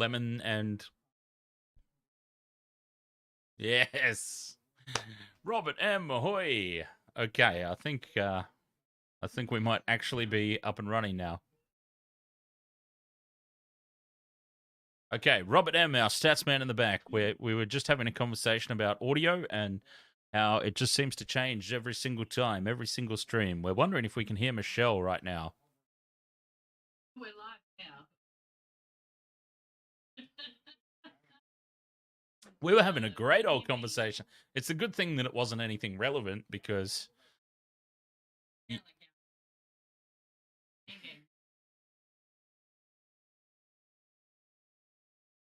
lemon and yes, Robert M. Ahoy. Okay, I think we might actually be up and running now. Okay, Robert M., our stats man in the back. We were just having a conversation about audio and how it just seems to change every single time, every single stream. We're wondering if we can hear Michelle right now. We're live now. We were having a great old conversation. It's a good thing that it wasn't anything relevant because...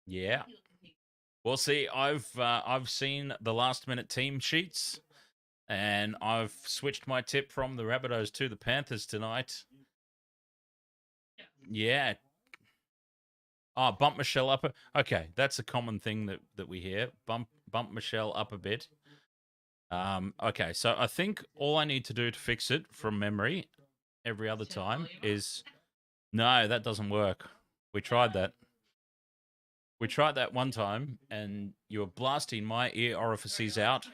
Yeah. Well, see, I've seen the last-minute team sheets, and I've switched my tip from the Rabbitohs to the Panthers tonight. Yeah. Oh, bump Michelle up. Okay, that's a common thing that we hear. Bump Michelle up a bit. Okay, so I think all I need to do to fix it from memory every other time is... No, that doesn't work. We tried that. We tried that one time, and you were blasting my ear orifices out.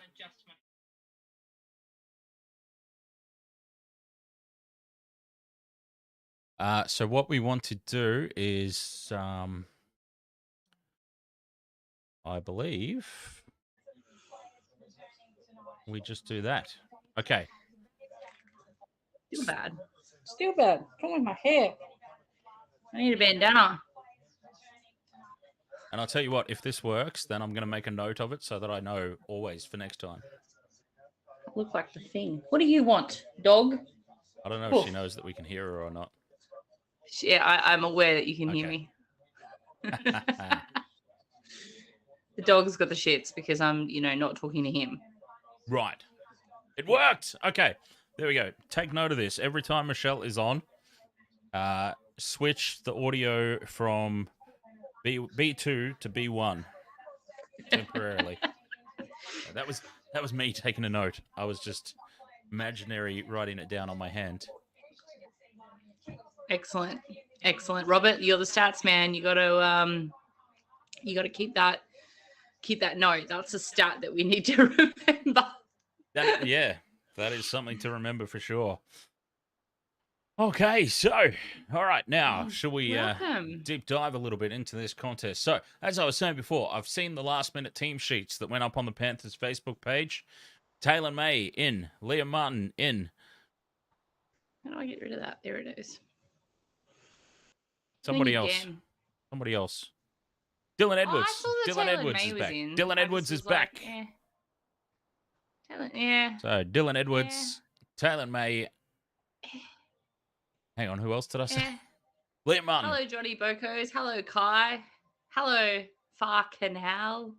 So what we want to do is, I believe, we just do that. Okay. Still bad. Still bad. Come with my hair. I need a bandana. And I'll tell you what, if this works, then I'm going to make a note of it so that I know always for next time. Look like the thing. What do you want, dog? I don't know if she knows that we can hear her or not. Yeah, I'm aware that you can hear me. The dog's got the shits because I'm, not talking to him. Right. It worked. Okay. There we go. Take note of this. Every time Michelle is on, switch the audio from B2 to B1 temporarily. That was me taking a note. I was just imaginary writing it down on my hand. Excellent. Robert, you're the stats man. You got to keep that note. That's a stat that we need to remember. That is something to remember for sure. Okay, so, all right, now, shall we deep dive a little bit into this contest? So, as I was saying before, I've seen the last-minute team sheets that went up on the Panthers Facebook page. Taylor May in. Liam Martin in. How do I get rid of that? There it is. Somebody else. Dylan Edwards. Dylan Edwards is back. Dylan Edwards is back. So, Dylan Edwards, Taylor May... Hang on, who else did I say? Liam Martin. Hello, Johnny Bocos. Hello, Kai. Hello, Fark and Hal.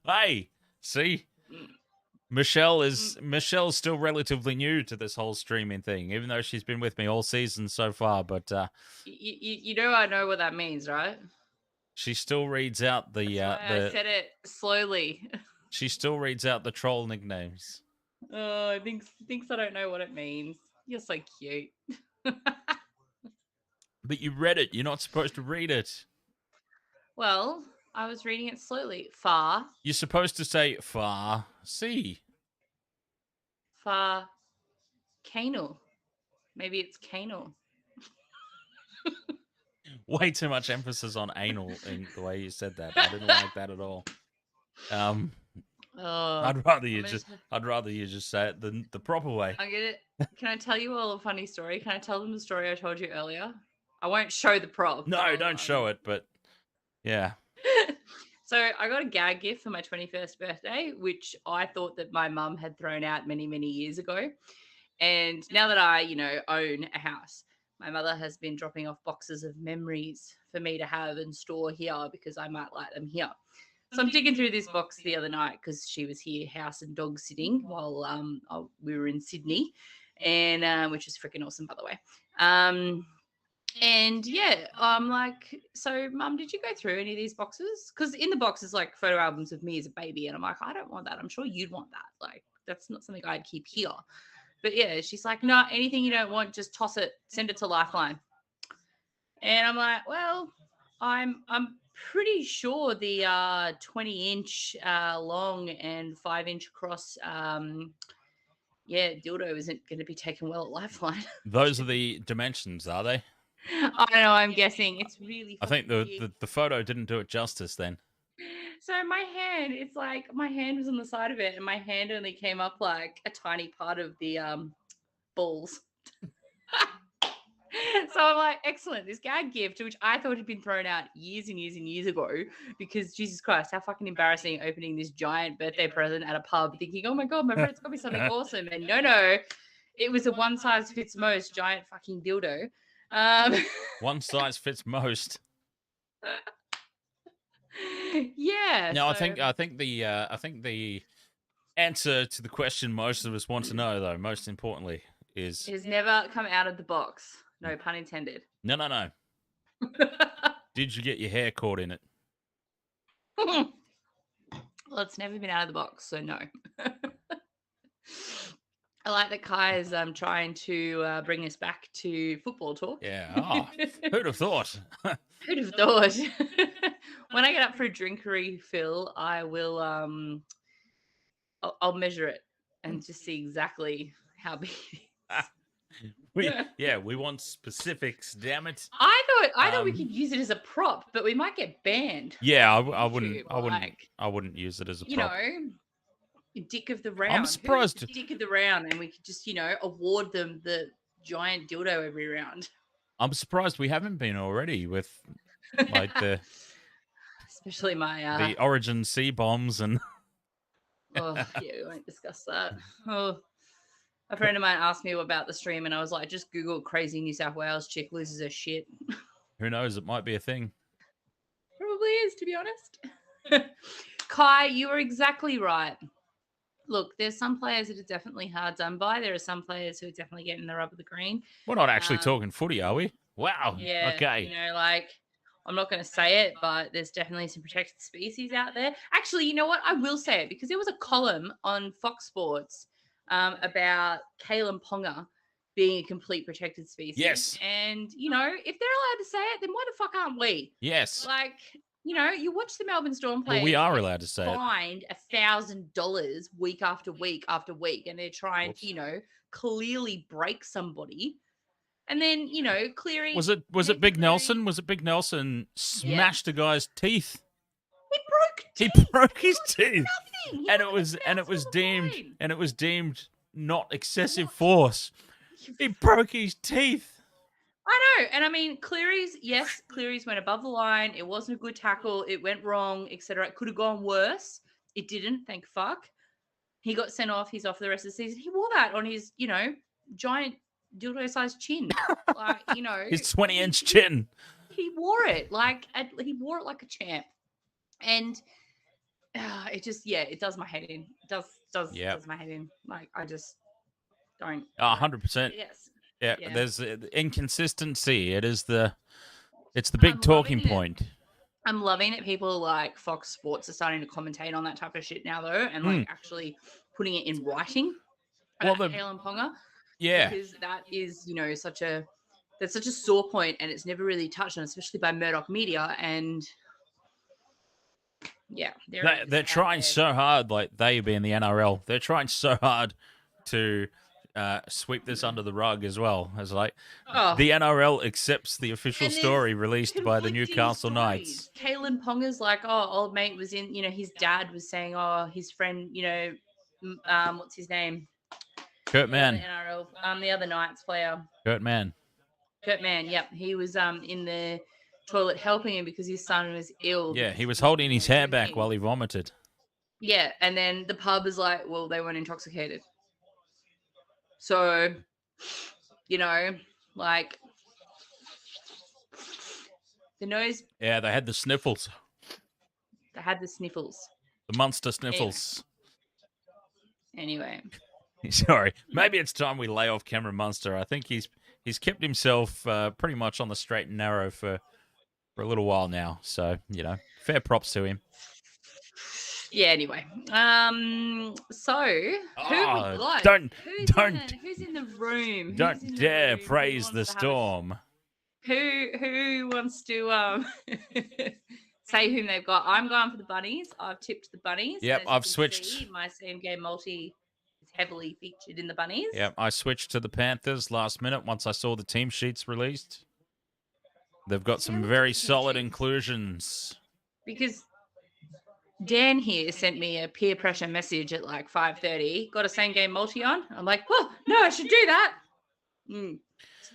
Hey, see? Michelle's still relatively new to this whole streaming thing, even though she's been with me all season so far, but... I know what that means, right? She still reads out the... I said it slowly. She still reads out the troll nicknames. Oh, I thinks I don't know what it means. You're so cute. But you read it. You're not supposed to read it. Well, I was reading it slowly. Far. You're supposed to say far. See. Far. Canal. Maybe it's canal. Way too much emphasis on anal in the way you said that. I didn't like that at all. I'd rather you just say it the proper way. I get it. Can I tell you all a funny story? Can I tell them the story I told you earlier? I won't show the prop. No, don't show it, but yeah. So I got a gag gift for my 21st birthday, which I thought that my mum had thrown out many, many years ago. And now that I, own a house, my mother has been dropping off boxes of memories for me to have and store here because I might like them here. So I'm digging through this box the other night because she was here house and dog sitting while we were in Sydney, and which is freaking awesome, by the way. And yeah, I'm like, so Mum, did you go through any of these boxes? Because in the box is like photo albums of me as a baby, and I'm like, I don't want that. I'm sure you'd want that. Like, that's not something I'd keep here. But yeah, she's like, no, anything you don't want, just toss it, send it to Lifeline. And I'm like, well, I'm pretty sure the 20-inch long and 5-inch across dildo isn't going to be taken well at Lifeline. Those are the dimensions, are they? I don't know, I'm guessing. It's really I think fucking big. the photo didn't do it justice then. So my hand, it's like my hand was on the side of it and my hand only came up like a tiny part of the balls. So I'm like, excellent. This gag gift, which I thought had been thrown out years and years and years ago, because Jesus Christ, how fucking embarrassing opening this giant birthday present at a pub thinking, oh my God, my friend's got me something awesome. And no, it was a one size fits most giant fucking dildo. One size fits most. Yeah. No, so... I think the answer to the question most of us want to know, though, most importantly, is it has never come out of the box. No pun intended. No. Did you get your hair caught in it? Well, it's never been out of the box, so no. I like that Kai is trying to bring us back to football talk. Yeah. Oh, who'd have thought? Who'd have thought? When I get up for a drink refill, I will I'll measure it and just see exactly how big it is. We want specifics, damn it. I thought we could use it as a prop, but we might get banned. Yeah, I wouldn't use it as a prop. You know, dick of the round. I'm surprised. Who's the dick of the round, and we could just, award them the giant dildo every round. I'm surprised we haven't been already with like especially my the Origin C bombs and. Oh yeah, we won't discuss that. Oh. A friend of mine asked me about the stream, and I was like, just Google crazy New South Wales chick loses her shit. Who knows? It might be a thing. Probably is, to be honest. Kai, you are exactly right. Look, there's some players that are definitely hard done by. There are some players who are definitely getting the rub of the green. We're not actually talking footy, are we? Wow. Yeah. Okay. I'm not going to say it, but there's definitely some protected species out there. Actually, you know what? I will say it because there was a column on Fox Sports about Kalen Ponga being a complete protected species. Yes. And, if they're allowed to say it, then why the fuck aren't we? Yes. You watch the Melbourne Storm players. Well, we are allowed to say fined $1,000 week after week after week, and they're trying to, clearly break somebody. And then, Cleary... Was it Big Nelson? Was it Big Nelson smashed a guy's teeth? He broke his teeth. And it was deemed not excessive force. He broke his teeth. I know. And I mean, Cleary's went above the line. It wasn't a good tackle. It went wrong, etc. It could have gone worse. It didn't, thank fuck. He got sent off. He's off for the rest of the season. He wore that on his, giant dildo-sized chin. His 20-inch chin. He wore it like a champ. And it just, it does my head in. It does my head in. Like, I just don't. 100%. Yes. Yeah, there's inconsistency. It's the big talking point. I'm loving that people like Fox Sports are starting to commentate on that type of shit now, though, and actually putting it in writing. Kalen Ponga. Yeah. Because that is, such a sore point, and it's never really touched on, especially by Murdoch media. And yeah, they're trying so hard, like they being the NRL, they're trying so hard to sweep this under the rug as well. As the NRL accepts the official story released by the Newcastle Knights. Kalen Ponga's like, old mate was in, his dad was saying, his friend, what's his name? Kurt Mann. NRL, the other Knights player. Kurt Mann, yep. He was in the toilet helping him because his son was ill. Yeah, he was holding his hair back while he vomited. Yeah, and then the pub is like, well, they weren't intoxicated. So, the nose. Yeah, they had the sniffles. The monster sniffles. Anyway. Sorry. Maybe it's time we lay off Cameron Munster. I think he's kept himself pretty much on the straight and narrow for a little while now. So, fair props to him. Yeah, anyway. So who would like? Don't who's in the room? Don't dare praise the Storm. Who wants to say whom they've got? I'm going for the bunnies. I've tipped the bunnies. Yep, As you I've can switched. see, my same game multi is heavily featured in the bunnies. Yep, I switched to the Panthers last minute once I saw the team sheets released. They've got some very solid inclusions. Because Dan here sent me a peer pressure message at like 5:30. Got a same game multi on. I'm like, oh no, I should do that.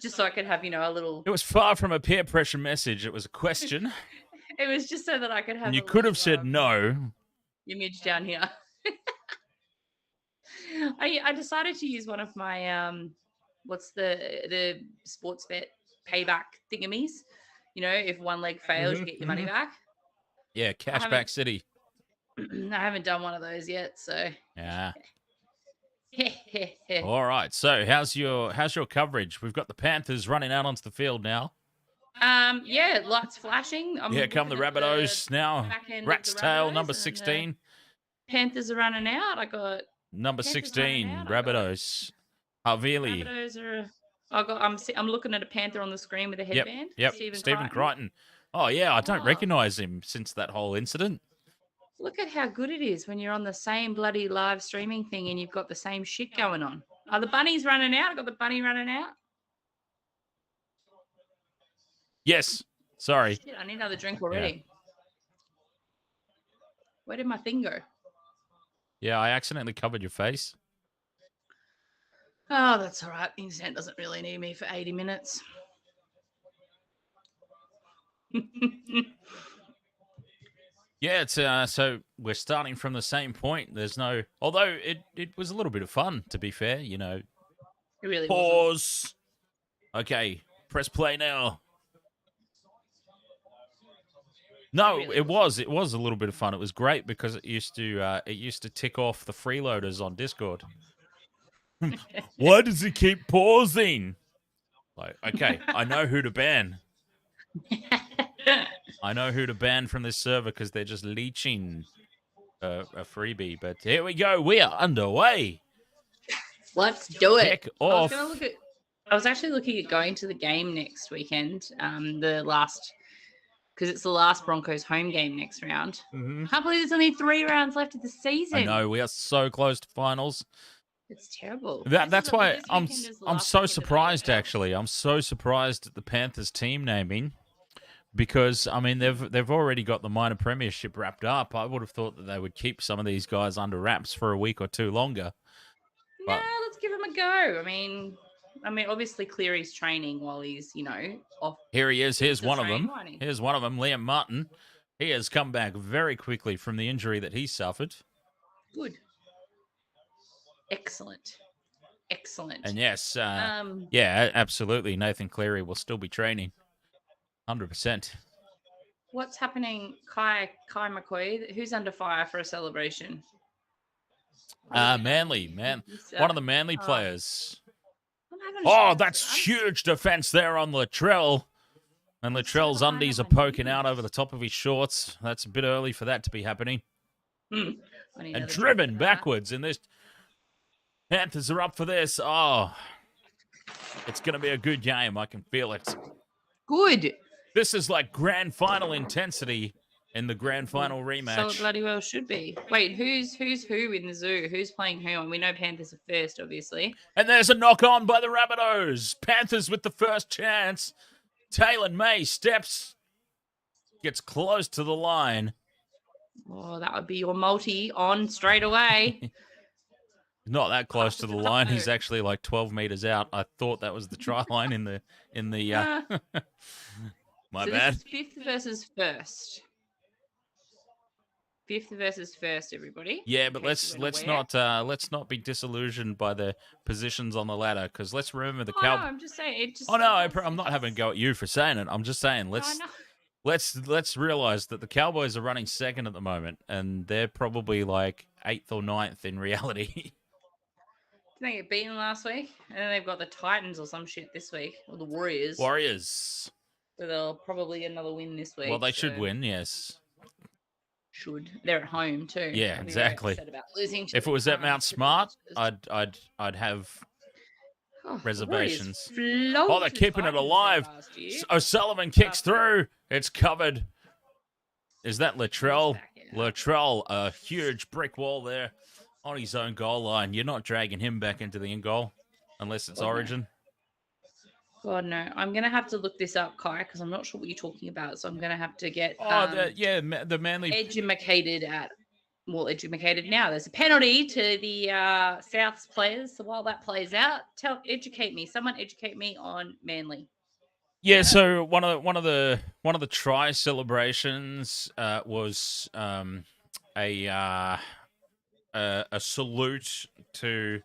Just so I could have, a little. It was far from a peer pressure message. It was a question. It was just so that I could have. And you could have said no. Image down here. I decided to use one of my what's the sports bet payback thingamies. If one leg fails, you get your money back. Yeah, Cashback City. I haven't done one of those yet, so yeah. All right. So how's your coverage? We've got the Panthers running out onto the field now. Yeah, lights flashing. Here come the Rabbitohs now. Rat's tail, number 16. Panthers are running out. I got number 16, Rabbitohs. Havili. Rabbitohs are. I'm looking at a Panther on the screen with a headband. Yep. Stephen Crichton. Oh yeah, I don't recognise him since that whole incident. Look at how good it is when you're on the same bloody live streaming thing and you've got the same shit going on. Are the bunnies running out? I got the bunny running out. Yes. Sorry. Shit, I need another drink already. Yeah. Where did my thing go? Yeah, I accidentally covered your face. Oh, that's all right. The internet doesn't really need me for 80 minutes. Yeah, it's so we're starting from the same point. There's no, although it was a little bit of fun, to be fair. It really pause. Wasn't. Okay, press play now. No, it was a little bit of fun. It was great because it used to tick off the freeloaders on Discord. Why does he keep pausing? Like, okay, I know who to ban. I know who to ban from this server because they're just leeching a freebie. But here we go. We are underway. Let's do it. Kick off. I was actually looking at going to the game next weekend. Because it's the last Broncos home game next round. Mm-hmm. I can't believe there's only 3 rounds left of the season. I know. We are so close to finals. It's terrible. That's why I'm so surprised, actually. I'm so surprised at the Panthers team naming. Because, I mean, they've already got the minor premiership wrapped up. I would have thought that they would keep some of these guys under wraps for a week or two longer. But let's give them a go. I mean, obviously Cleary's training while he's, off. Here he is. Here's one of them. Here's one of them, Liam Martin. He has come back very quickly from the injury that he suffered. Good. Excellent. And yes, yeah, absolutely. Nathan Cleary will still be training. 100%. What's happening, Kai McCoy? Who's under fire for a celebration? Manly, one of the Manly players. Oh, that's huge defense there on Latrell. And Latrell's undies are poking out over the top of his shorts. That's a bit early for that to be happening. And driven backwards in this. Panthers are up for this. Oh, it's going to be a good game. I can feel it. Good. This is like grand final intensity in the grand final rematch. So it bloody well should be. Wait, who's who in the zoo? Who's playing who? And we know Panthers are first, obviously. And there's a knock on by the Rabbitohs. Panthers with the first chance. Taylor May steps, gets close to the line. Oh, that would be your multi on straight away. Not that close to the line. He's actually like 12 meters out. I thought that was the try line in the My bad. This is fifth versus first. Fifth versus first, everybody. Yeah, but let's not be disillusioned by the positions on the ladder, because let's remember the Cowboys. No, I'm just saying. I'm not having a go at you for saying it. I'm just saying let's realize that the Cowboys are running second at the moment, and they're probably like 8th or 9th in reality. Didn't they get beaten last week? And then they've got the Titans or some shit this week, or the Warriors. So they'll probably get another win this week. Well, they should win, yes. They're at home too. Yeah, exactly. If it was at Mount Smart, I'd have reservations. Oh, they're keeping it alive. O'Sullivan kicks through. It's covered. Is that Latrell? Latrell, a huge brick wall there on his own goal line. You're not dragging him back into the in goal unless it's Origin. God, no. I'm going to have to look this up, Kai, because I'm not sure what you're talking about. So I'm going to have to get the Manly educated now. There's a penalty to the Souths players. So while that plays out, educate me. Someone educate me on Manly. Yeah, so one of the try celebrations was a salute to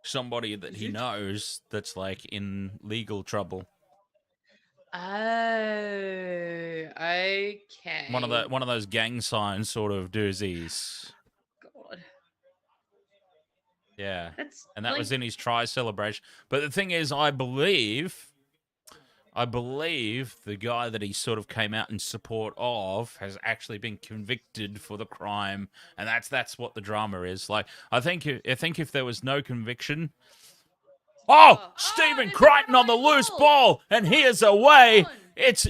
somebody that he knows that's like in legal trouble. Oh, okay. One of those gang signs sort of doozies. God. Yeah. That was in his try celebration. But the thing is, I believe the guy that he sort of came out in support of has actually been convicted for the crime, and that's what the drama is. Like, I think if there was no conviction, Stephen Crichton on the loose ball, and here's away. It's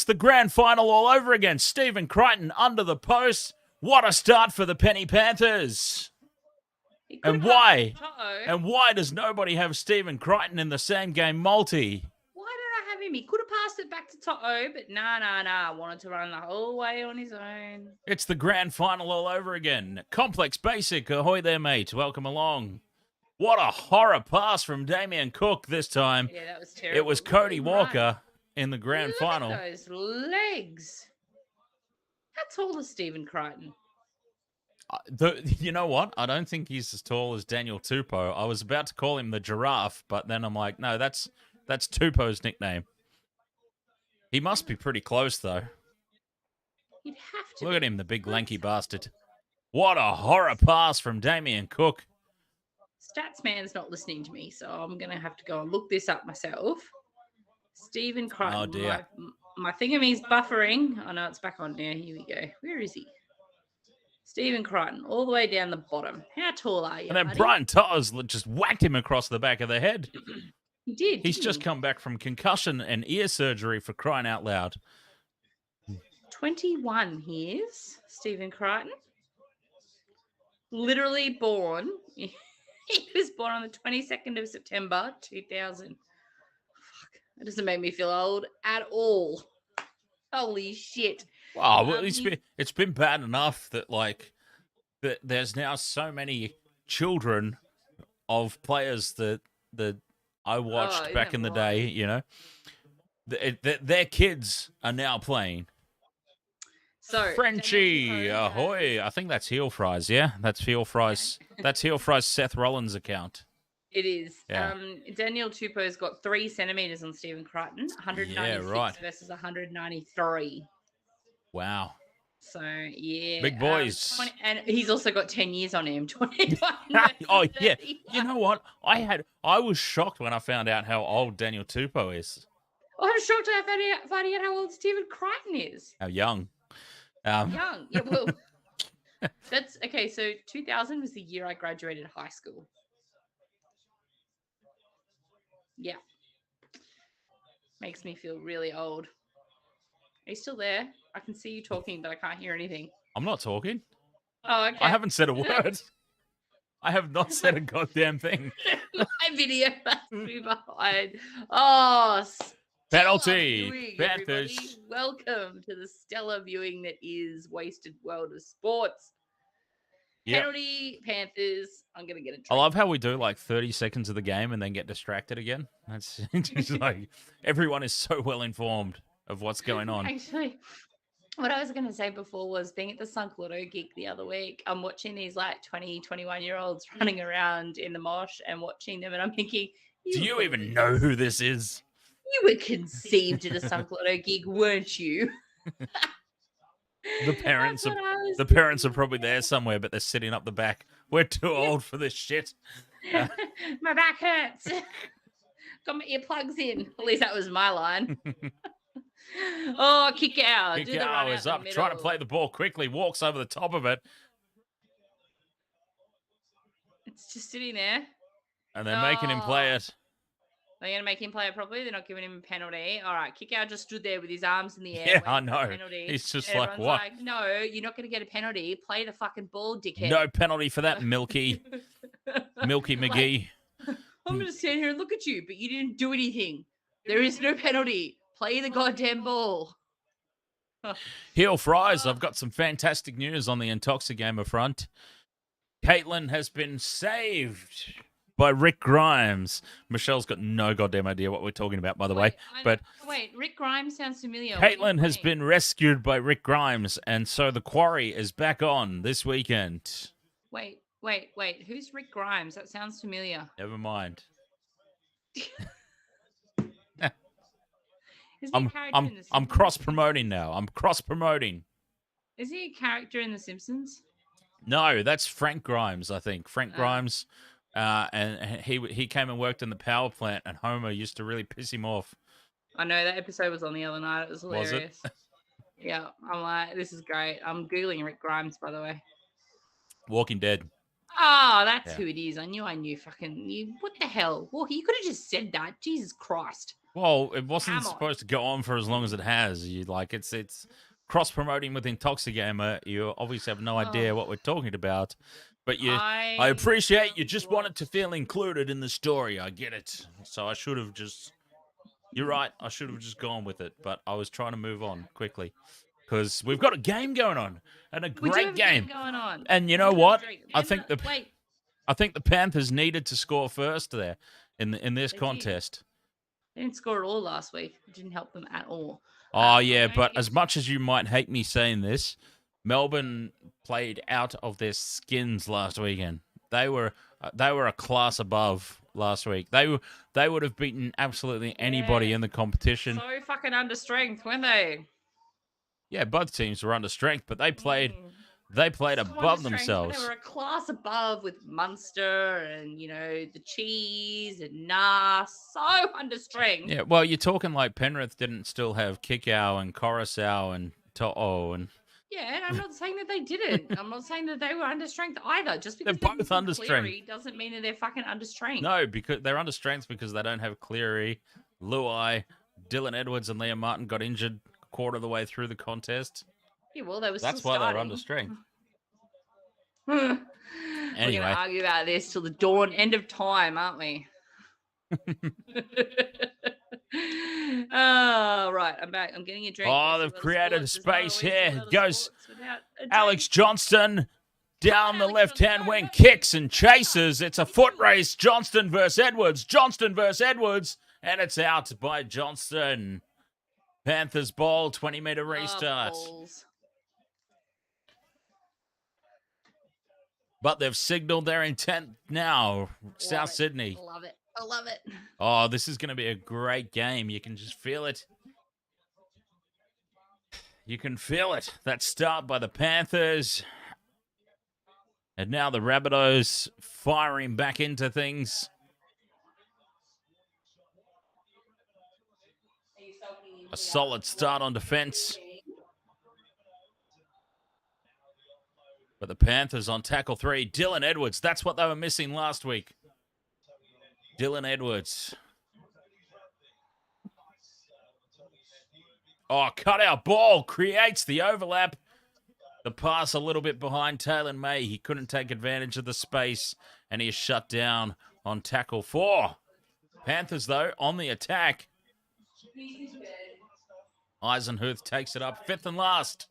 the grand final all over again. Stephen Crichton under the post. What a start for the Penny Panthers. And why? And why does nobody have Stephen Crichton in the same game multi? He could have passed it back to Toto, but nah. Wanted to run the whole way on his own. It's the grand final all over again. Complex Basic, ahoy there, mate. Welcome along. What a horror pass from Damien Cook this time. Yeah, that was terrible. It was Cody Walker in the grand final. Look at those legs. How tall is Stephen Crichton? You know what? I don't think he's as tall as Daniel Tupou. I was about to call him the giraffe, but then I'm like, no, that's Tupou's nickname. He must be pretty close, though. He'd have to. Look at him, the big lanky bastard. What a horror pass from Damien Cook. Statsman's not listening to me, so I'm going to have to go and look this up myself. Stephen Crichton. Oh, dear. My thingamy's buffering. Oh, no, it's back on now. Here we go. Where is he? Stephen Crichton, all the way down the bottom. How tall are you? And then buddy? Brian Totters just whacked him across the back of the head. He did. He's just come back from concussion and ear surgery, for crying out loud. 21 he is, Stephen Crichton. Literally born. He was born on the 22nd of September, 2000. Fuck, that doesn't make me feel old at all. Holy shit. Wow, well, it's been bad enough that that there's now so many children of players that I watched back in the day, you know. Their kids are now playing. So Frenchie, ahoy. I think that's Heel Fries, yeah? That's Heel Fries. That's Heel Fries' Seth Rollins account. It is. Yeah. Daniel Tupou's got 3 centimetres on Stephen Crichton. 196 versus 193. Wow. So, yeah. Big boys. And he's also got 10 years on him. 21. Oh, yeah. You know what? I was shocked when I found out how old Daniel Tupou is. I was shocked finding out how old Stephen Crichton is. How young. Young. Yeah, well, that's okay. So 2000 was the year I graduated high school. Yeah. Makes me feel really old. Are you still there? I can see you talking, but I can't hear anything. I'm not talking. Oh, okay. I haven't said a word. I have not said a goddamn thing. My video must be behind. Oh, penalty. Viewing, Panthers. everybody. Welcome to the stellar viewing that is Wasted World of Sports. Yep. Penalty, Panthers. I'm going to get a drink. I love how we do like 30 seconds of the game and then get distracted again. That's just like everyone is so well informed of what's going on. Actually, what I was going to say before was being at the Sunk Lotto gig the other week, I'm watching these like 20, 21-year-olds running around in the mosh and watching them, and I'm thinking, do you even know who this is? You were conceived at a Sunk Lotto gig, weren't you? The parents are probably there somewhere, but they're sitting up the back. We're too old for this shit. My back hurts. Got my earplugs in. At least that was my line. Oh, kick out. Kick out is up, trying to play the ball quickly, walks over the top of it. It's just sitting there. And they're making him play it. They're going to make him play it properly. They're not giving him a penalty. All right, Kickout just stood there with his arms in the air. Yeah, I waiting for a know. penalty. He's just And like, everyone's what? like, no, you're not going to get a penalty. Play the fucking ball, dickhead. No penalty for that, Milky. Milky McGee. I'm going to stand here and look at you, but you didn't do anything. There is no penalty. Play the goddamn ball. Heel fries. I've got some fantastic news on the Intoxigamer front. Caitlin has been saved by Rick Grimes. Michelle's got no goddamn idea what we're talking about, by the way. But wait, Rick Grimes sounds familiar. Caitlin has been rescued by Rick Grimes, and so the quarry is back on this weekend. Wait. Who's Rick Grimes? That sounds familiar. Never mind. I'm cross-promoting now. I'm cross-promoting. Is he a character in The Simpsons? No, that's Frank Grimes, I think. Frank Grimes, and he came and worked in the power plant, and Homer used to really piss him off. I know, that episode was on the other night. It was hilarious. Was it? Yeah, I'm like, this is great. I'm Googling Rick Grimes, by the way. Walking Dead. Oh, that's who it is. I knew fucking you. What the hell? Well, you could have just said that. Jesus Christ. Well, it wasn't supposed to go on for as long as it has. It's cross-promoting with Intoxigamer. You obviously have no idea what we're talking about. But I appreciate you just wanted to feel included in the story. I get it. So I should have just... You're right. I should have just gone with it. But I was trying to move on quickly. Because we've got a game going on. And a great game. Going on. And you know what? I think the Panthers needed to score first there in this contest. They didn't score at all last week. It didn't help them at all. Oh, yeah, but as much as you might hate me saying this, Melbourne played out of their skins last weekend. They were a class above last week. They would have beaten absolutely anybody in the competition. So fucking under strength, weren't they? Yeah, both teams were under strength, but they played above themselves. They were a class above with Munster and, the Cheese and Nas. So under strength. Yeah, well, you're talking like Penrith didn't still have Kikau and Coruscant and To'o and... Yeah, and I'm not saying that they didn't. I'm not saying that they were under strength either. Just because they're both under strength doesn't mean that they're fucking under strength. No, because they're under strength because they don't have Cleary, Luai, Dylan Edwards and Liam Martin got injured quarter of the way through the contest. Yeah, well, they were That's still why starting. they're under strength. Anyway. We're going to argue about this till the end of time, aren't we? Oh, right. I'm back. I'm getting a drink. Oh, they've created a space here. It goes Alex Johnston down the left-hand wing, kicks and chases. It's a foot race. Johnston versus Edwards. And it's out by Johnston. Panthers ball, 20-meter restart. But they've signaled their intent now. South Sydney. I love it. Oh, this is going to be a great game. You can just feel it. You can feel it. That start by the Panthers. And now the Rabbitohs firing back into things. A solid start on defense. But the Panthers on tackle 3. Dylan Edwards. That's what they were missing last week. Dylan Edwards. Oh, cut out ball. Creates the overlap. The pass a little bit behind Taylor May. He couldn't take advantage of the space. And he is shut down on tackle 4. Panthers, though, on the attack. Eisenhuth takes it up. 5th and last.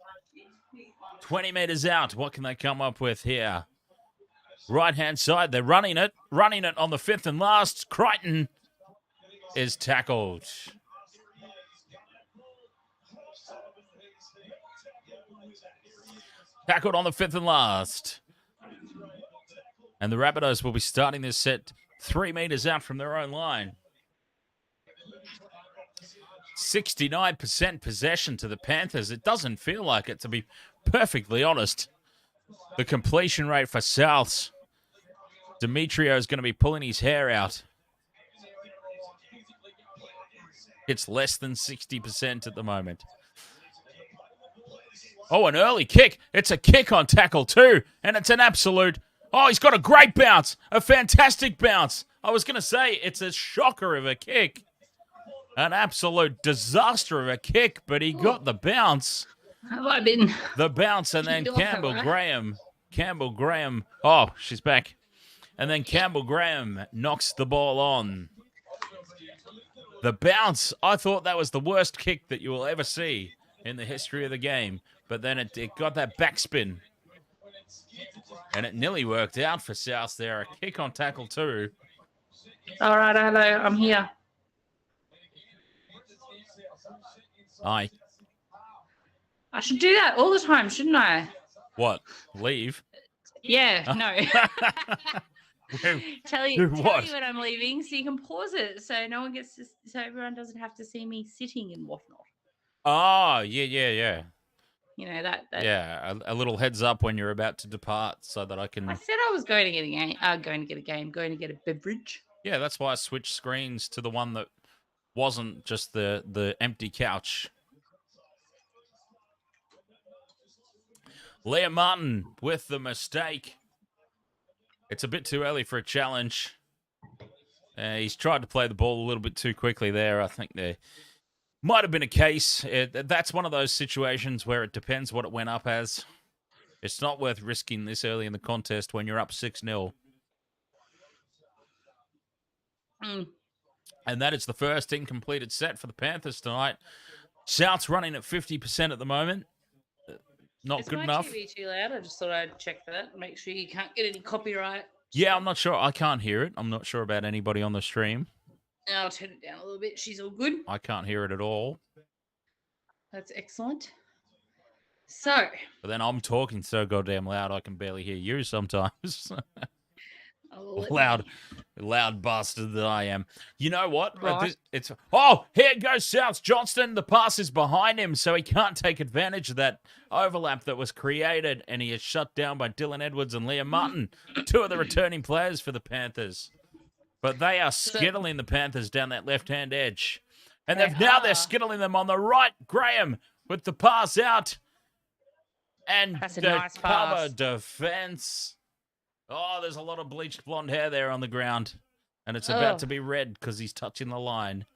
20 meters out. What can they come up with here? Right-hand side. They're running it. Running it on the 5th and last. Crichton is tackled. Tackled on the 5th and last. And the Rabbitohs will be starting this set 3 meters out from their own line. 69% possession to the Panthers. It doesn't feel like it, to be perfectly honest. The completion rate for Souths. Demetrio is going to be pulling his hair out. It's less than 60% at the moment. Oh, an early kick. It's a kick on tackle 2. And it's an absolute Oh, he's got a great bounce. A fantastic bounce. I was going to say it's a shocker of a kick. An absolute disaster of a kick, but he got the bounce. Have I been? The bounce, and then You like Campbell that, right? Graham. Campbell Graham. Oh, she's back. And then Campbell Graham knocks the ball on. The bounce. I thought that was the worst kick that you will ever see in the history of the game. But then it got that backspin. And it nearly worked out for South there. A kick on tackle too. All right, hello, I'm here. Aye. I should do that all the time, shouldn't I? What? Leave? Yeah, no. tell you when I'm leaving, so you can pause it, so no one gets to, so everyone doesn't have to see me sitting and whatnot. Oh, yeah. You know that. Yeah, a little heads up when you're about to depart, so that I can. I said I was going to get a game. Going to get a beverage. Yeah, that's why I switched screens to the one that wasn't just the empty couch. Liam Martin with the mistake. It's a bit too early for a challenge. He's tried to play the ball a little bit too quickly there. I think there might have been a case. That's one of those situations where it depends what it went up as. It's not worth risking this early in the contest when you're up 6-0. And that is the first incompleted set for the Panthers tonight. South's running at 50% at the moment. Not good enough. Is my TV too loud? I just thought I'd check that. Make sure you can't get any copyright. Yeah, I'm not sure. I can't hear it. I'm not sure about anybody on the stream. I'll turn it down a little bit. She's all good. I can't hear it at all. That's excellent. So. But then I'm talking so goddamn loud I can barely hear you sometimes. Loud bastard that I am. You know what? Right. Here goes South Johnston. The pass is behind him, so he can't take advantage of that overlap that was created, and he is shut down by Dylan Edwards and Liam Martin, two of the returning players for the Panthers. But they are skittling the Panthers down that left-hand edge. And they're skittling them on the right. Graham with the pass out. And that's a the nice cover pass. defense. Oh, there's a lot of bleached blonde hair there on the ground. And it's about to be red because he's touching the line.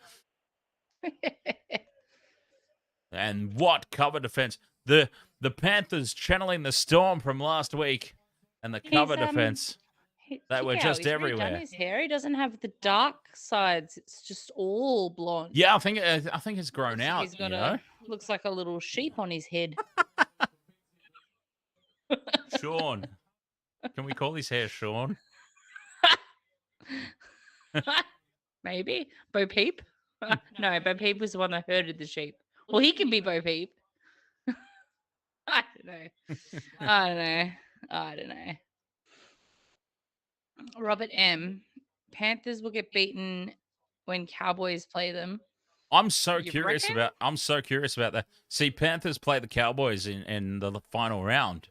And what cover defense. The Panthers channeling the storm from last week. And the cover defense. They were just everywhere. Redone his hair. He doesn't have the dark sides. It's just all blonde. Yeah, I think it's grown out. He's got looks like a little sheep on his head. Sean. Can we call his hair Sean? Maybe. Bo Peep? No, Bo Peep was the one that herded the sheep. Well, he can be Bo Peep. I don't know. Robert M. Panthers will get beaten when Cowboys play them. I'm so curious about that. See, Panthers play the Cowboys in the final round.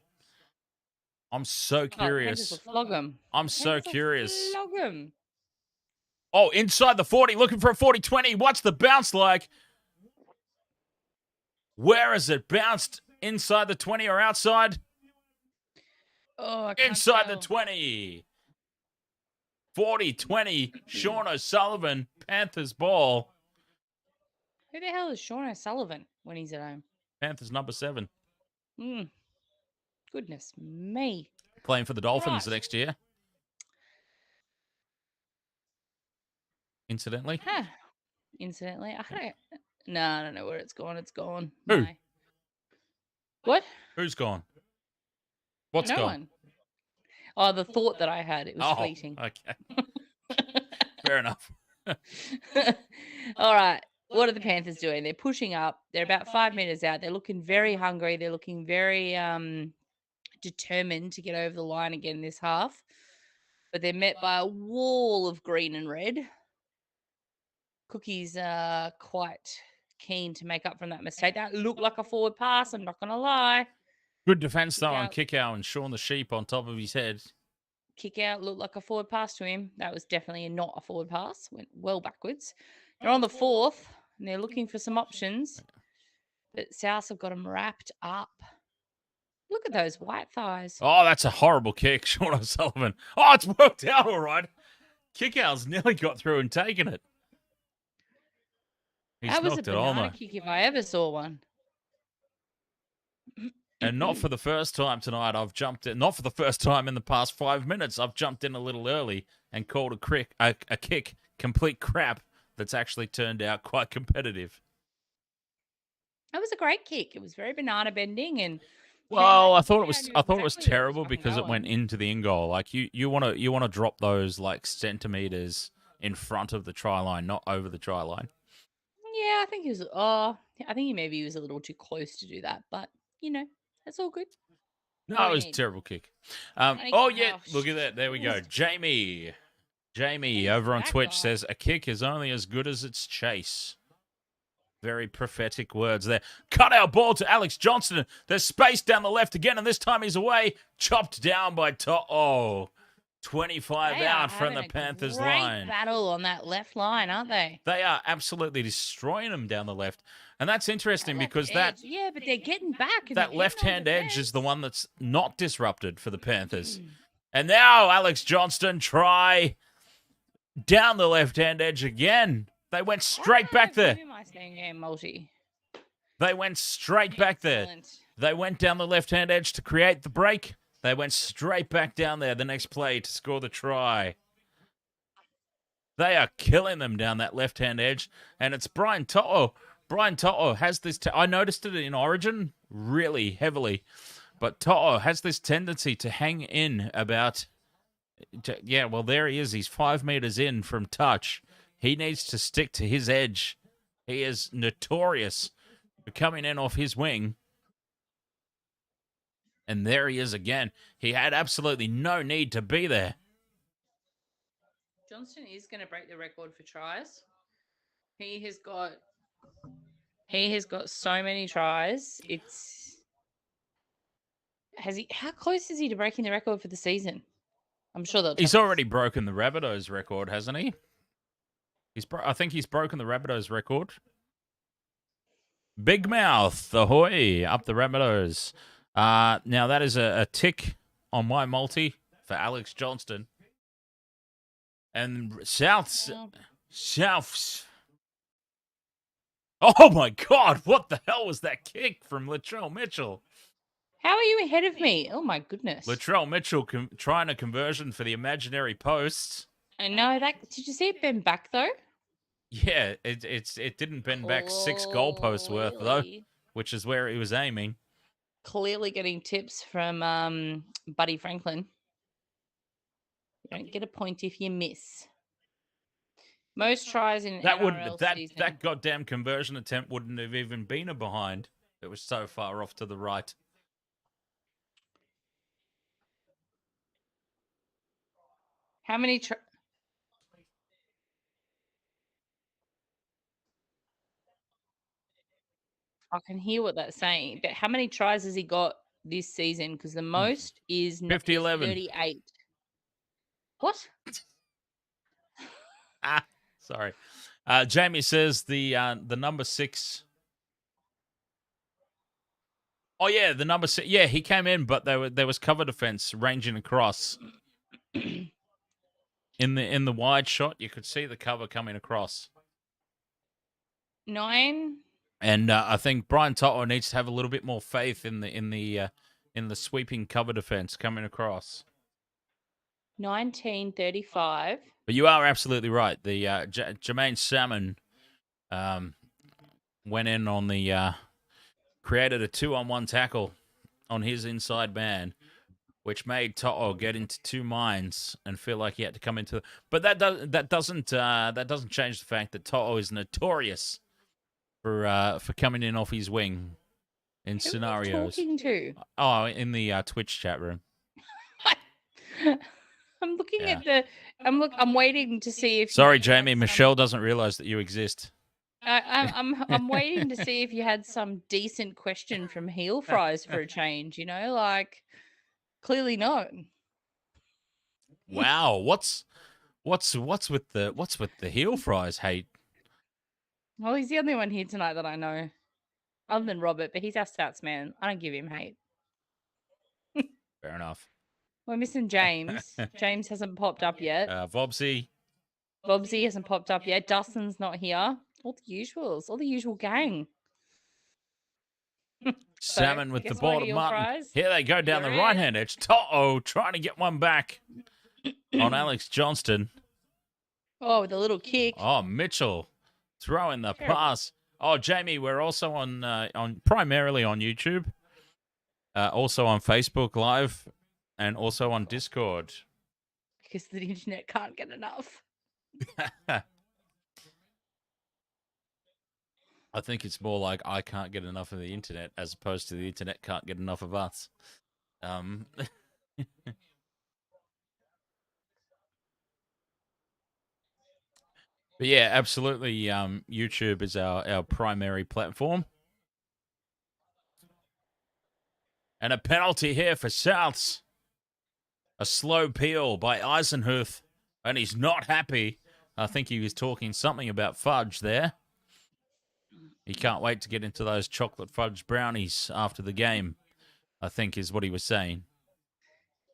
I'm so curious. Panthers will flog them. I'm so curious. Flog them. Oh, inside the 40, looking for a 40-20. What's the bounce like? Where is it bounced? Inside the 20 or outside? Oh, I can't inside tell. the 20. 40-20. Sean O'Sullivan, Panthers ball. Who the hell is Sean O'Sullivan when he's at home? Panthers number 7. Goodness me. Playing for the Dolphins next year. Incidentally. Huh. Incidentally. I don't know where it's gone. It's gone. Who? No. What? Who's gone? What's no gone? One. Oh, the thought that I had. It was fleeting. Okay. Fair enough. All right. What are the Panthers doing? They're pushing up. They're about 5 meters out. They're looking very hungry. They're looking very determined to get over the line again this half. But they're met by a wall of green and red. Cookies are quite keen to make up from that mistake. That looked like a forward pass, I'm not going to lie. Good defense, though, on kick-out and Sean the Sheep on top of his head. Kick-out looked like a forward pass to him. That was definitely not a forward pass. Went well backwards. They're on the 4th, and they're looking for some options. But South have got them wrapped up. Look at those white thighs. Oh, that's a horrible kick, Sean O'Sullivan. Oh, it's worked out all right. Kick-out's nearly got through and taken it. He's That was a knocked it banana almost. kick if I ever saw one. And not for the first time tonight, I've jumped in. Not for the first time in the past 5 minutes, I've jumped in a little early and called a kick complete crap that's actually turned out quite competitive. That was a great kick. It was very banana bending and. Well, I thought it was exactly terrible fucking because it went going. into the in goal. Like you want to drop those like centimeters in front of the try line, not over the try line. Yeah, I think he was. Oh, I think he maybe was a little too close to do that, but that's all good. No, it was a terrible kick. Oh yeah, look at that. There we go. Jamie over on Twitch says a kick is only as good as its chase. Very prophetic words there. Cut our ball to Alex Johnston. There's space down the left again, and this time he's away. Chopped down by 25 out from the Panthers line. Great battle on that left line, aren't they? They are absolutely destroying them down the left. And that's interesting because but they're getting back. That left-hand edge is the one that's not disrupted for the Panthers. And now Alex Johnston try down the left-hand edge again. They went straight back there. Who am I saying game multi? They went straight back there. They went down the left-hand edge to create the break. They went straight back down there the next play to score the try. They are killing them down that left-hand edge. And it's Brian To'o. Brian To'o has this... I noticed it in Origin really heavily. But To'o has this tendency to hang in about... well, there he is. He's 5 meters in from touch. He needs to stick to his edge. He is notorious for coming in off his wing. And there he is again. He had absolutely no need to be there. Johnston is going to break the record for tries. He has got so many tries. How close is he to breaking the record for the season? I'm sure he's already broken the Rabbitohs record, hasn't he? I think he's broken the Rabbitohs record. Big Mouth, Ahoy, up the Rabbitohs. Now that is a tick on my multi for Alex Johnston. And Souths. Oh my God, what the hell was that kick from Latrell Mitchell? How are you ahead of me? Oh my goodness. Latrell Mitchell trying a conversion for the imaginary posts. I know that. Did you see it bend back though? Yeah, it didn't bend back 6 goalposts worth though, which is where he was aiming. Clearly getting tips from Buddy Franklin. You don't get a point if you miss. Most tries in NRL season. That goddamn conversion attempt wouldn't have even been a behind. It was so far off to the right. How many I can hear what that's saying, but how many tries has he got this season? Because the most is 50-11. 38. What? Sorry. Jamie says the number 6. Oh yeah, the number 6. Yeah, he came in, but there was cover defense ranging across. In the wide shot, you could see the cover coming across. 9. And I think Brian To'o needs to have a little bit more faith in the sweeping cover defense coming across. 1935. But you are absolutely right. The Jermaine Salmon went in on the created a 2-on-1 tackle on his inside man, which made To'o get into 2 minds and feel like he had to come into. But that doesn't change the fact that To'o is notorious for coming in off his wing in scenarios. Who are you talking to? Oh, in the Twitch chat room. I'm looking at the. I'm waiting to see if. Sorry, Jamie. Michelle doesn't realize that you exist. I'm waiting to see if you had some decent question from Heel Fries for a change. Clearly not. Wow, what's with the Heel Fries hate? Well, he's the only one here tonight that I know, other than Robert. But he's our stats man. I don't give him hate. Fair enough. We're missing James. James hasn't popped up yet. Vobsy. Bobsy hasn't popped up yet. Dustin's not here. All the usuals. All the usual gang. Salmon with the ball of mutton. Fries. Here they go down the right-hand edge. To'o trying to get one back on Alex Johnston. Oh, with a little kick. Oh, Mitchell throwing the pass. Oh, Jamie, we're also on primarily on YouTube, also on Facebook Live, and also on Discord. Because the internet can't get enough. I think it's more like I can't get enough of the internet as opposed to the internet can't get enough of us. But yeah, absolutely. YouTube is our primary platform. And a penalty here for Souths. A slow peel by Eisenhuth. And he's not happy. I think he was talking something about fudge there. He can't wait to get into those chocolate fudge brownies after the game, I think is what he was saying.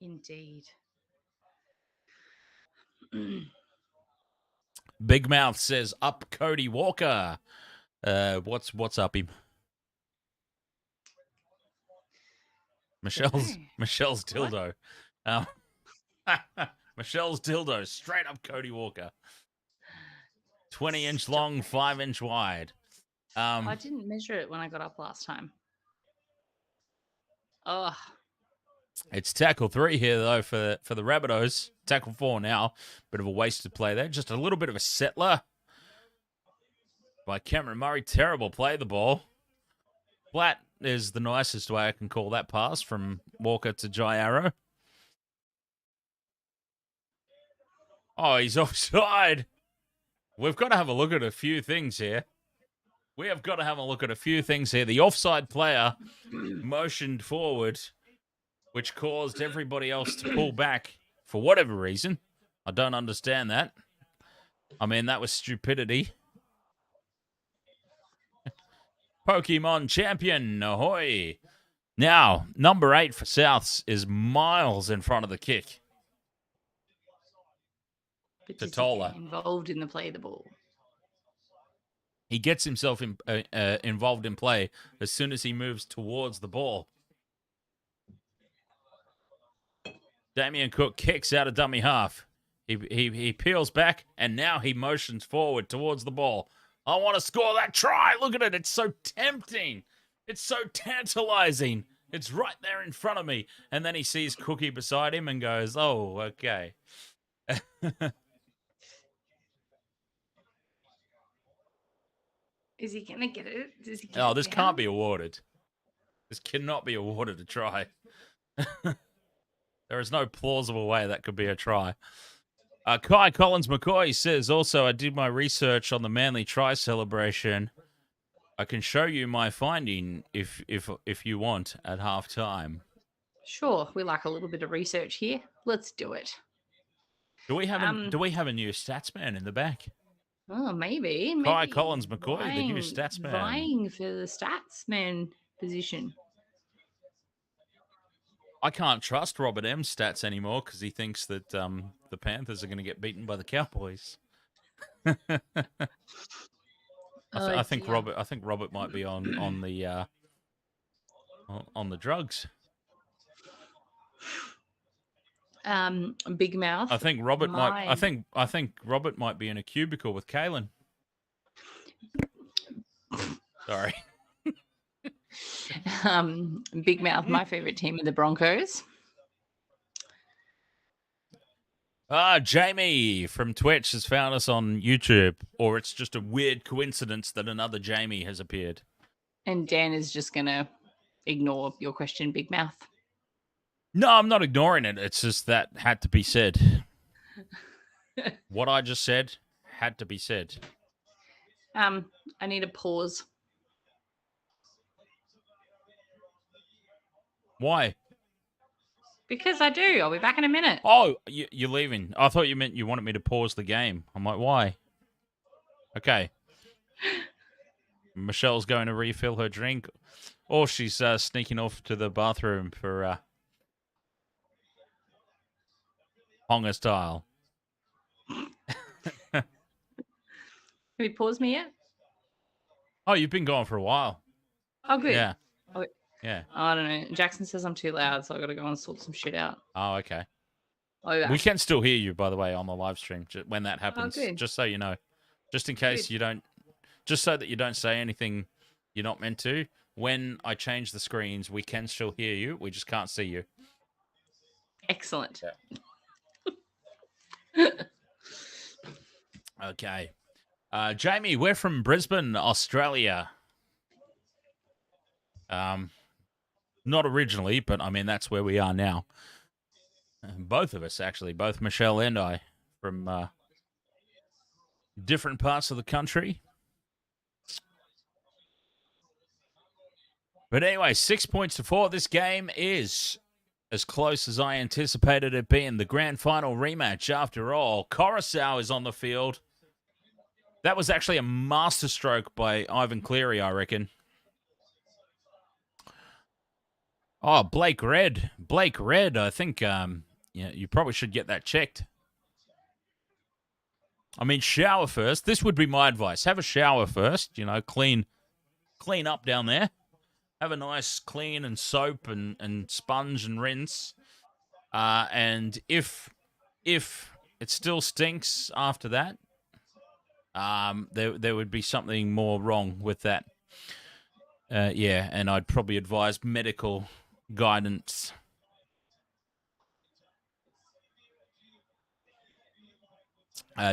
Indeed. Big Mouth says, up Cody Walker. What's up him? Michelle's dildo. Michelle's dildo, straight up Cody Walker. 20-inch long, 5-inch wide. I didn't measure it when I got up last time. Oh. It's tackle 3 here, though, for the Rabbitohs. Tackle 4 now. Bit of a wasted play there. Just a little bit of a settler by Cameron Murray. Terrible play, the ball. Flat is the nicest way I can call that pass from Walker to Jai Arrow. Oh, he's offside. We've got to have a look at a few things here. The offside player motioned forward, which caused everybody else to pull back for whatever reason. I don't understand that. I mean, that was stupidity. Pokemon champion, ahoy. Now, number 8 for Souths is miles in front of the kick. Totola. Involved in the play of the ball. He gets himself involved in play as soon as he moves towards the ball. Damien Cook kicks out of dummy half. He peels back, and now he motions forward towards the ball. I want to score that try. Look at it. It's so tempting. It's so tantalizing. It's right there in front of me. And then he sees Cookie beside him and goes, oh, okay. Is he going to get it? Does he Oh, this can't be awarded. This cannot be awarded a try. There is no plausible way that could be a try. Kai Collins McCoy says, also, I did my research on the Manly try celebration. I can show you my finding if you want at halftime. Sure, we like a little bit of research here. Let's do it. Do we have a new stats man in the back? Oh, maybe. Kai Collins McCoy, the new stats man. Vying for the stats man position. I can't trust Robert M's stats anymore because he thinks that the Panthers are going to get beaten by the Cowboys. I think Robert might be on the drugs. Big Mouth. I think Robert might be in a cubicle with Kalen. Sorry. Big Mouth, my favorite team are the Broncos. Jamie from Twitch has found us on YouTube, or it's just a weird coincidence that another Jamie has appeared. And Dan is just going to ignore your question, Big Mouth. No, I'm not ignoring it. It's just that had to be said. What I just said had to be said. I need a pause. Why? Because I do. I'll be back in a minute. Oh, you're leaving. I thought you meant you wanted me to pause the game. I'm like, why? Okay. Michelle's going to refill her drink, or she's sneaking off to the bathroom for Ponga style. Have you paused me yet? Oh, you've been gone for a while. Oh, good. Yeah. Oh, Yeah. I don't know. Jackson says I'm too loud, so I got to go and sort some shit out. Oh, okay. I'll be back. We can still hear you, by the way, on the live stream when that happens. good. Just so you know. Just in case you don't... Just so that you don't say anything you're not meant to. When I change the screens, we can still hear you. We just can't see you. Excellent. Yeah. Okay. Jamie, we're from Brisbane, Australia. Not originally, but I mean, that's where we are now. Both of us, actually. Both Michelle and I from different parts of the country. But anyway, 6 points to 4. This game is as close as I anticipated it being. The grand final rematch, after all. Coruscant is on the field. That was actually a masterstroke by Ivan Cleary, I reckon. Oh, Blake Red. Blake Red, I think you probably should get that checked. I mean, shower first. This would be my advice. Have a shower first, clean up down there. Have a nice clean and soap and sponge and rinse. And if it still stinks after that, there would be something more wrong with that. And I'd probably advise medical guidance.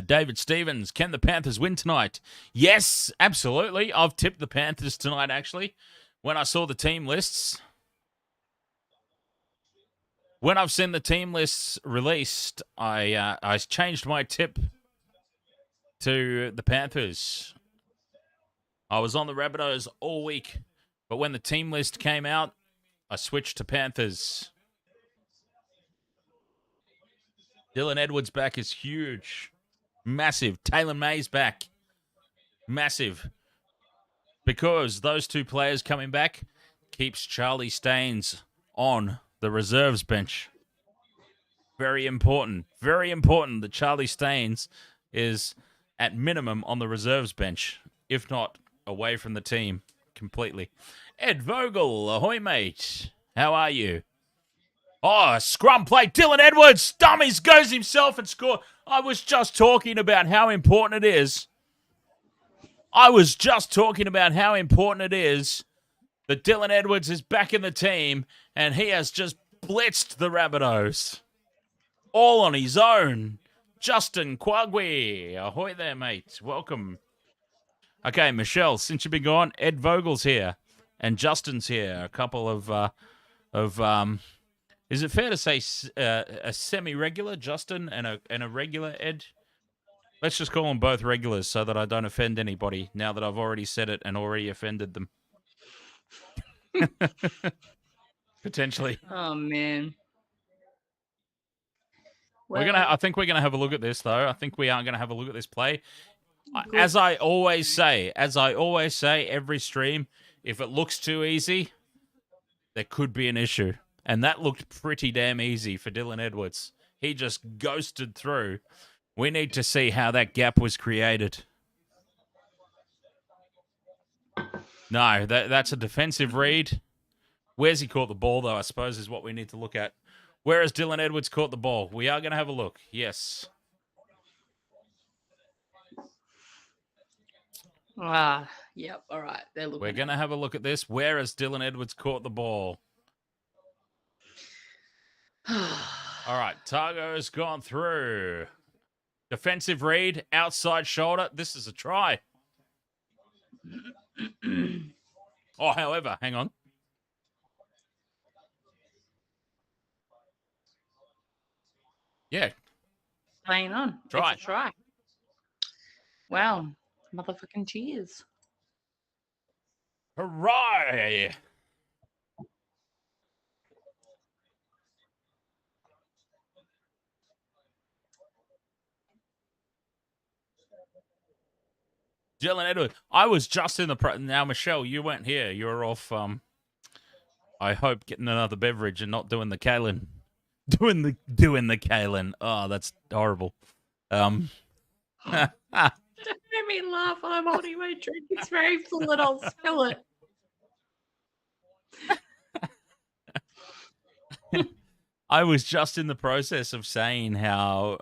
David Stevens, can the Panthers win tonight? Yes, absolutely. I've tipped the Panthers tonight, actually. When I saw the team lists, when I've seen the team lists released, I changed my tip to the Panthers. I was on the Rabbitohs all week, but when the team list came out, I switched to Panthers. Dylan Edwards back is huge. Massive. Taylor May's back. Massive. Because those two players coming back keeps Charlie Staines on the reserves bench. Very important. Very important that Charlie Staines is at minimum on the reserves bench, if not away from the team completely. Ed Vogel, ahoy, mate. How are you? Oh, scrum play. Dylan Edwards. Dummies goes himself and score. I was just talking about how important it is. that Dylan Edwards is back in the team and he has just blitzed the Rabbitohs. All on his own. Justin Quagwe. Ahoy there, mate. Welcome. Okay, Michelle, since you've been gone, Ed Vogel's here. And Justin's here. A couple of is it fair to say a semi-regular Justin and a regular Ed? Let's just call them both regulars so that I don't offend anybody now that I've already said it and already offended them. Potentially. Oh, man. Well, I think we're gonna have a look at this though. I think we are gonna have a look at this play. As I always say every stream, if it looks too easy, there could be an issue. And that looked pretty damn easy for Dylan Edwards. He just ghosted through. We need to see how that gap was created. No, that's a defensive read. Where's he caught the ball, though, I suppose, is what we need to look at. Where has Dylan Edwards caught the ball? We are going to have a look. Yes. Yep. All right. They're looking. We're going to have a look at this. Where has Dylan Edwards caught the ball? All right. Targo's gone through. Defensive read, outside shoulder. This is a try. However, hang on. Yeah. Playing on. Try. It's a try. Wow. Motherfucking cheers. Hooray! Dylan Edwards. I was just in the... Now, Michelle, you weren't here. You were off, I hope, getting another beverage and not doing the Kalen. Doing the Kalen. Oh, that's horrible. Don't make me laugh while I'm holding my drink. It's very full and I'll spill it. I was just in the process of saying how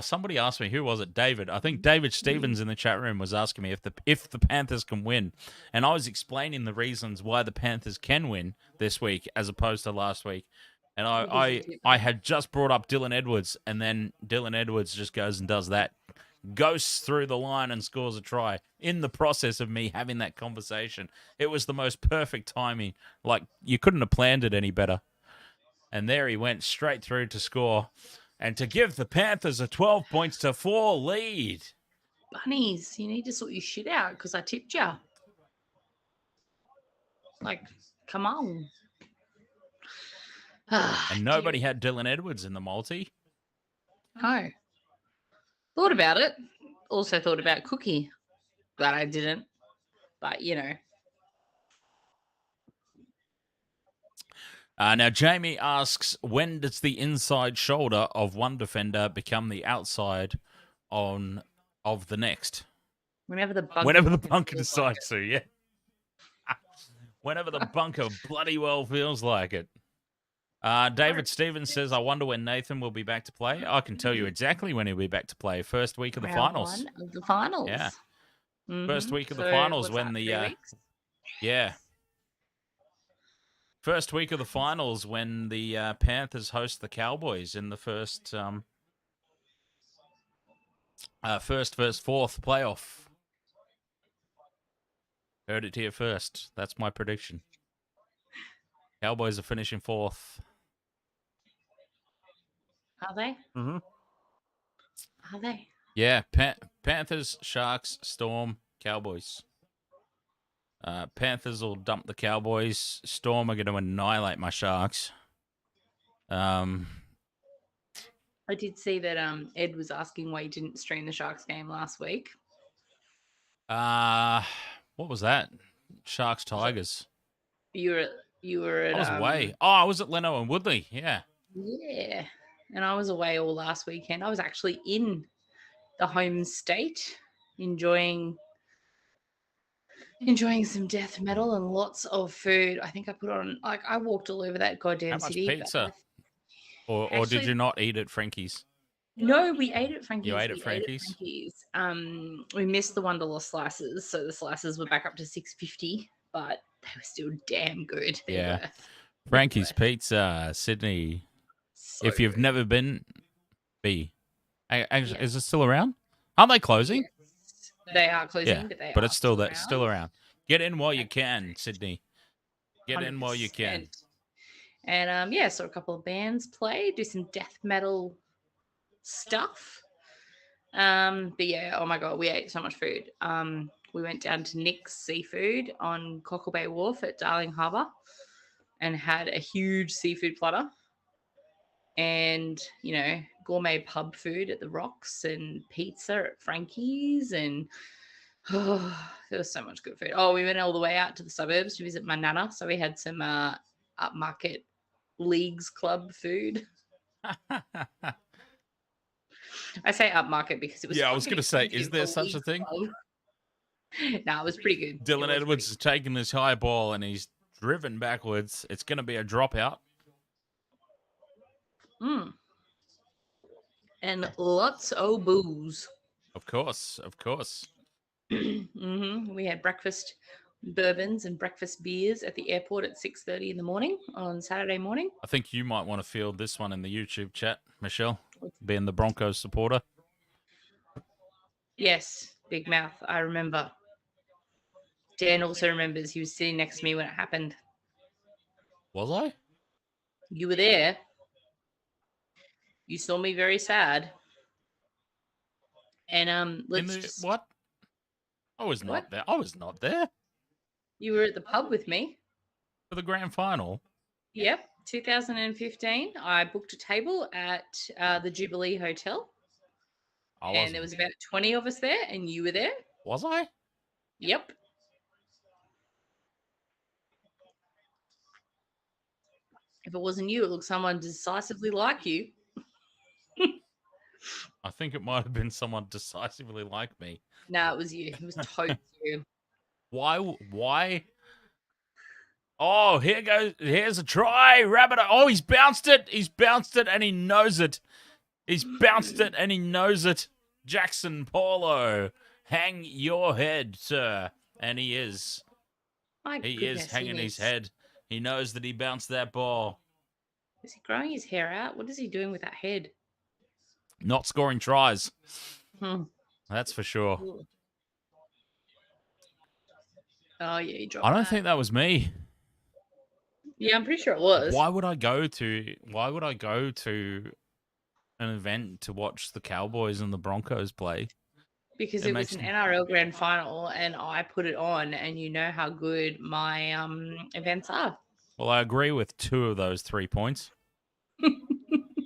somebody asked me, who was it? David. I think David Stevens in the chat room was asking me if the Panthers can win, and I was explaining the reasons why the Panthers can win this week as opposed to last week. And I had just brought up Dylan Edwards, and then Dylan Edwards just goes and does that, ghosts through the line and scores a try in the process of me having that conversation. It was the most perfect timing. Like, you couldn't have planned it any better. And there he went straight through to score and to give the Panthers a 12 points to 4 lead. Bunnies, you need to sort your shit out because I tipped you. Like, come on. And nobody had Dylan Edwards in the multi. No. Thought about it. Also thought about Cookie. But I didn't. But, you know. Now, Jamie asks, when does the inside shoulder of one defender become the outside of the next? Whenever the bunker decides to, yeah. Whenever the bunker bloody well feels like it. David Stevens says, I wonder when Nathan will be back to play. I can tell you exactly when he'll be back to play. First week of the finals. Round 1 of the finals. Yeah. Mm-hmm. First week of the finals when the... 3 weeks? Yeah. First week of the finals when the Panthers host the Cowboys in the first versus fourth playoff. Heard it here first. That's my prediction. Cowboys are finishing fourth. Are they? Mm-hmm. Are they? Yeah, Panthers, Sharks, Storm, Cowboys. Panthers will dump the Cowboys. Storm are going to annihilate my Sharks. I did see that Ed was asking why you didn't stream the Sharks game last week. What was that? Sharks, Tigers. You were at... I was away. Oh, I was at Leno and Woodley. Yeah. Yeah. And I was away all last weekend. I was actually in the home state enjoying some death metal and lots of food. I think I put on, like, I walked all over that goddamn city. How much pizza? Or did you not eat at Frankie's? No, we ate at Frankie's. You ate at Frankie's? We missed the $1 slices, so the slices were back up to $6.50, but they were still damn good. Yeah. Frankie's Pizza, Sydney. So if you've good. never been, is it still around? Aren't they closing? Yes, they are closing, Yeah, but it's still around. Get in while you can, Sydney. Get 100%. In while you can. And saw a couple of bands play, do some death metal stuff. But yeah, oh my god, we ate so much food. We went down to Nick's Seafood on Cockle Bay Wharf at Darling Harbour and had a huge seafood platter. And, you know, gourmet pub food at the Rocks and pizza at Frankie's, and there was so much good food. Oh, we went all the way out to the suburbs to visit my nana, so we had some upmarket leagues club food. I say upmarket because it was... Yeah, I was going to say, is there such a thing? No, it was pretty good. Dylan Edwards is taking this high ball and he's driven backwards. It's going to be a dropout. And lots of booze. Of course. Mm-hmm. We had breakfast bourbons and breakfast beers at the airport at 6:30 in the morning on Saturday morning. I think you might want to field this one in the YouTube chat, Michelle, being the Broncos supporter. Yes, big mouth. I remember. Dan also remembers. He was sitting next to me when it happened. Was I? You were there. You saw me very sad. And what? I was not there. I was not there. You were at the pub with me. For the grand final? Yep, 2015. I booked a table at the Jubilee Hotel. And there was about 20 of us there, and you were there. Was I? Yep. If it wasn't you, it looked someone decisively like you. I think it might have been someone decisively like me. No, it was you. It was totally you. Why? Oh, here goes. Here's a try. Rabbitoh. Oh, he's bounced it. He's bounced it, and he knows it. He's bounced it, and he knows it. Jackson Paulo, hang your head, sir. And he is. He is hanging his head. He knows that he bounced that ball. Is he growing his hair out? What is he doing with that head? Not scoring tries. That's for sure. Oh, yeah, he dropped I don't think that was me. Yeah, I'm pretty sure it was. Why would I go to an event to watch the Cowboys and the Broncos play? Because it was an NRL grand final and I put it on, and you know how good my events are. Well, I agree with 2 of those 3 points.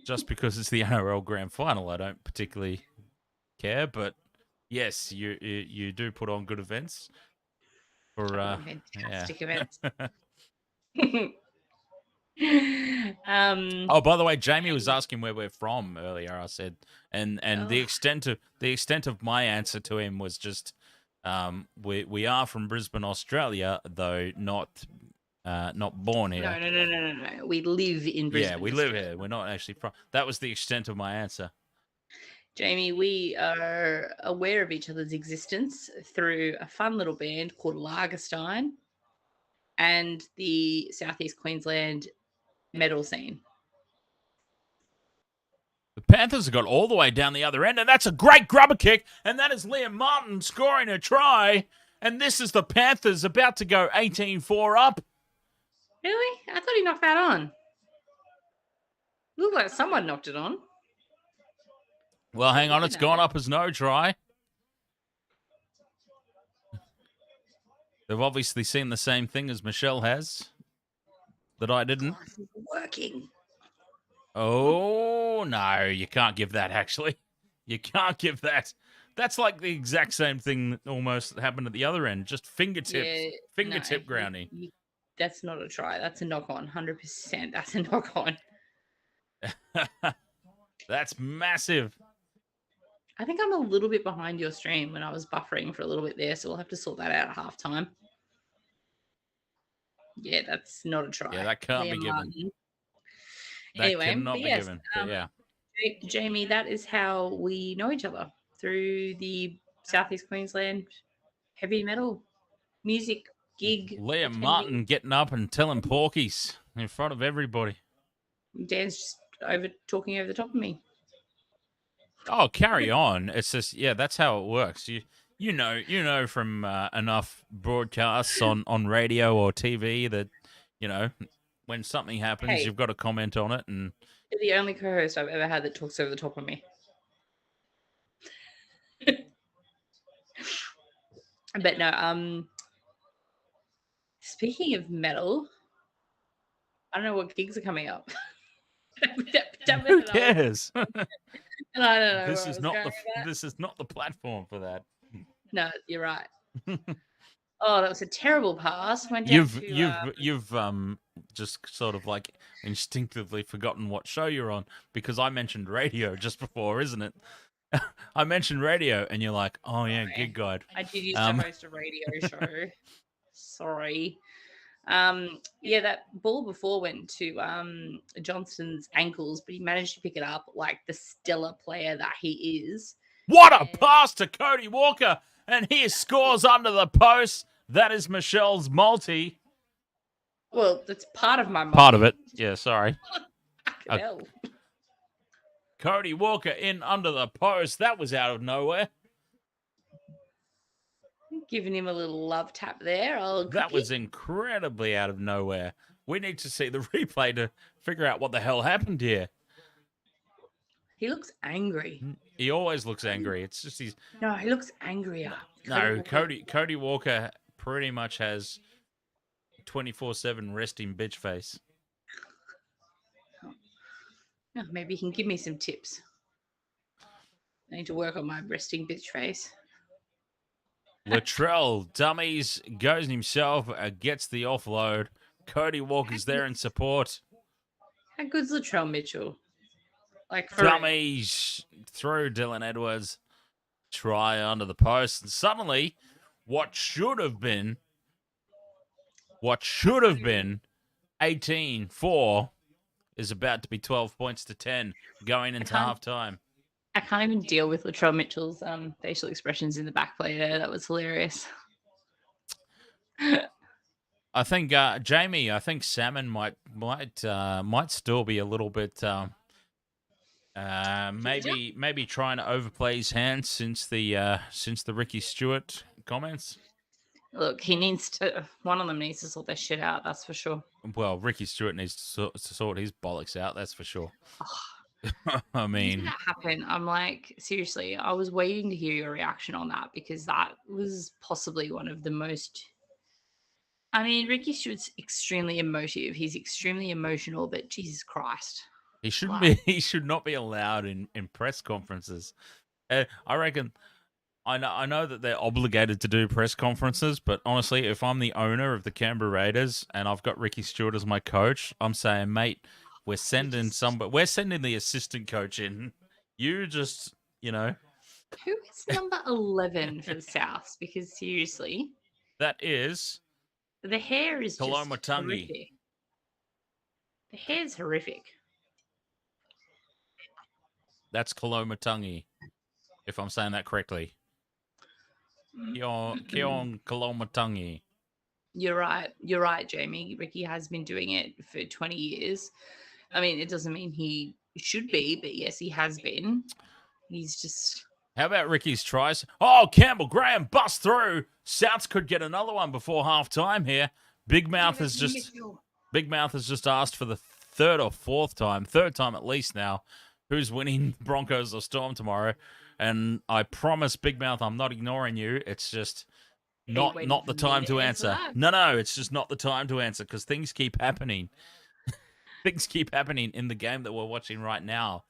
Just because it's the NRL grand final, I don't particularly care. But yes, you do put on good events. For fantastic events. Oh, by the way, Jamie was asking where we're from earlier. I said, and the extent of my answer to him was just, we are from Brisbane, Australia, though not born here. No. We live in Brisbane. Yeah, we live here. We're not actually from. That was the extent of my answer. Jamie, we are aware of each other's existence through a fun little band called Lagerstein and the Southeast Queensland metal scene. The Panthers have got all the way down the other end, and that's a great grubber kick, and that is Liam Martin scoring a try, and this is the Panthers about to go 18-4 up. Really? I thought he knocked that on. Looked like someone knocked it on. Well, hang on, it's gone up as no try. They've obviously seen the same thing as Michelle has, that I didn't. Working. Oh, no, you can't give that, actually. You can't give that. That's like the exact same thing that almost happened at the other end. Just fingertip grounding. That's not a try. That's a knock-on, 100%. That's a knock-on. That's massive. I think I'm a little bit behind your stream when I was buffering for a little bit there, so we'll have to sort that out at halftime. Yeah, that's not a try. Yeah, that can't be given. Anyway, that cannot be given. But yeah. Jamie, that is how we know each other, through the Southeast Queensland heavy metal music gig. Liam Martin getting up and telling porkies in front of everybody. Dan's just talking over the top of me. Oh, carry on. It's just, yeah, that's how it works. You know from enough broadcasts on radio or TV that, you know, when something happens, you've got to comment on it. And you're the only co-host I've ever had that talks over the top of me. But no, speaking of metal, I don't know what gigs are coming up. Who cares? I don't know. This is not the platform for that. No, you're right. Oh, that was a terrible pass. You've just sort of like instinctively forgotten what show you're on, because I mentioned radio just before, isn't it? I mentioned radio, and you're like, "Oh yeah, gig guide." I did used to host a radio show. Sorry. Yeah, that ball before went to Johnston's ankles, but he managed to pick it up like the stellar player that he is. What a pass to Cody Walker, and he scores under the post. That is Michelle's multi. Well, that's part of my multi. Part of it. Yeah, sorry. Hell. Cody Walker in under the post. That was out of nowhere. Giving him a little love tap there. That was incredibly out of nowhere. We need to see the replay to figure out what the hell happened here. He looks angry. He always looks angry. It's just he's... No, he looks angrier. Cody Walker pretty much has 24/7 resting bitch face. Oh, maybe he can give me some tips. I need to work on my resting bitch face. Latrell dummies, goes himself, gets the offload. Cody Walker's there in support. How good's Latrell Mitchell? Like, for Dummies through Dylan Edwards. Try under the post. And suddenly, what should have been 18-4 is about to be 12 points to 10 going into halftime. I can't even deal with Latrell Mitchell's facial expressions in the back play there. That was hilarious. I think Jamie. I think Salmon might still be a little bit maybe trying to overplay his hand since the Ricky Stewart comments. Look, he needs to. One of them needs to sort their shit out. That's for sure. Well, Ricky Stewart needs to sort his bollocks out. That's for sure. I mean, that happened. I'm like, seriously, I was waiting to hear your reaction on that because that was possibly one of the most. I mean, Ricky Stewart's extremely emotive. He's extremely emotional, but Jesus Christ, he shouldn't be. He should not be allowed in press conferences. I reckon. I know that they're obligated to do press conferences, but honestly, if I'm the owner of the Canberra Raiders and I've got Ricky Stewart as my coach, I'm saying, mate, we're sending the assistant coach in. You just, Who is number 11 for the Souths? Because seriously, that is the hair is just Kolomatangi. horrific. The hair's horrific. That's Kolomatangi, if I'm saying that correctly. Keon Kolomatangi. You're right, Jamie. Ricky has been doing it for 20 years. I mean, it doesn't mean he should be, but yes, he has been. He's just... How about Ricky's tries? Oh, Campbell Graham bust through. Souths could get another one before half-time here. Big Mouth has just asked for the third time at least now, who's winning Broncos or Storm tomorrow. And I promise, Big Mouth, I'm not ignoring you. It's just not the time to answer. No, it's just not the time to answer because things keep happening. Things keep happening in the game that we're watching right now,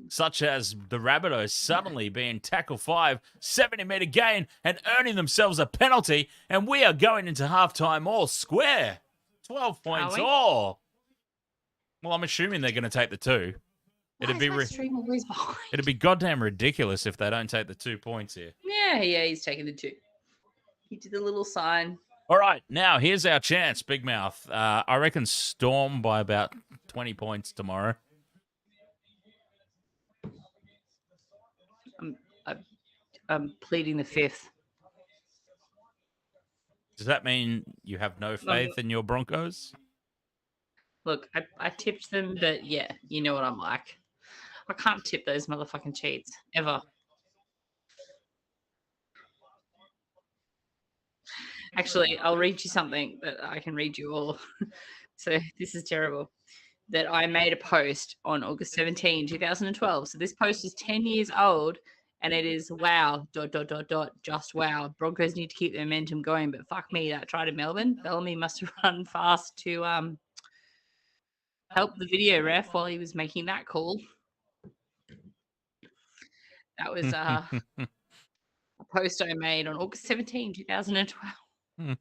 such as the Rabbitohs suddenly being tackle 5, 70-meter gain, and earning themselves a penalty, and we are going into halftime all square. 12 points all. Well, I'm assuming they're going to take the 2. It'd be goddamn ridiculous if they don't take the 2 points here. Yeah, he's taking the 2. He did the little sign. All right, now here's our chance, Big Mouth. I reckon Storm by about 20 points tomorrow. I'm pleading the 5th. Does that mean you have no faith in your Broncos? Look, I tipped them, but yeah, you know what I'm like. I can't tip those motherfucking cheats, ever. Actually, I'll read you something that I can read you all. So this is terrible. That I made a post on August 17, 2012. So this post is 10 years old, and it is wow, ... just wow. Broncos need to keep their momentum going, but fuck me, that try to Melbourne. Bellamy must have run fast to help the video ref while he was making that call. That was a post I made on August 17, 2012.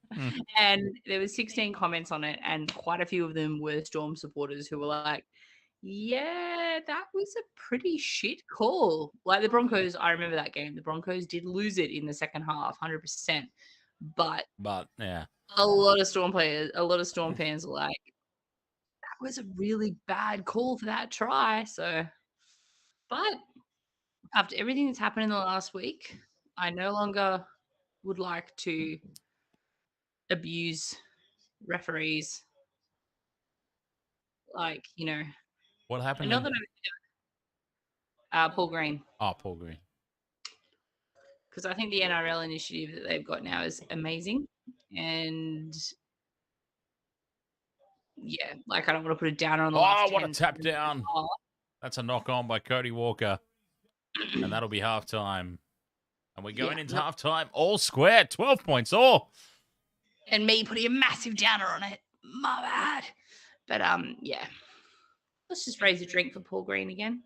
And there was 16 comments on it, and quite a few of them were Storm supporters who were like, yeah, that was a pretty shit call. Like the Broncos, I remember that game. The Broncos did lose it in the second half, 100%. But yeah, a lot of Storm fans were like, that was a really bad call for that try. So, but after everything that's happened in the last week, I no longer would like to abuse referees. Like, what happened? Paul Green. Oh, Paul Green. Because I think the NRL initiative that they've got now is amazing. And yeah, like I don't want to put it down on the last 10. What a tap down. That's a knock on by Cody Walker. And that'll be halftime. And we're going into halftime all square, 12 points all. And me putting a massive downer on it. My bad. But yeah. Let's just raise a drink for Paul Green again.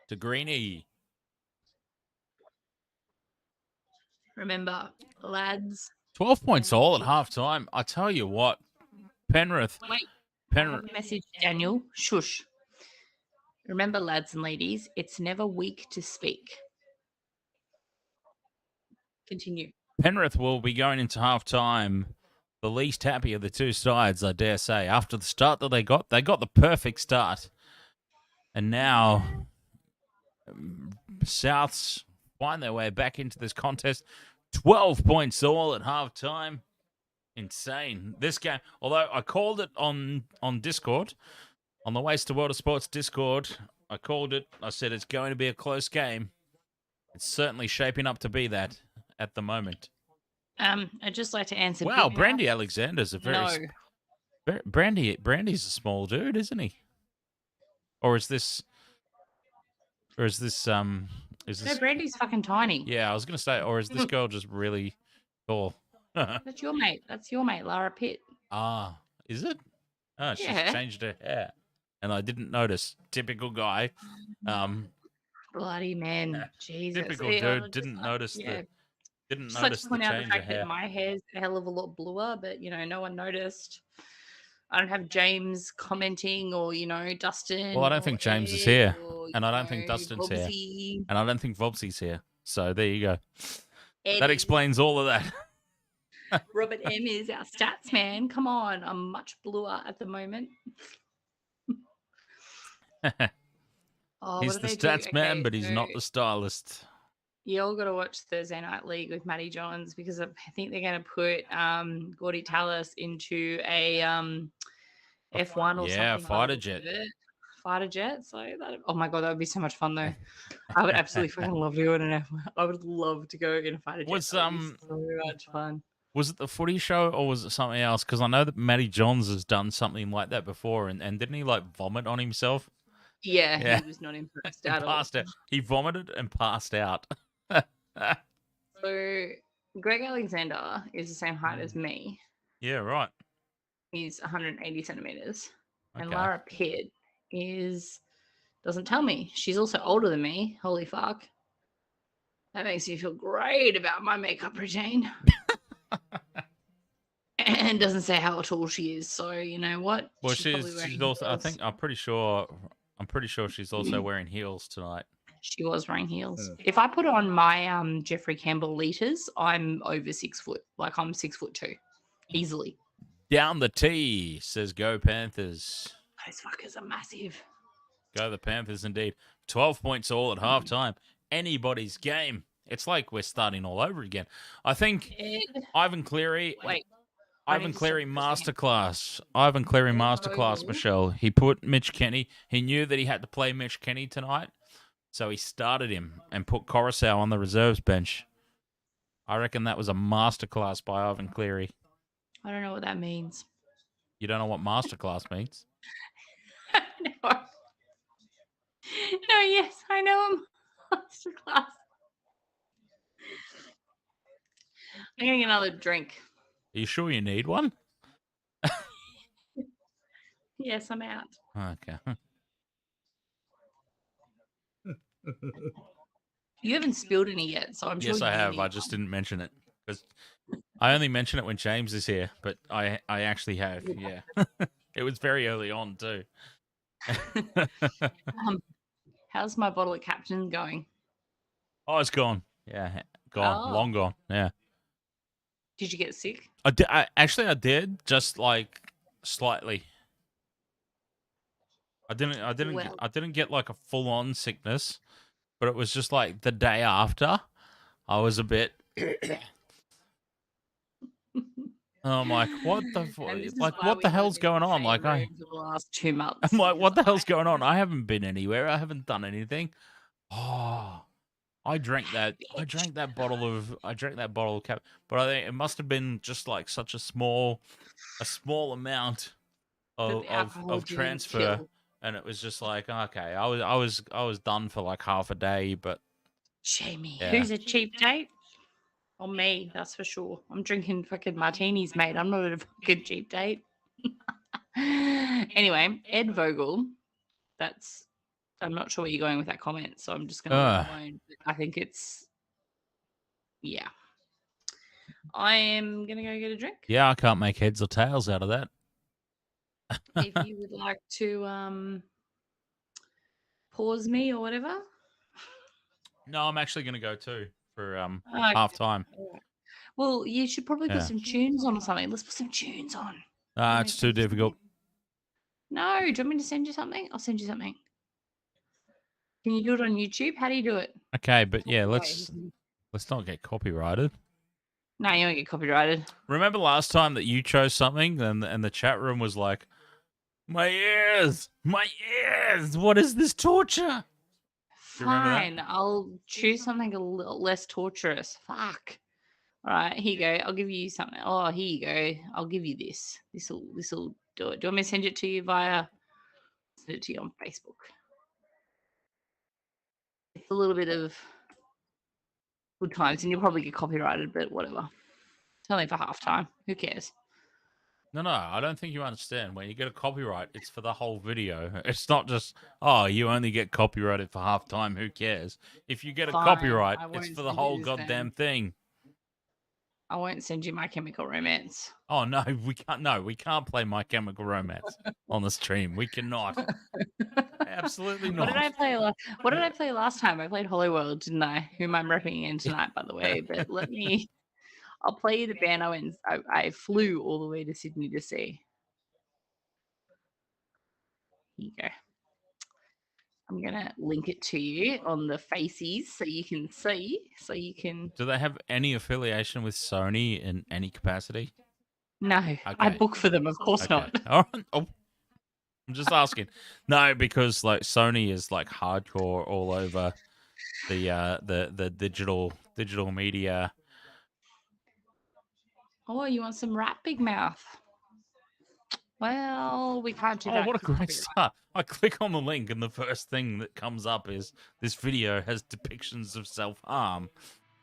To Greenie. Remember, lads. 12 points all at halftime. I tell you what, Penrith. Wait, I have Penrith. a message, Daniel. Shush. Remember, lads and ladies, it's never weak to speak. Continue. Penrith will be going into half-time the least happy of the two sides, I dare say. After the start that they got the perfect start. And now Souths find their way back into this contest. 12 points all at half-time. Insane. This game, although I called it on Discord, on the Waste to World of Sports Discord, I called it. I said it's going to be a close game. It's certainly shaping up to be that at the moment. I'd just like to answer. Wow, Brandy Alexander's a No. Brandy's a small dude, isn't he? Or is this? No, Brandy's fucking tiny. Yeah, I was gonna say, or is this girl just really tall? That's your mate. That's your mate, Lara Pitt. Ah, is it? Oh, she's Yeah. changed her hair, and I didn't notice. Typical guy. Bloody man, Yeah. Jesus. Typical Yeah, dude. Didn't notice the. Didn't Just like notice to the point out the change of fact that hair. my hair's a hell of a lot bluer, but no one noticed. I don't have James commenting or Dustin. Well, I don't or think James is Ed here, or, and I don't think Dustin's here, Bobsy. and I don't think Vobsy's here. So there you go. Eddie. That explains all of that. Robert M is our stats man. Come on, I'm much bluer at the moment. He's the stats man, but he's not the stylist. You all got to watch Thursday Night League with Matty Johns because I think they're going to put Gordy Tallis into a F1 or something. Yeah, fighter jet. Fighter jet. So oh my god, that would be so much fun though. I would absolutely fucking love to go in an F1. I would love to go in a fighter jet. Was so much fun. Was it the footy show or was it something else? Because I know that Matty Johns has done something like that before, and didn't he like vomit on himself? Yeah, he was not impressed at all. He vomited and passed out. So Greg Alexander is the same height as me. Yeah, right. He's 180 centimeters. Okay. And Lara Pitt doesn't tell me. She's also older than me. Holy fuck. That makes me feel great about my makeup routine. And doesn't say how tall she is. So you know what? Well, she's also. I'm pretty sure she's also wearing heels tonight. She was wearing heels. Yeah. If I put on my Jeffrey Campbell liters, I'm over 6 foot. Like I'm 6'2", easily. Down the tee, says Go Panthers. Those fuckers are massive. Go the Panthers indeed. 12 points all at halftime. Anybody's game. It's like we're starting all over again. I think Ivan Cleary. Wait. Ivan Cleary masterclass. Ivan Cleary masterclass, Michelle. He put Mitch Kenny. He knew that he had to play Mitch Kenny tonight. So he started him and put Coruscant on the reserves bench. I reckon that was a masterclass by Ivan Cleary. I don't know what that means. You don't know what masterclass means? No, yes, I know a masterclass. I'm getting another drink. Are you sure you need one? Yes, I'm out. Okay. You haven't spilled any yet, so I'm sure. Yes, I have. I just didn't mention it because I only mention it when James is here. But I actually have. Yeah, it was very early on too. How's my bottle of Captain going? Oh, it's gone. Yeah, gone. Long gone. Yeah. Did you get sick? I did, just like slightly. I didn't get like a full on sickness, but it was just like the day after, I was a bit. I'm like, what the hell's going on? Like the last 2 months. I'm like, what the hell's going on? I haven't been anywhere. I haven't done anything. Oh, I drank that bottle of Cap, but I think it must have been just like such a small amount of transfer, and it was just like, okay, I was done for like half a day, but Jamie, who's a cheap date? Or me, that's for sure. I'm drinking fucking martinis, mate. I'm not a fucking cheap date. Anyway, Ed Vogel, I'm not sure where you're going with that comment, so I'm just going to leave it alone. I think it's, yeah. I am going to go get a drink. Yeah, I can't make heads or tails out of that. if you would like to pause me or whatever. No, I'm actually going to go too for Okay. half time. Well, you should probably put Yeah. some tunes on or something. Let's put some tunes on. It's too difficult. No, do you want me to send you something? I'll send you something. Can you do it on YouTube? How do you do it? Okay, but yeah, let's not get copyrighted. No, you won't get copyrighted. Remember last time that you chose something and the chat room was like, my ears, what is this torture? Do you remember that? Fine, I'll choose something a little less torturous. Fuck. All right, here you go. I'll give you something. Oh, here you go. I'll give you this. This'll do it. Do you want me to send it to you via? Send it to you on Facebook. It's a little bit of good times, and you'll probably get copyrighted, but whatever. It's only for half time. Who cares? No, I don't think you understand. When you get a copyright, it's for the whole video. It's not just, oh, you only get copyrighted for half time. Who cares? If you get a Fine, copyright, I it's won't for the send you whole this goddamn then. thing. I won't send you My Chemical Romance. Oh no, we can't. No, we can't play My Chemical Romance on the stream. We cannot. Absolutely not. What did I play? What did I play last time? I played Hollywood, didn't I? Whom I'm repping in tonight, by the way. But I'll play you the band I flew all the way to Sydney to see. Here you go. I'm gonna link it to you on the faces so you can see. So you can. Do they have any affiliation with Sony in any capacity? No, I book for them. Of course not. All right. Oh, I'm just asking. No, because like Sony is like hardcore all over the digital media. Oh, you want some rap, Big Mouth? Well, we can't do that. Oh, what a 'cause great copyright. start. I click on the link and the first thing that comes up is this video has depictions of self-harm.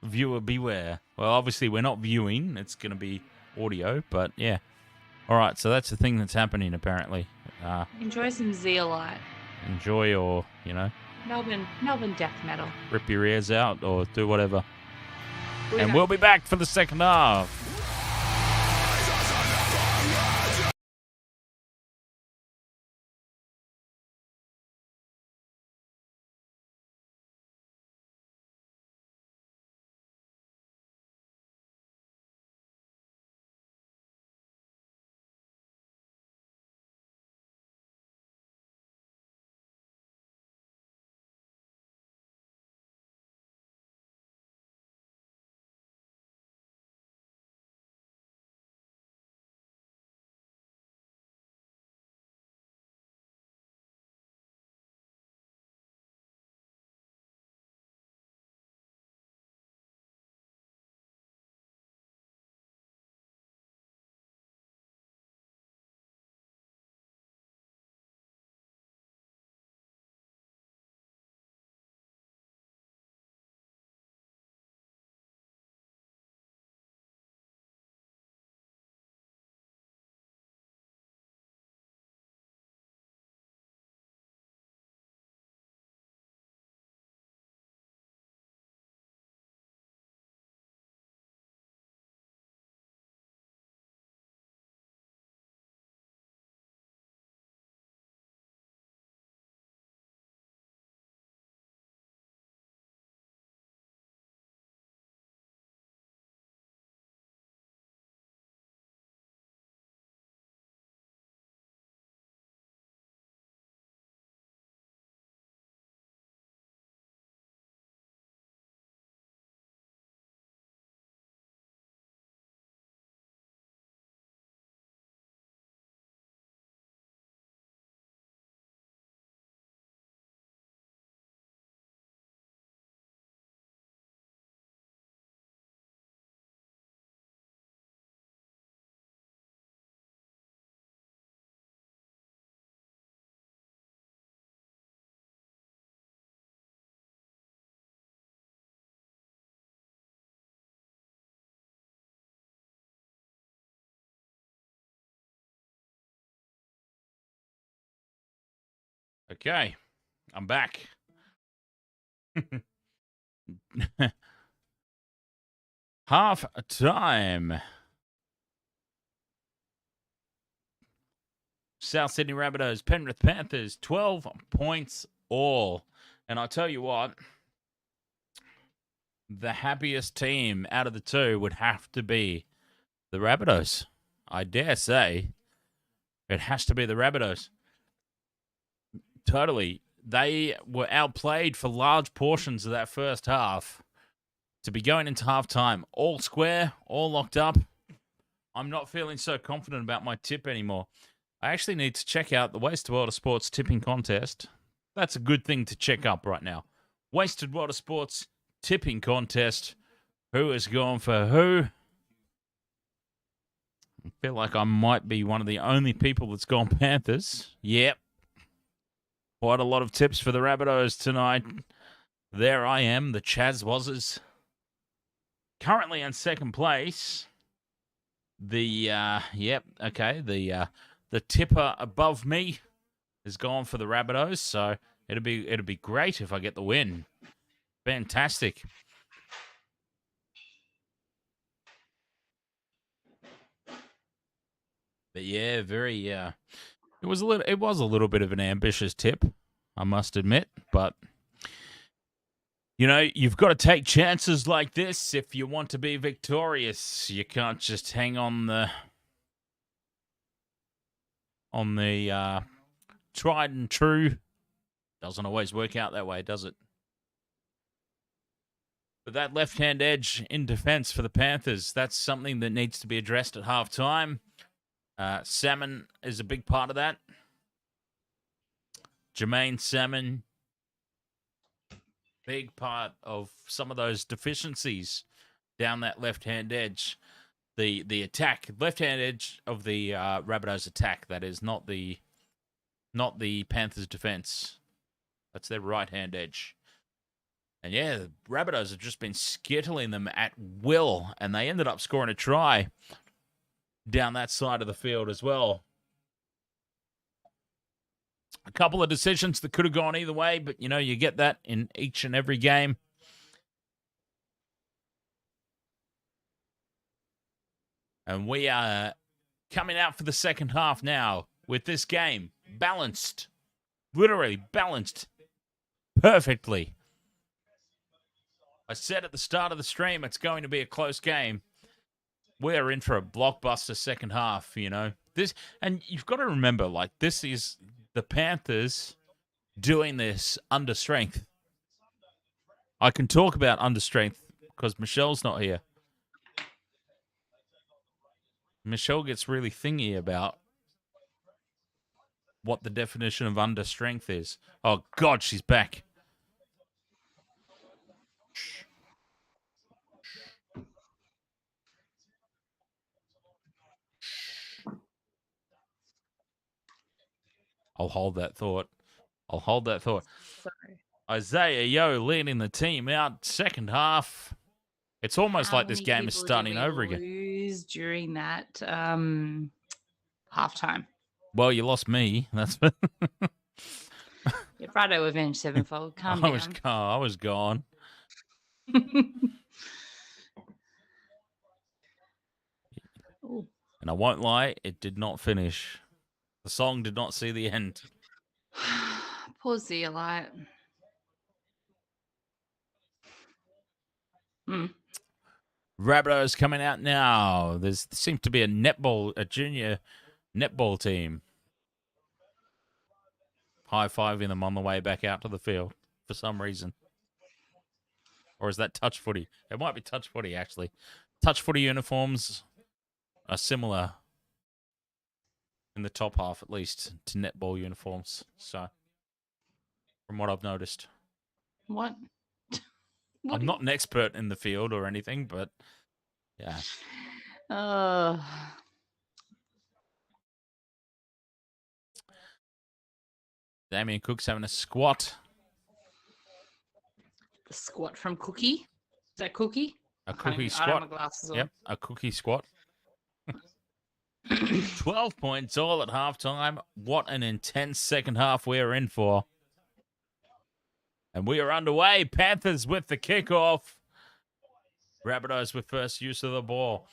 Viewer beware. Well, obviously we're not viewing. It's going to be audio, but yeah. All right, so that's the thing that's happening apparently. Enjoy some Zeolite. Enjoy or, Melbourne death metal. rip your ears out or do whatever. And we'll be back for the second half. Okay, I'm back. Half time. South Sydney Rabbitohs, Penrith Panthers, 12 points all. And I tell you what, the happiest team out of the two would have to be the Rabbitohs. I dare say it has to be the Rabbitohs. Totally. They were outplayed for large portions of that first half. To be going into halftime all square, all locked up, I'm not feeling so confident about my tip anymore. I actually need to check out the Wasted World of Sports tipping contest. That's a good thing to check up right now. Wasted World of Sports tipping contest. Who is going for who? I feel like I might be one of the only people that's gone Panthers. Yep. Quite a lot of tips for the Rabbitohs tonight. There I am, the Chaz Wazzers. Currently in second place. The tipper above me is gone for the Rabbitohs, so it'd be great if I get the win. Fantastic. But yeah, very it was a little bit of an ambitious tip, I must admit, but you know, you've got to take chances like this if you want to be victorious. You can't just hang on the tried and true. Doesn't always work out that way, does it? But that left-hand edge in defense for the Panthers, that's something that needs to be addressed at halftime. Salmon is a big part of that. Jermaine Salmon, big part of some of those deficiencies down that left-hand edge. The attack, left-hand edge of the Rabbitohs attack, that is, not the Panthers defense. That's their right-hand edge. And yeah, the Rabbitohs have just been skittling them at will, and they ended up scoring a try down that side of the field as well. A couple of decisions that could have gone either way, but you know, you get that in each and every game. And we are coming out for the second half now with this game balanced, literally balanced perfectly. I said at the start of the stream it's going to be a close game. We're in for a blockbuster second half, you know. And you've got to remember, like, this is the Panthers doing this under strength. I can talk about under strength because Michelle's not here. Michelle gets really thingy about what the definition of under strength is. Oh, God, she's back. I'll hold that thought. Sorry. Isaiah Yo leading the team out second half. It's almost like this game is starting over again. Lose during that halftime. Well, you lost me. That's Yeah, Friday Revenge sevenfold. Calm down. I was gone. And I won't lie, it did not finish. The song did not see the end. Pause the light. Rabbitohs coming out now. There seems to be a junior netball team. High-fiving them on the way back out to the field for some reason. Or is that touch footy? It might be touch footy, actually. Touch footy uniforms are similar in the top half, at least, to netball uniforms. So, from what I've noticed. What? I'm not an expert in the field or anything, but yeah. Damien Cook's having a squat. The squat from Cookie? Is that Cookie? A cookie squat. I don't have my glasses on. Yep, a cookie squat. 12 points all at halftime. What an intense second half we're in for. And we are underway. Panthers with the kickoff. Rabbitohs with first use of the ball.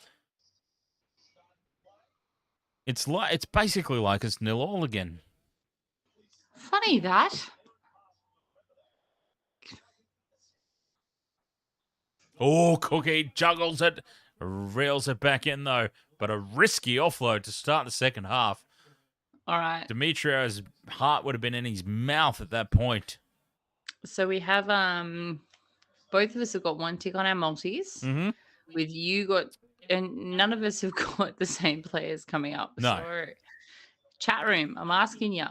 It's basically like it's 0-0 again. Funny that. Oh, Cookie juggles it, reels it back in though, but a risky offload to start the second half. All right. Demetrio's heart would have been in his mouth at that point. So we have both of us have got one tick on our multis. Mm-hmm. With you got, and none of us have got the same players coming up. No. So chat room, I'm asking you,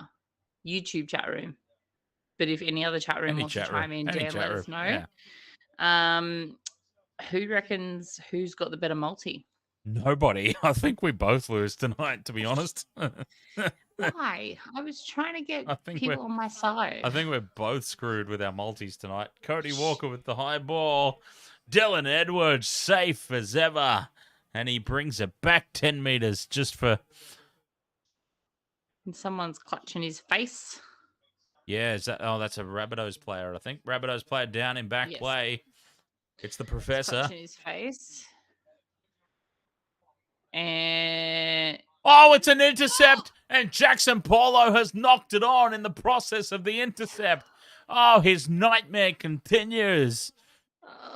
YouTube chat room. But if any other chat room wants to chime in, Dan, let us know. Yeah. Who reckons who's got the better multi? Nobody. I think we both lose tonight, to be honest. Why? I was trying to get people on my side. I think we're both screwed with our multis tonight. Cody Walker with the high ball. Dylan Edwards safe as ever. And he brings it back 10 meters just for... And someone's clutching his face. Yeah, that's a Rabbitohs player, I think. Rabbitohs player down in back play. It's the professor. Clutching his face. And... Oh, it's an intercept, and Jackson Paulo has knocked it on in the process of the intercept. Oh, his nightmare continues.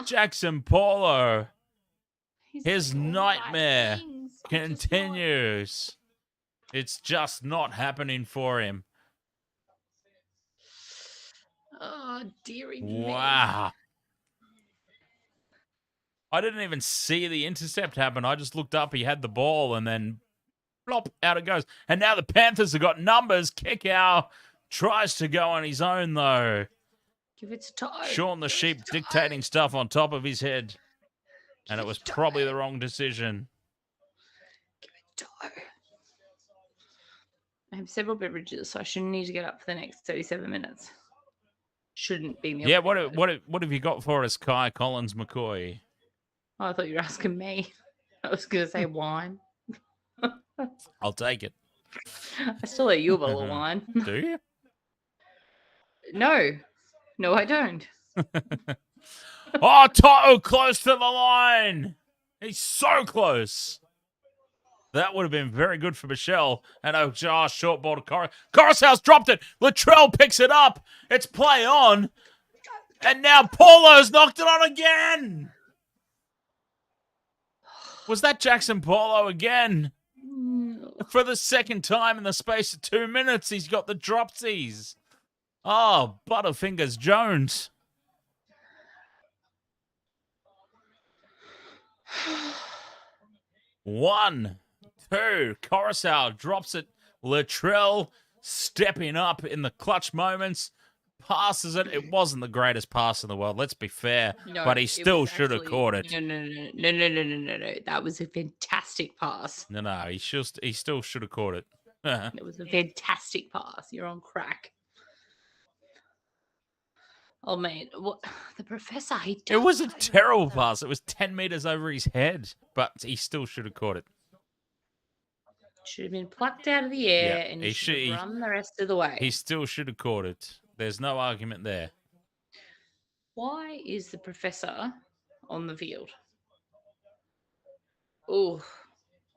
Jackson Paulo. His nightmare continues. It's just not happening for him. Oh, dearie wow. I didn't even see the intercept happen. I just looked up, he had the ball, and then flop, out it goes. And now the Panthers have got numbers. Kickout tries to go on his own, though. Give it to Toe. Sean the Sheep dictating stuff on top of his head. And it was probably the wrong decision. Give it to Toe. I have several beverages, so I shouldn't need to get up for the next 37 minutes. Shouldn't be. Yeah, what have you got for us, Kai Collins McCoy? Oh, I thought you were asking me. I was going to say wine. I'll take it. I still owe you a bottle of wine. Do you? No, I don't. Oh, Toto close to the line. He's so close. That would have been very good for Michelle. And a short ball to Coruscant's dropped it. Latrell picks it up. It's play on. And now Paulo's knocked it on again. Was that Jackson Paulo again? For the second time in the space of 2 minutes, he's got the dropsies. Oh, Butterfingers Jones. One, two. Coruscant drops it. Latrell stepping up in the clutch moments. Passes it. It wasn't the greatest pass in the world, let's be fair. No, but he still should have caught it. No. That was a fantastic pass. No. He still should have caught it. It was a fantastic pass. You're on crack. Oh, man. What? The professor, it was a terrible pass. It was 10 meters over his head, but he still should have caught it. Should have been plucked out of the air and he should have run the rest of the way. He still should have caught it. There's no argument there. Why is the professor on the field? Oh.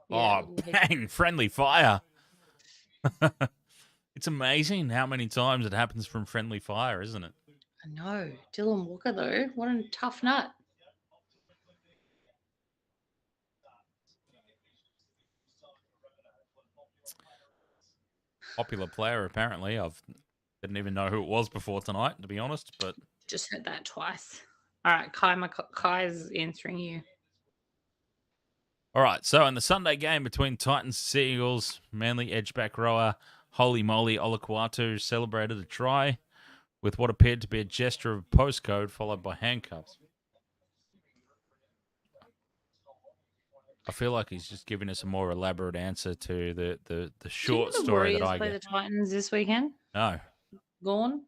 Yeah, bang. Friendly fire. It's amazing how many times it happens from friendly fire, isn't it? I know. Dylan Walker, though. What a tough nut. Popular player, apparently. Didn't even know who it was before tonight, to be honest. But just heard that twice. All right, Kai's answering you. All right, so in the Sunday game between Titans and Seagulls, Manly edgeback rower Holy Moly Olakwatu celebrated a try with what appeared to be a gesture of postcode followed by handcuffs. I feel like he's just giving us a more elaborate answer to the short story that I play get. The Titans this weekend? No. Gone?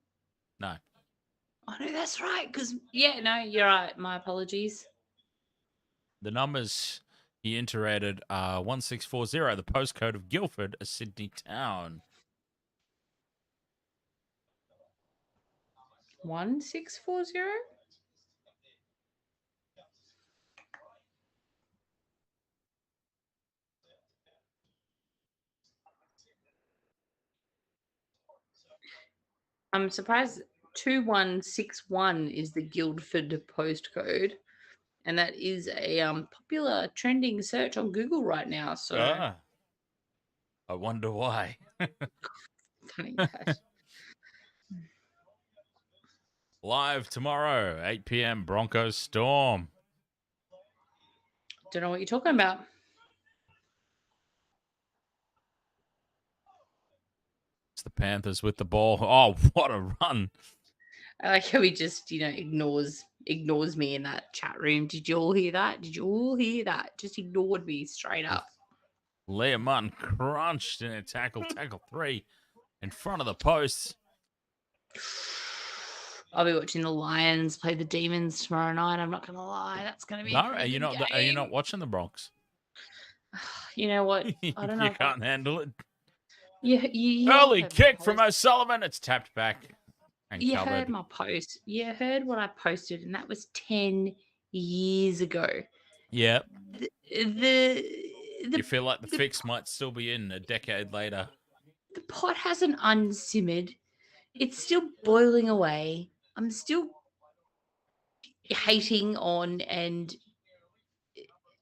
No. Oh, no, that's right. Because, you're right. My apologies. The numbers he iterated are 1640, the postcode of Guildford, a Sydney town. 1640? I'm surprised 2161 is the Guildford postcode, and that is a popular trending search on Google right now. So Ah, I wonder why. funny that. Live tomorrow, 8 p.m. Broncos Storm. Don't know what you're talking about. It's the Panthers with the ball. Oh, what a run. I like how he just, ignores me in that chat room. Did you all hear that? Did you all hear that? Just ignored me straight up. Liam Martin crunched in a tackle 3 in front of the posts. I'll be watching the Lions play the Demons tomorrow night. I'm not going to lie. That's going to be a pretty good Are you game. not watching the Bronx? You know what? I don't know. You can't handle it. You Early heard kick my from post. O'Sullivan. It's tapped back and You covered. heard my post. You heard what I posted, and that was 10 years ago. Yeah. You feel like the fix might still be in a decade later. The pot hasn't unsimmered. It's still boiling away. I'm still hating on and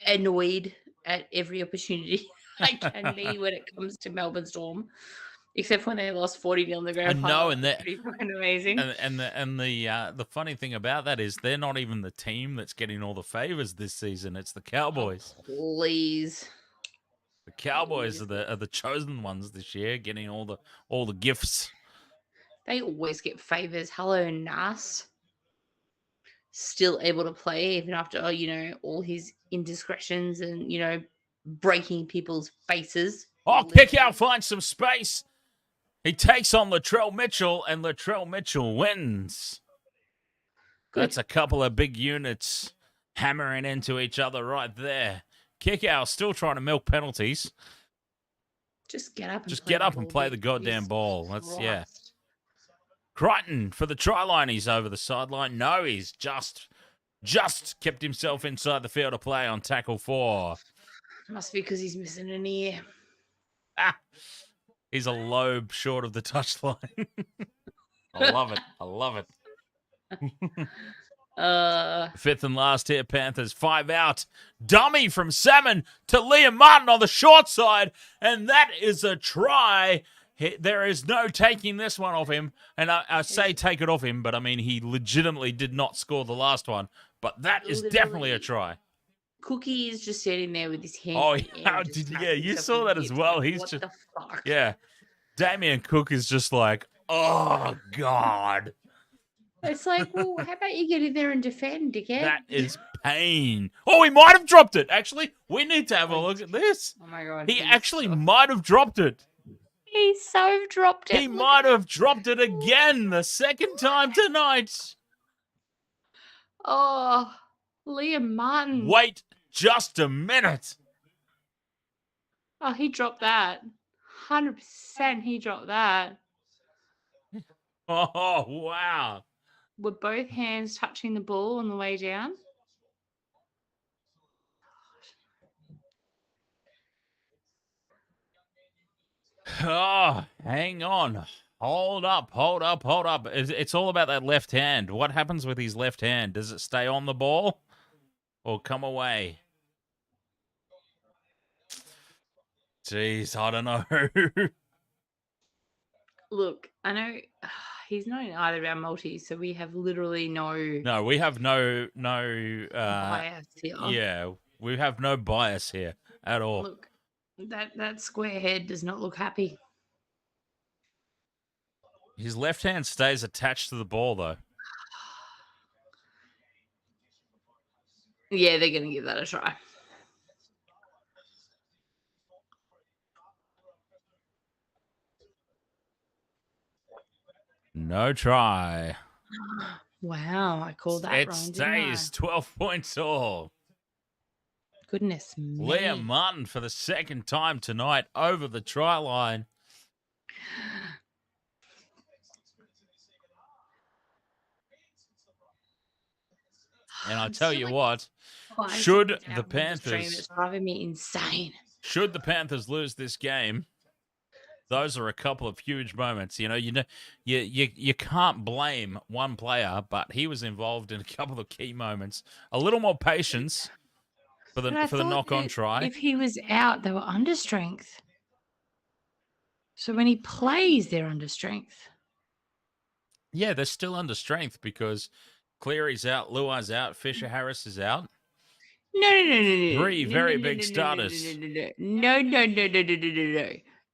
annoyed at every opportunity I can be when it comes to Melbourne Storm, except when they lost 40-0 in the grand final. And that pretty fucking amazing. And the funny thing about that is they're not even the team that's getting all the favors this season. It's the Cowboys. Oh, please. The Cowboys are the chosen ones this year, getting all the gifts. They always get favors. Hello, Nas. Still able to play even after, all his indiscretions and, breaking people's faces. Oh, kick out, finds some space. He takes on Latrell Mitchell, and Latrell Mitchell wins. Good. That's a couple of big units hammering into each other right there. Kick out, still trying to milk penalties. Just get up and play the goddamn ball. That's yeah. Crichton for the try line. He's over the sideline. No, he's just kept himself inside the field of play on tackle 4. Must be because he's missing an ear. He's a lobe short of the touchline. I love it. Fifth and last here, Panthers. 5 out. Dummy from Salmon to Liam Martin on the short side. And that is a try. There is no taking this one off him. And I say take it off him, but I mean, he legitimately did not score the last one. But that is definitely a try. Cookie is just sitting there with his hand. Oh, you saw that as well. He's what just, the fuck? Yeah. Damien Cook is just like, oh, God. It's like, well, how about you get in there and defend, dickhead? That is pain. Oh, he might have dropped it. Actually, we need to have a look at this. Oh, my God. He actually might have dropped it. He so dropped it. He might have dropped it again the second time tonight. Oh, Liam Martin. Wait just a minute. Oh, he dropped that. 100% he dropped that. Oh, wow. Were both hands touching the ball on the way down? Oh, hang on. Hold up. It's all about that left hand. What happens with his left hand? Does it stay on the ball or come away? Jeez, I don't know. Look, I know he's not in either of our multis, so we have literally no... No, we have no bias here. Yeah, we have no bias here at all. Look, that square head does not look happy. His left hand stays attached to the ball, though. Yeah, they're going to give that a try. No try. Wow, I called that wrong, It stays 12 points all. Goodness me. Liam Martin for the second time tonight over the try line. And I tell you what, should the Panthers... It's driving me insane. Should the Panthers lose this game, those are a couple of huge moments. You can't blame one player, but he was involved in a couple of key moments. A little more patience for But I the thought knock-on that try. if he was out, they were under strength. So when he plays, they're under strength. Yeah, they're still under strength because Cleary's out, Luai's out, Fisher Harris is out. No. Three very big starters. No.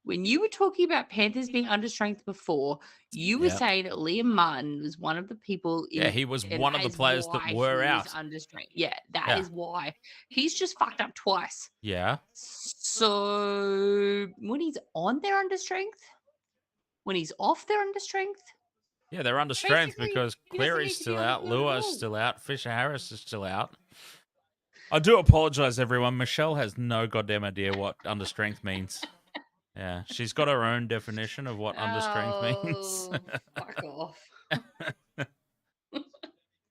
When you were talking about Panthers being under strength before, you were saying that Liam Martin was one of the people in. Yeah, he was and one of the that is players that why were he out. is under strength. Yeah, that is why. He's just fucked up twice. Yeah. So when he's on, they're under strength. When he's off, they're under strength. Yeah, they're under strength Basically, because he doesn't Cleary's need to be still on the out, field at Luai's all. still out, Fisher Harris is still out. I do apologize, everyone. Michelle has no goddamn idea what under strength means. Yeah, she's got her own definition of what under strength means. Fuck off.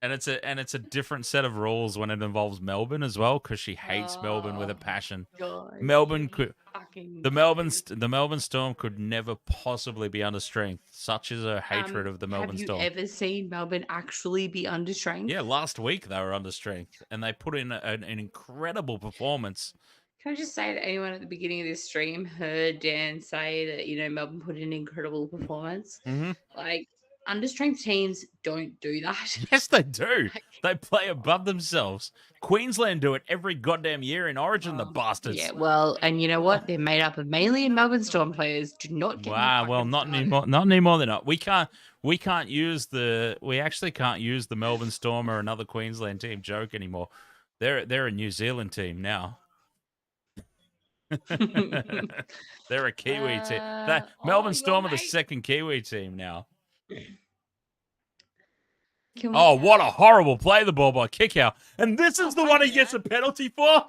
And it's a different set of rules when it involves Melbourne as well, because she hates Melbourne with a passion. God, Melbourne could fucking the Melbourne Storm could never possibly be under strength. Such is her hatred of the Melbourne Storm. Have you ever seen Melbourne actually be under strength? Yeah, last week they were under strength, and they put in an incredible performance. Can I just say that anyone at the beginning of this stream heard Dan say that, Melbourne put in an incredible performance? Mm-hmm. Like, understrength teams don't do that. Yes, they do. They play above themselves. Queensland do it every goddamn year in Origin, the bastards. Yeah, well, and you know what? They're made up of mainly Melbourne Storm players. Do not get me well, not started. anymore. Not anymore. They're not. We actually can't use the Melbourne Storm or another Queensland team joke anymore. They're a New Zealand team now. They're a Kiwi team. Melbourne Storm are the second Kiwi team now. What a horrible play the ball by Kickout. And this is the one he gets a penalty for?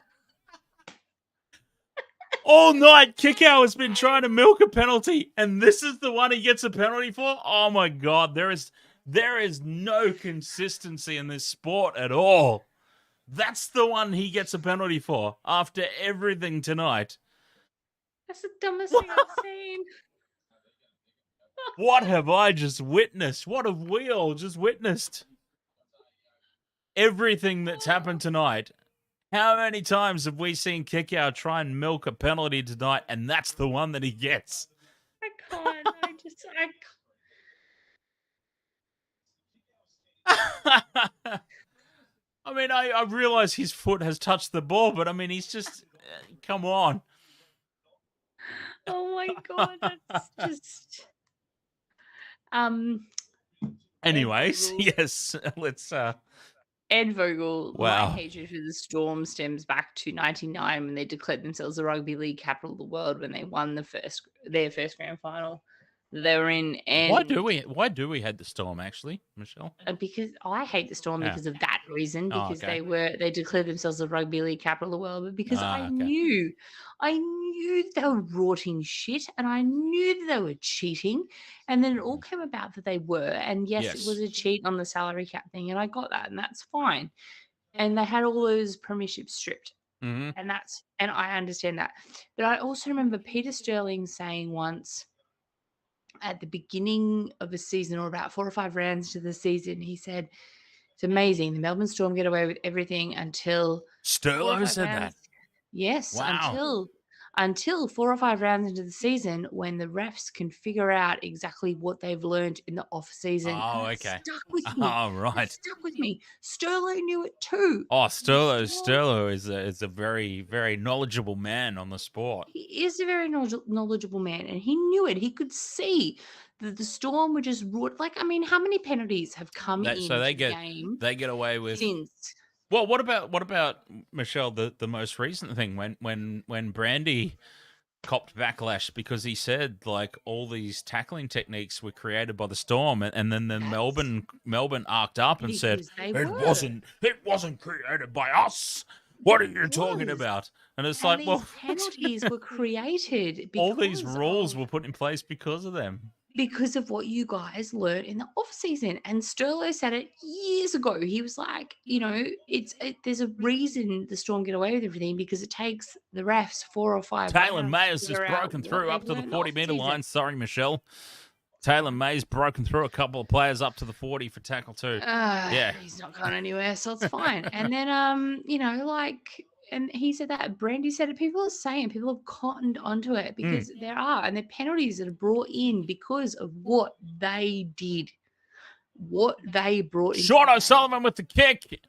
All night, Kickout has been trying to milk a penalty, and this is the one he gets a penalty for? Oh my God, there is no consistency in this sport at all. That's the one he gets a penalty for after everything tonight. That's the dumbest thing I've seen. What have I just witnessed? What have we all just witnessed? Everything that's happened tonight. How many times have we seen Kickout try and milk a penalty tonight, and that's the one that he gets? I can't. I mean, I realize his foot has touched the ball, but I mean, he's just... come on. Oh my God, that's just... Anyways, yes, let's... Ed Vogel, wow. My hatred for the Storm stems back to 1999 when they declared themselves the rugby league capital of the world when they won their first grand final they were in. And why do we hate the Storm, actually, Michelle? Because I hate the Storm because of that reason, because they declared themselves the rugby league capital of the world, but because I knew they were rotting shit, and I knew that they were cheating, and then it all came about that they were, and yes, it was a cheat on the salary cap thing, and I got that, and that's fine. And they had all those premierships stripped. Mm-hmm. And I understand that. But I also remember Peter Sterling saying once at the beginning of a season, or about 4 or 5 rounds to the season, he said, it's amazing. The Melbourne Storm get away with everything until... Sterling said that? Yes, wow. Until 4 or 5 rounds into the season, when the refs can figure out exactly what they've learned in the off season. Oh, okay. Stuck with me. Oh, right. It stuck with me. Sterling knew it too. Oh, Sterling is a very, very knowledgeable man on the sport. He is a very knowledgeable man, and he knew it. He could see that the Storm were just like, I mean, how many penalties have come in the game? They get away with since. Well, what about Michelle? The most recent thing when Brandy copped backlash because he said like all these tackling techniques were created by the Storm, and then Melbourne arced up and said it wasn't created by us. What are you talking about? And it's like, well, penalties were created. All these rules were put in place because of them. because of what you guys learned in the off season. And Sterlo said it years ago. He was like, there's a reason the Storm get away with everything, because it takes the refs 4 or 5 Taylor rounds May's to just figure out broken what through up they've to the learned 40-metre off-season. line. Sorry, Michelle. Taylor May's broken through a couple of players up to the 40 for tackle too. Yeah. He's not going anywhere, so it's fine. And then, and he said that, Brandy said it, people have cottoned onto it, because there are, and the penalties that are brought in because of what they did, what they brought in. Sean O'Sullivan with the kick.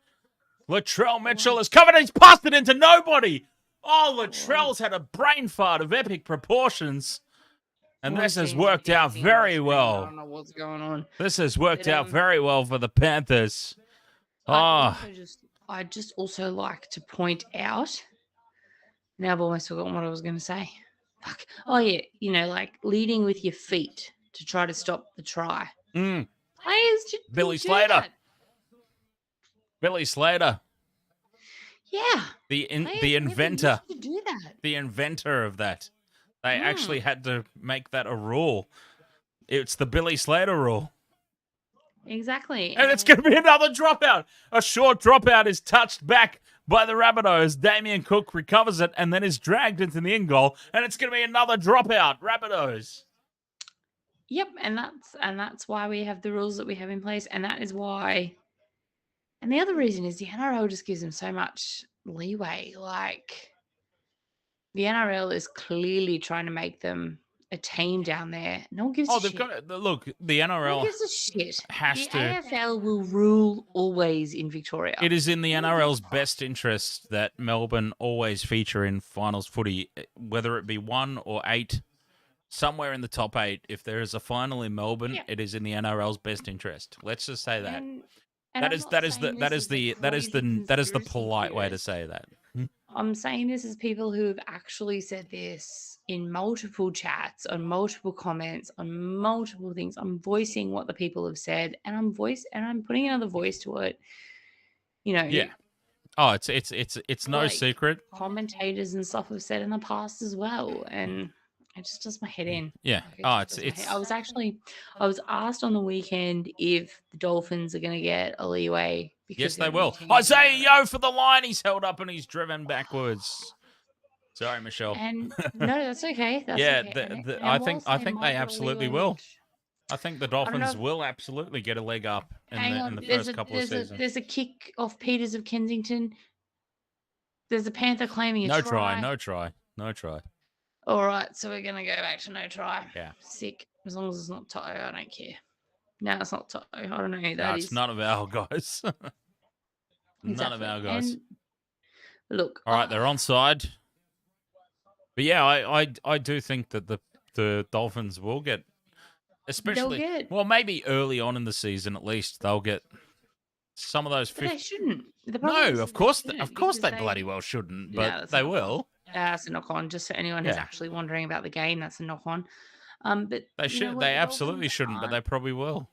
Latrell Mitchell has covered it. He's passed it into nobody. Oh, Latrell's had a brain fart of epic proportions. And this has worked out very well. I don't know what's going on. This has worked out very well for the Panthers. I just also like to point out. Now I've almost forgotten what I was going to say. Fuck. Oh yeah, like leading with your feet to try to stop the try. Players Billy Slater. Billy Slater. Yeah. The inventor. To do that. The inventor of that. They actually had to make that a rule. It's the Billy Slater rule. Exactly. And it's going to be another dropout. A short dropout is touched back by the Rabbitohs. Damien Cook recovers it and then is dragged into the in goal. And it's going to be another dropout. Rabbitohs. Yep, and that's why we have the rules that we have in place. And that is why. And the other reason is the NRL just gives them so much leeway. Like, the NRL is clearly trying to make them a team down there. No one gives a shit. Look, the NRL no one gives a shit. Has the to. AFL will rule always in Victoria. It is in the NRL's best interest that Melbourne always feature in finals footy, whether it be 1 or 8, somewhere in the top 8. If there is a final in Melbourne, it is in the NRL's best interest. Let's just say that. That is the polite way to say that. I'm saying this as people who have actually said this in multiple chats, on multiple comments, on multiple things. I'm voicing what the people have said, and I'm putting another voice to it. Yeah. Oh, it's no secret. Commentators and stuff have said in the past as well, and it just does my head in. Yeah. I was asked on the weekend if the Dolphins are going to get a leeway. Yes, they will. Isaiah Yeo for the line. He's held up and he's driven backwards. Sorry, Michelle. And no, that's okay. I think they absolutely will. I think the Dolphins will absolutely get a leg up in the first couple of seasons. There's a kick off Peters of Kensington. There's a Panther claiming a try. No try. All right, so we're going to go back to no try. Yeah. Sick. As long as it's not Toto, I don't care. No, it's not Toto. I don't know who that is. It's none of our guys. None of our guys. And look. All right, they're onside. But yeah, I do think that the Dolphins will get, especially, well, maybe early on in the season at least, they'll get some of those. But they shouldn't. No, of course they bloody well shouldn't, but they will. That's a knock on. Just for anyone who's actually wondering about the game, that's a knock on. But they should. They absolutely shouldn't, but they probably will.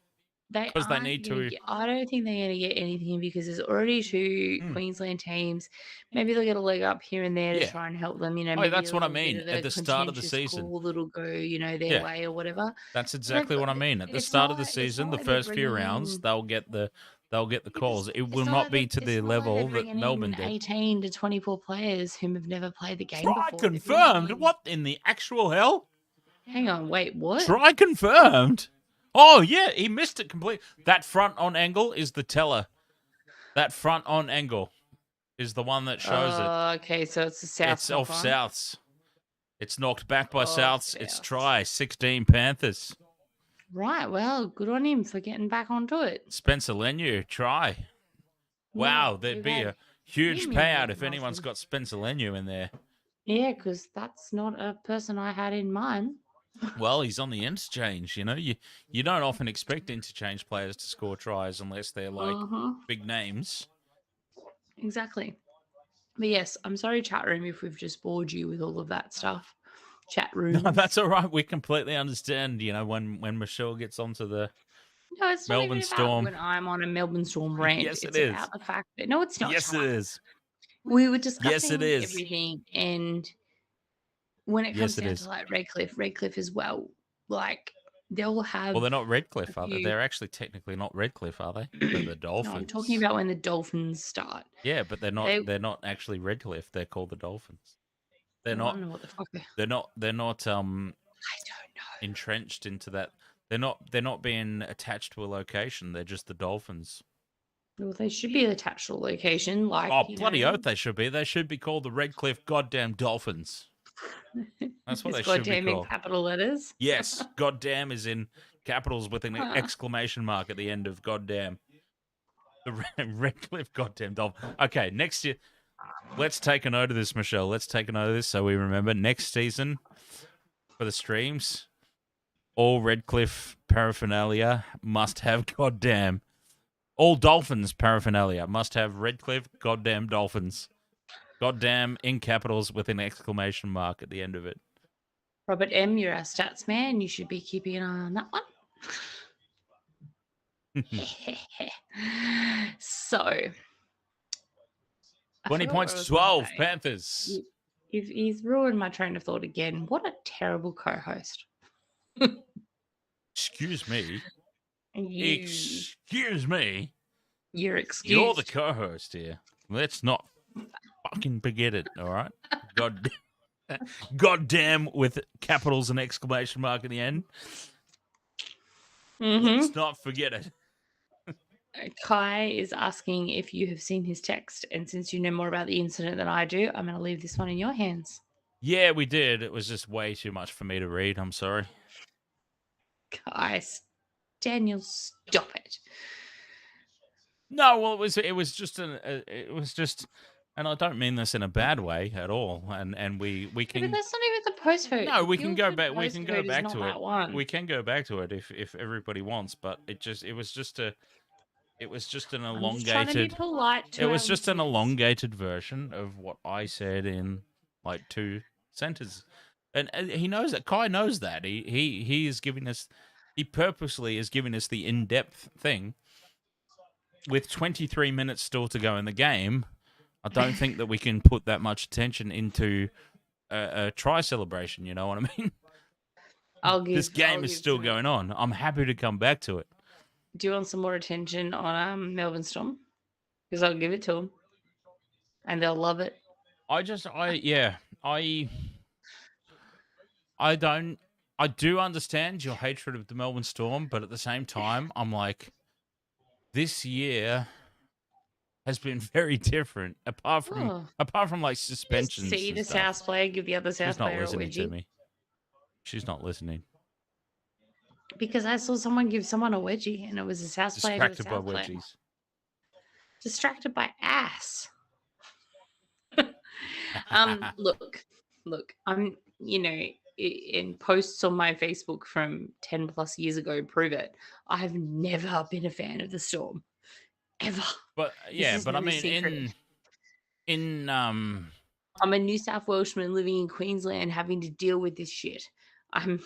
Because they need to. I don't think they're going to get anything, because there's already 2 Queensland teams. Maybe they'll get a leg up here and there to try and help them. Maybe that's what I mean. At the start of the season, that'll go, their way or whatever. That's exactly what I mean. At the start of the season, the first few rounds, they'll get the calls. It will not be to the level that Melbourne did. 18 to 24 players who have never played the game before. Try confirmed. What in the actual hell? Hang on, wait, what? Try confirmed. Oh, yeah, he missed it completely. That front on angle is the teller. That front on angle is the one that shows it. Okay, so it's the South. It's off Souths. It's knocked back by Souths. It's try. 16 Panthers. Right, well, good on him for getting back onto it. Spencer Leniu, try. Wow, there'd be a huge payout if anyone's got Spencer Leniu in there. Yeah, because that's not a person I had in mind. Well, he's on the interchange, You don't often expect interchange players to score tries unless they're like big names. Exactly. But yes, I'm sorry, chat room, if we've just bored you with all of that stuff. Chat room. No, that's all right. We completely understand, when Michelle gets onto the Melbourne Storm. When I'm on a Melbourne Storm rant. Yes, it's about the fact that no, it's not. Yes, it is. We were discussing everything, and when it comes down to like Redcliffe as well, like they'll have. Well, they're not Redcliffe, a are they? few- They're actually technically not Redcliffe, are they? They're the No, I'm Dolphins. talking about when the Dolphins start. Yeah, but they're not. They, They're not actually Redcliffe. They're called the Dolphins. They're well, I not. don't know what the fuck. They're not. They're not. I don't know. Entrenched into that. They're not. They're not being attached to a location. They're just the Dolphins. Well, they should be attached to a location, like Oh, bloody oath! They should be. They should be called the Redcliffe goddamn Dolphins. That's what they should be goddamn in called. capital letters. Yes, goddamn is in capitals with an exclamation mark at the end of goddamn. The Redcliffe goddamn Dolphins. Okay, next year, let's take a note of this, Michelle. Let's take a note of this so we remember. Next season, for the streams, all Redcliffe paraphernalia must have goddamn. All Dolphins paraphernalia must have Redcliffe goddamn Dolphins. Goddamn in capitals with an exclamation mark at the end of it. Robert M., you're our stats man. You should be keeping an eye on that one. So 20 points to 12, Panthers. He's ruined my train of thought again. What a terrible co-host. Excuse me. You, Excuse me. you're excused. You're the co-host here. Let's not fucking forget it, all right? Goddamn with capitals and exclamation mark at the end. Let's not forget it. Kai is asking if you have seen his text, and since you know more about the incident than I do, I'm going to leave this one in your hands. Yeah, we did. It was just way too much for me to read. I'm sorry. Kai, Daniel, stop it. No, well, it was just, and I don't mean this in a bad way at all. And we can. Yeah, but that's not even the postcode. No, we can go back. We can go Postcode back is to not it. that one. We can go back to it if everybody wants. But it was just an I'm just trying to be elongated. polite to It was our just an listeners. elongated version of what I said in like 2 sentences, and he knows that. Kai knows that. He is giving us. He purposely is giving us the in-depth thing. With 23 minutes still to go in the game, I don't think that we can put that much attention into a try celebration. You know what I mean? This game is still going on. I'm happy to come back to it. Do you want some more attention on Melbourne Storm? Because I'll give it to them, and they'll love it. I do understand your hatred of the Melbourne Storm, but at the same time, I'm like, this year has been very different. Apart from like suspensions. See the South player, give the other South player a wedgie. She's not listening to me. She's not listening. Because I saw someone give someone a wedgie, and it was a South player. Distracted by wedgies. Distracted by ass. Look. I'm, in posts on my Facebook from 10 plus years ago prove it. I have never been a fan of the Storm, ever. But yeah, but I mean, I'm a New South Welshman living in Queensland, having to deal with this shit. I'm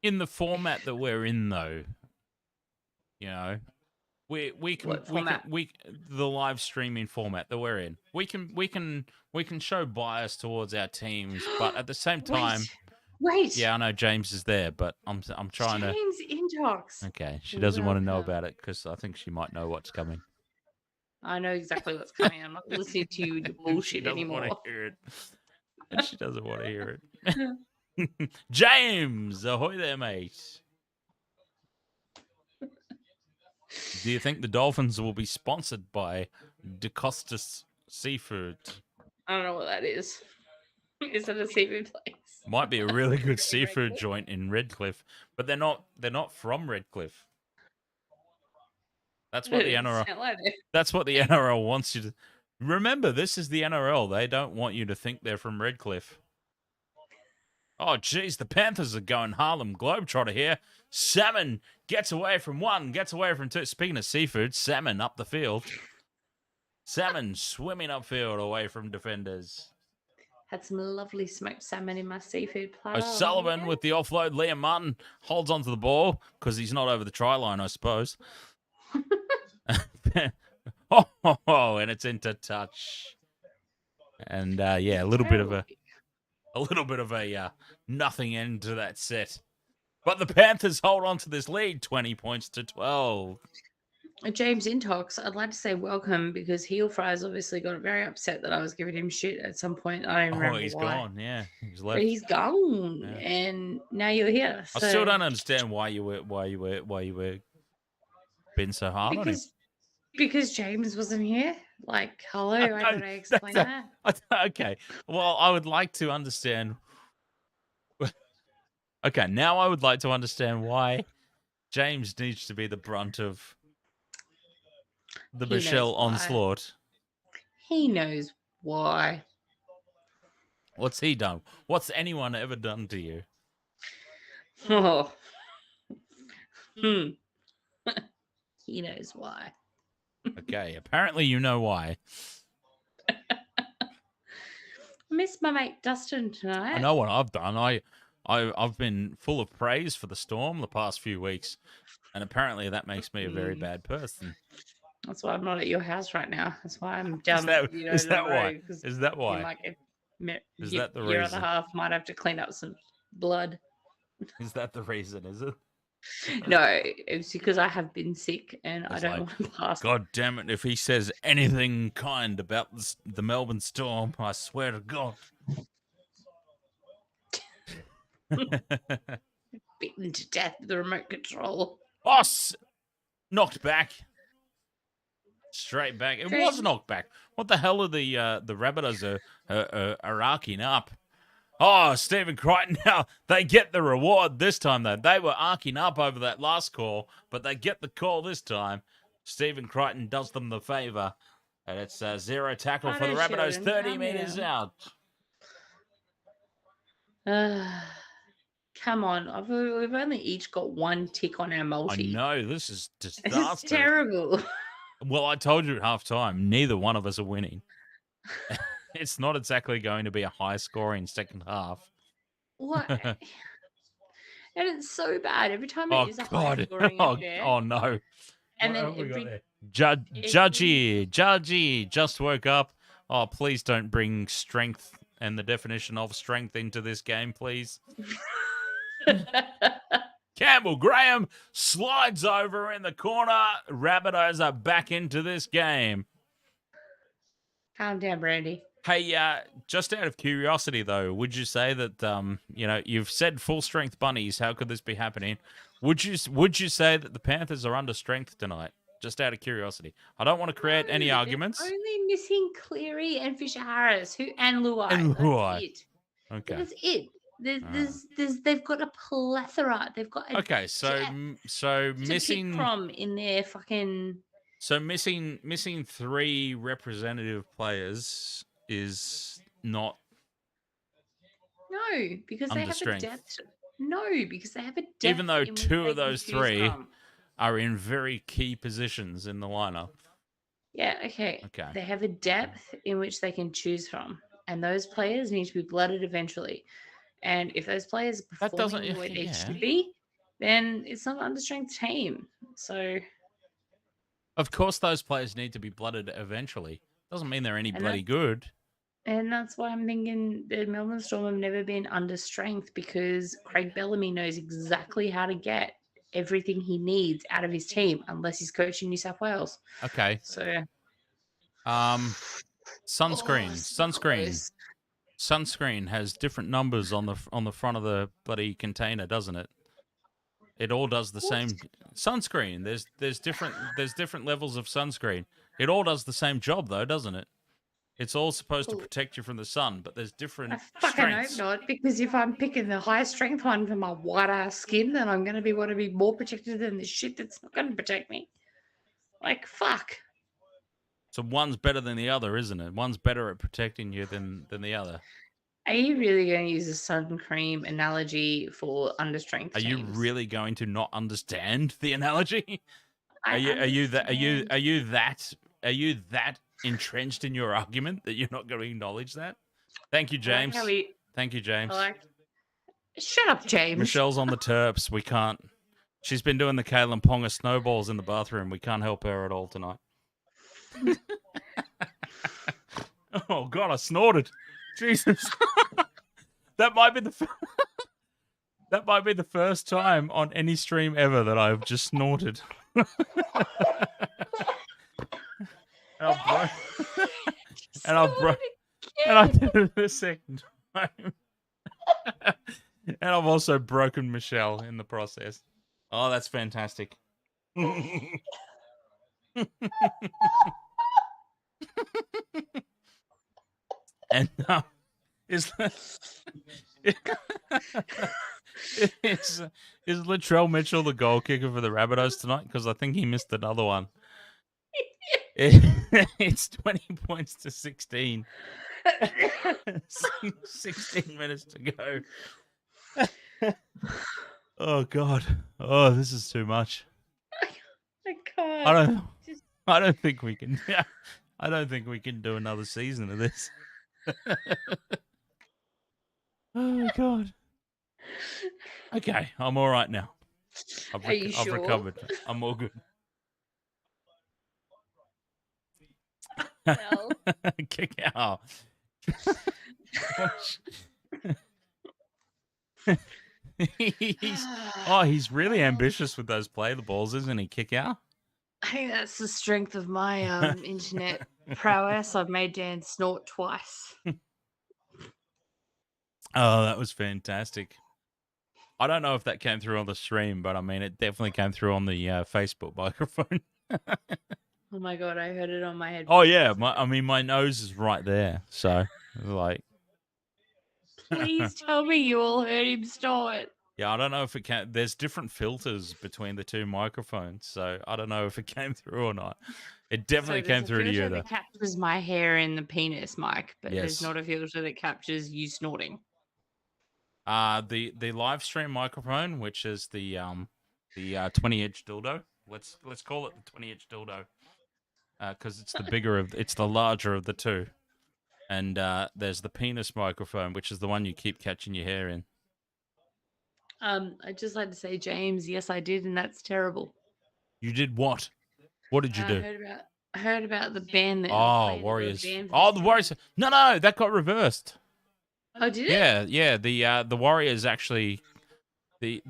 in the format that we're in, though. We can the live streaming format that we're in. We can show bias towards our teams, but at the same time. Wait. Yeah, I know James is there, but I'm trying to. James Intox. Okay, she doesn't want to know about it because I think she might know what's coming. I know exactly what's coming. I'm not listening to you with the bullshit anymore. She doesn't want to hear it. James, ahoy there, mate. Do you think the Dolphins will be sponsored by DeCostas Seafood? I don't know what that is. Is it a seafood place? Might be a really good seafood joint in Redcliffe, but they're not from Redcliffe. That's what the NRL. That's what the NRL wants you to remember. This is the NRL. They don't want you to think they're from Redcliffe. Oh, geez, the Panthers are going Harlem Globetrotter here. Salmon gets away from one, gets away from two. Speaking of seafood, salmon up the field. Salmon swimming upfield away from defenders. Had some lovely smoked salmon in my seafood platter. O'Sullivan with the offload. Liam Martin holds onto the ball because he's not over the try line, I suppose. And it's into touch. And a little bit of a nothing end to that set. But the Panthers hold on to this lead, 20 points to 12. James Intox, I'd like to say welcome because Heel Fries obviously got very upset that I was giving him shit at some point. I don't remember He's why. gone. Yeah, he's left. But he's gone, Yeah. and now you're here. I So still don't understand why you were being so hard on him. because James wasn't here. Like, hello, I gotta explain that. Okay. Well, I would like to understand. Okay, now I would like to understand why James needs to be the brunt of the He Michelle knows why. onslaught. He knows why. What's he done? What's anyone ever done to you? Oh. He knows why. Okay, apparently you know why. I miss my mate Dustin tonight. I know what I've done. I've been full of praise for the Storm the past few weeks, and apparently that makes me a very bad person. That's why I'm not at your house right now. That's why I'm down. Is that why? Is that why? Is that the your reason? other half might have to clean up some blood. Is that the reason? Is it? No, it's because I have been sick and I don't want to pass. God damn it! If he says anything kind about the Melbourne Storm, I swear to God. Beaten to death with the remote control. Boss knocked back. Straight back. It was knocked back. What the hell are the Rabbitohs are arcing up? Oh, Stephen Crichton, now they get the reward this time, though. They were arcing up over that last call, but they get the call this time. Stephen Crichton does them the favour. And it's a 0 tackle for the Rabbitohs, 30 metres out. Come on. We've only each got one tick on our multi. I know, this is disastrous. This is terrible. Well, I told you at halftime, neither one of us are winning. It's not exactly going to be a high-scoring second half. What? And it's so bad. Every time it is a high-scoring affair. Oh, no. And then Judgy just woke up. Oh, please don't bring strength and the definition of strength into this game, please. Campbell Graham slides over in the corner. Rabbitohs are back into this game. Calm down, Brandy. Hey, just out of curiosity, though, would you say that you've said full strength bunnies? How could this be happening? Would you say that the Panthers are under strength tonight? Just out of curiosity, I don't want to create any arguments. Only missing Cleary and Fisher Harris, and Luai. That's it. Okay, that's it. They've got a plethora. They've got so missing from in their fucking. So missing 3 representative players is not. No, because they have a depth. No, because they have a depth. Even though 2 of those 3 are in very key positions in the lineup. Yeah. Okay. They have a depth in which they can choose from, and those players need to be blooded eventually. And if those players are performing the way they should be, then it's not an understrength team. So. Of course, those players need to be blooded eventually. Doesn't mean they're any bloody good. And that's why I'm thinking the Melbourne Storm have never been under strength because Craig Bellamy knows exactly how to get everything he needs out of his team, unless he's coaching New South Wales. Okay. So, Sunscreen has different numbers on the front of the bloody container, doesn't it? It all does the same sunscreen. There's different levels of sunscreen. It all does the same job though, doesn't it? It's all supposed to protect you from the sun, but there's different strengths. I hope not, because if I'm picking the highest strength one for my white ass skin, then I'm going to want to be more protected than the shit that's not going to protect me. Like, fuck. So one's better than the other, isn't it? One's better at protecting you than the other. Are you really going to use a sun cream analogy for understrength teams? Are you really going to not understand the analogy? Are you that entrenched in your argument that you're not going to acknowledge that? Thank you, James. Thank you, James. Shut up, James. Michelle's on the Terps. We can't. She's been doing the Kalen Ponga snowballs in the bathroom. We can't help her at all tonight. Oh God, I snorted. Jesus. That might be That might be the first time on any stream ever that I've just snorted. And I did it a second time. And I've also broken Michelle in the process. Oh, that's fantastic. And is Latrell Mitchell the goal kicker for the Rabbitohs tonight? Because I think he missed another one. It's 20 points to 16. 16 minutes to go. Oh God. Oh, this is too much. I can't. I don't think we can. I don't think we can do another season of this. Oh God. Okay, I'm all right now. I've recovered. I'm all good. Well. Kick out. He's really ambitious with those play the balls, isn't he? Kick out. I think that's the strength of my internet prowess. I've made Dan snort twice. Oh, that was fantastic. I don't know if that came through on the stream, but I mean, it definitely came through on the Facebook microphone. Oh my God, I heard it on my head. Oh yeah, my nose is right there, so like. Please tell me you all heard him snort. Yeah, I don't know if it can. There's different filters between the two microphones, so I don't know if it came through or not. It definitely came through to you, though. That captures my hair in the penis mic, but Yes. there's not a filter that captures you snorting. The live stream microphone, which is the 20-inch dildo. Let's call it the 20-inch dildo, because it's it's the larger of the two. And there's the penis microphone, which is the one you keep catching your hair in. I'd just like to say, James, yes, I did, and that's terrible. You did what? What did you do? I heard about the band that. Warriors. The Warriors. No, that got reversed. Oh, did it? Yeah. The Warriors actually. They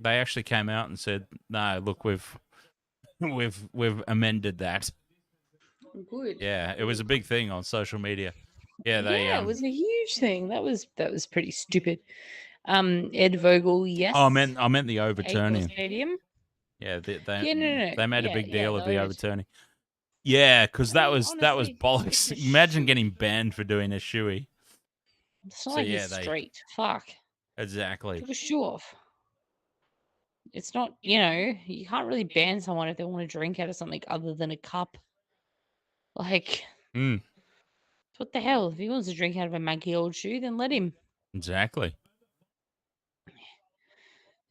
actually came out and said, no, look, we've amended that. Good. Yeah, it was a big thing on social media. Yeah, it was a huge thing. That was pretty stupid. Ed Vogel, yes. Oh, I meant the overturning. Accor Stadium. Yeah, they no. made a big deal of the overturning. Yeah, because that was bollocks. Imagine getting banned for doing a shoey. It's not street. Fuck. Exactly. Took a shoe off. It's not, you can't really ban someone if they want to drink out of something other than a cup. Like, what the hell? If he wants to drink out of a manky old shoe, then let him. Exactly.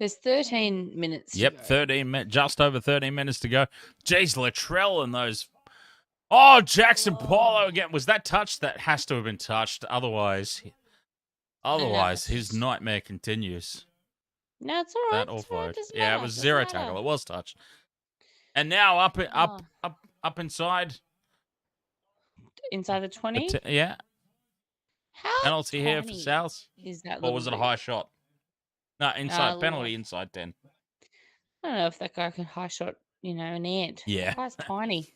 There's 13 minutes. Yep, 13 minutes, just over 13 minutes to go. Jeez, Latrell and those. Oh, Jackson Paulo again. Was that touched? That has to have been touched. Otherwise, his nightmare continues. No, it's all right. That offload. Yeah, it was zero tackle. It was touched. And now up inside. Inside the 20? Yeah. How penalty here for South? Is that or was it a high shot? No, inside penalty, inside 10. I don't know if that guy can high shot, an ant. Yeah. That guy's tiny.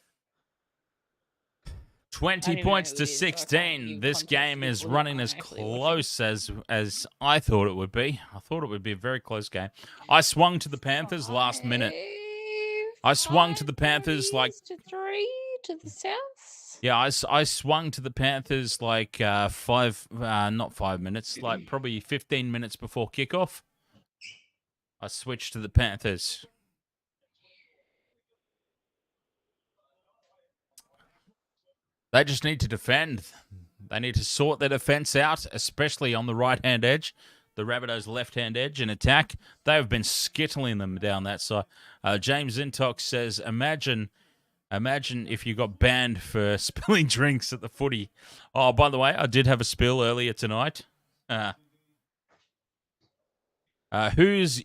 20 points to 16. This game is running as close as I thought it would be. I thought it would be a very close game. I swung to the Panthers last minute. I swung to the Panthers like to 3 to the South. Yeah, I swung to the Panthers like not 5 minutes, like probably 15 minutes before kickoff. I switched to the Panthers. They just need to defend. They need to sort their defense out, especially on the right-hand edge. The Rabbitohs' left-hand edge in attack. They have been skittling them down that side. James Intox says, imagine if you got banned for spilling drinks at the footy. Oh, by the way, I did have a spill earlier tonight. Who's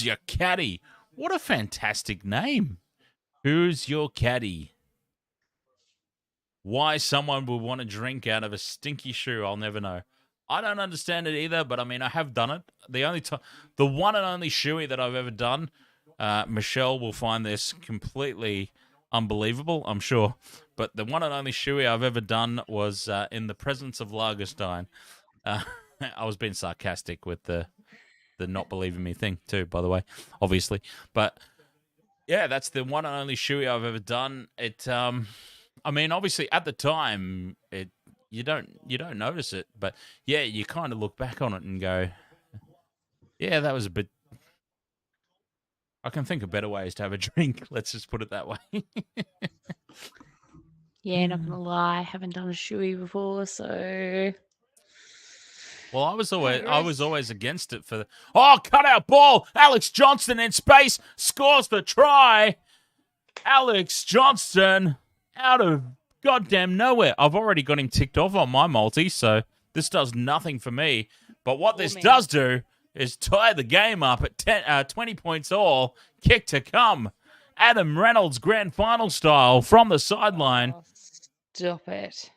your caddy? What a fantastic name. Who's your caddy? Why someone would want to drink out of a stinky shoe, I'll never know. I don't understand it either, but I mean, I have done it. The one and only shoey that I've ever done, Michelle will find this completely unbelievable, I'm sure. But the one and only shoey I've ever done was in the presence of Lagerstein. I was being sarcastic with the not believing me thing too, by the way, obviously. But yeah, that's the one and only shoey I've ever done. I mean, obviously at the time, you don't notice it, but yeah, you kind of look back on it and go, yeah, that was a bit. I can think of better ways to have a drink. Let's just put it that way. Yeah, not gonna lie, haven't done a shoey before, so. Well, I was always against it for cut out ball. Alex Johnston in space scores the try. Alex Johnston out of goddamn nowhere. I've already got him ticked off on my multi, so this does nothing for me. But what this does do is tie the game up at 20 points all. Kick to come. Adam Reynolds grand final style from the sideline. Oh, stop it.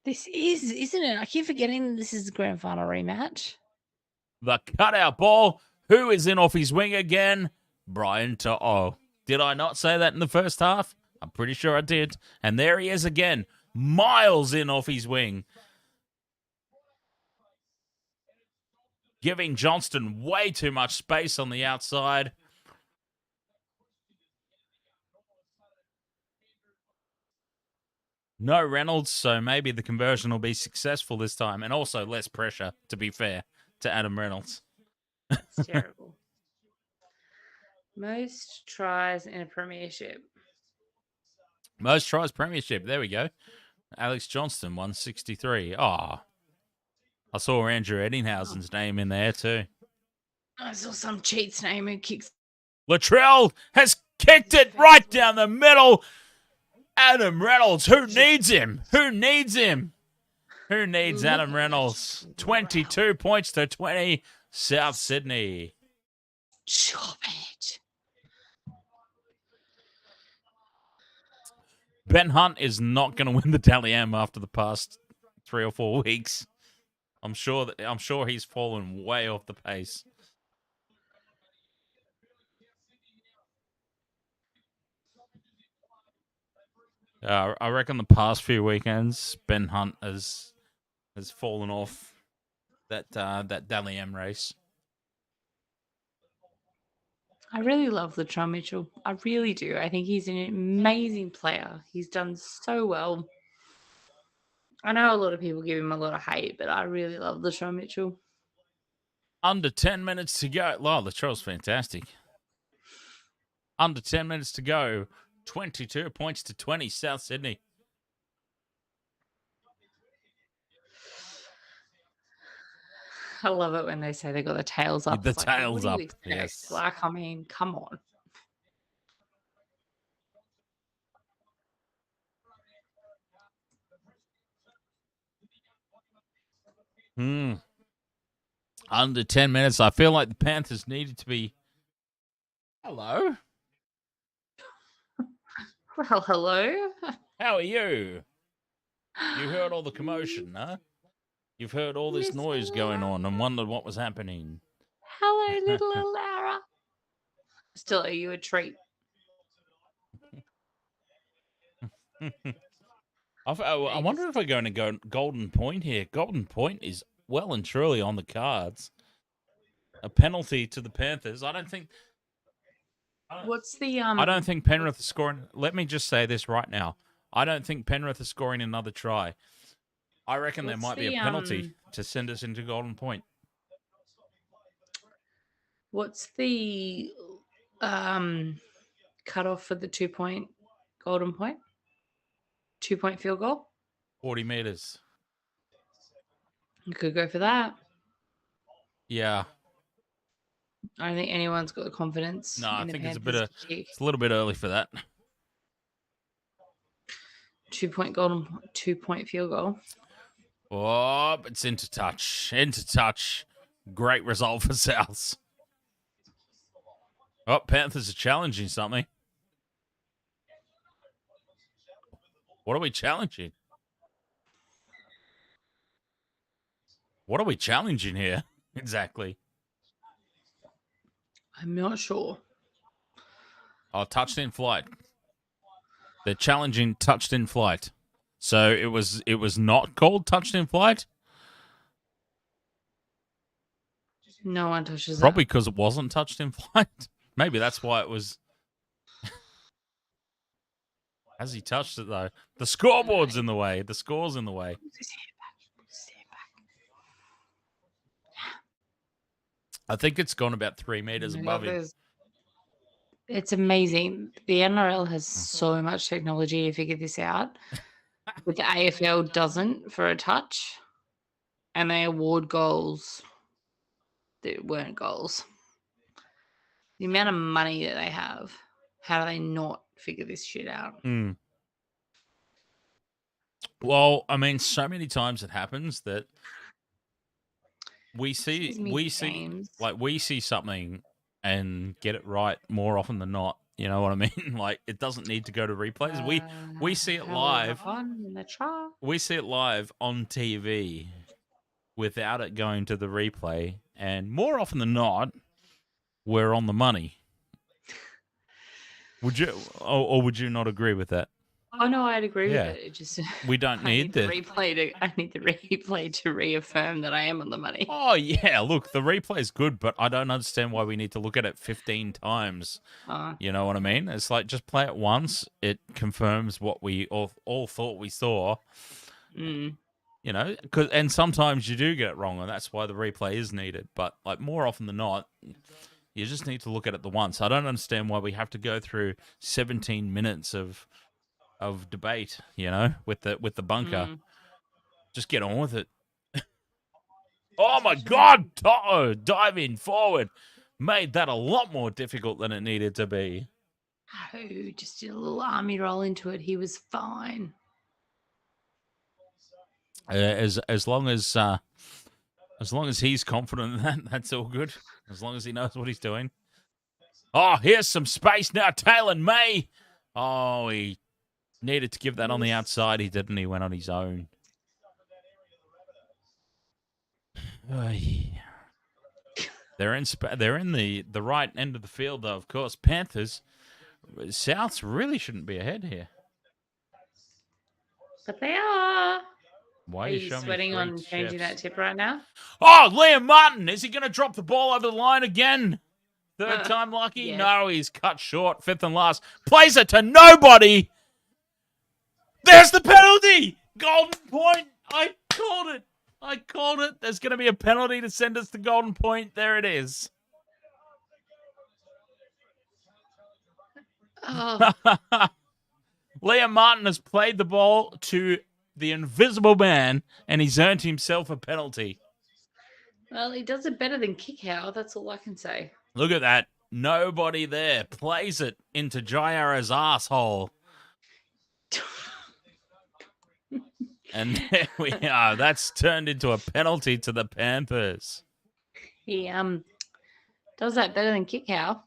This is, isn't it? I keep forgetting this is the grand final rematch. The cutout ball. Who is in off his wing again? Brian To'o. Did I not say that in the first half? I'm pretty sure I did. And there he is again. Miles in off his wing. Giving Johnston way too much space on the outside. No Reynolds, so maybe the conversion will be successful this time. And also less pressure, to be fair, to Adam Reynolds. It's terrible. Most tries in a premiership. Most tries premiership. There we go. Alex Johnston, 163. Oh, I saw Andrew Eddinghausen's name in there too. I saw some cheat's name who kicks. Latrell has kicked it right down the middle. Adam Reynolds, who needs him? Who needs him? Who needs Adam Reynolds? 22 points to 20, South Sydney. Chop it. Ben Hunt is not going to win the Dally M after the past 3 or 4 weeks. I'm sure he's fallen way off the pace. I reckon the past few weekends, Ben Hunt has fallen off that Dally M race. I really love Latrell Mitchell. I really do. I think he's an amazing player. He's done so well. I know a lot of people give him a lot of hate, but I really love Latrell Mitchell. Under 10 minutes to go. Wow, Latrell's fantastic. Under 10 minutes to go. 22 points to 20, South Sydney. I love it when they say they got the tails up. The tails up, yes. Like, I mean, come on. Under 10 minutes. I feel like the Panthers needed to be... Hello? Well, hello. How are you? You heard all the commotion, huh? You've heard all this noise going on and wondered what was happening. Hello, little Lara. Still owe you a treat. I wonder if we're going to go Golden Point here. Golden Point is well and truly on the cards. A penalty to the Panthers. I don't think Penrith are scoring. Let me just say this right now. I don't think Penrith are scoring another try. I reckon there might be a penalty to send us into Golden Point. What's the cutoff for the 2-point Golden Point? 2-point field goal? 40 meters. You could go for that. Yeah. I don't think anyone's got the confidence. No, I think it's a little bit early for that. 2-point field goal. Oh, it's into touch. Into touch. Great result for Souths. Oh, Panthers are challenging something. What are we challenging? What are we challenging here? Exactly. I'm not sure. Oh, touched in flight. They're challenging touched in flight. So it was not called touched in flight? No one touches Probably that. because it wasn't touched in flight. Maybe that's why it was. Has he touched it, though? The scoreboard's in the way. The score's in the way. I think it's gone about 3 meters above him. It's amazing. The NRL has so much technology to figure this out. But the AFL doesn't for a touch. And they award goals that weren't goals. The amount of money that they have, how do they not figure this shit out? Mm. Well, I mean, so many times it happens that we see something and get it right more often than not. You know what I mean? Like, it doesn't need to go to replays. We see it live. We see it live on TV without it going to the replay, and more often than not, we're on the money. Would you, or would you not agree with that? Oh no, I'd agree with it. It just we don't need the replay. I need the replay to reaffirm that I am on the money. Oh yeah, look, the replay is good, but I don't understand why we need to look at it 15 times. You know what I mean? It's like, just play it once. It confirms what we all thought we saw. You know, and sometimes you do get it wrong, and that's why the replay is needed. But like, more often than not, you just need to look at it the once. I don't understand why we have to go through 17 minutes of debate, you know, with the bunker. Just get on with it. Oh my God! Diving forward made that a lot more difficult than it needed to be. Oh, just did a little army roll into it. He was fine. As long as he's confident in that, that's all good. As long as he knows what he's doing. Oh, here's some space now, Taylor May. Oh, he needed to give that on the outside. He didn't. He went on his own. They're in the right end of the field, though, of course. Panthers. Souths really shouldn't be ahead here. But they are. Why are you sweating on changing that tip right now? Oh, Liam Martin. Is he going to drop the ball over the line again? Third time lucky? Yes. No, he's cut short. Fifth and last. Plays it to nobody. There's the penalty. Golden point. I called it. There's going to be a penalty to send us to golden point. There it is. Oh. Liam Martin has played the ball to the invisible man, and he's earned himself a penalty. Well, he does it better than Kickow. That's all I can say. Look at that. Nobody there. Plays it into Jaira's asshole. And there we are. That's turned into a penalty to the Panthers. He does that better than Kickow.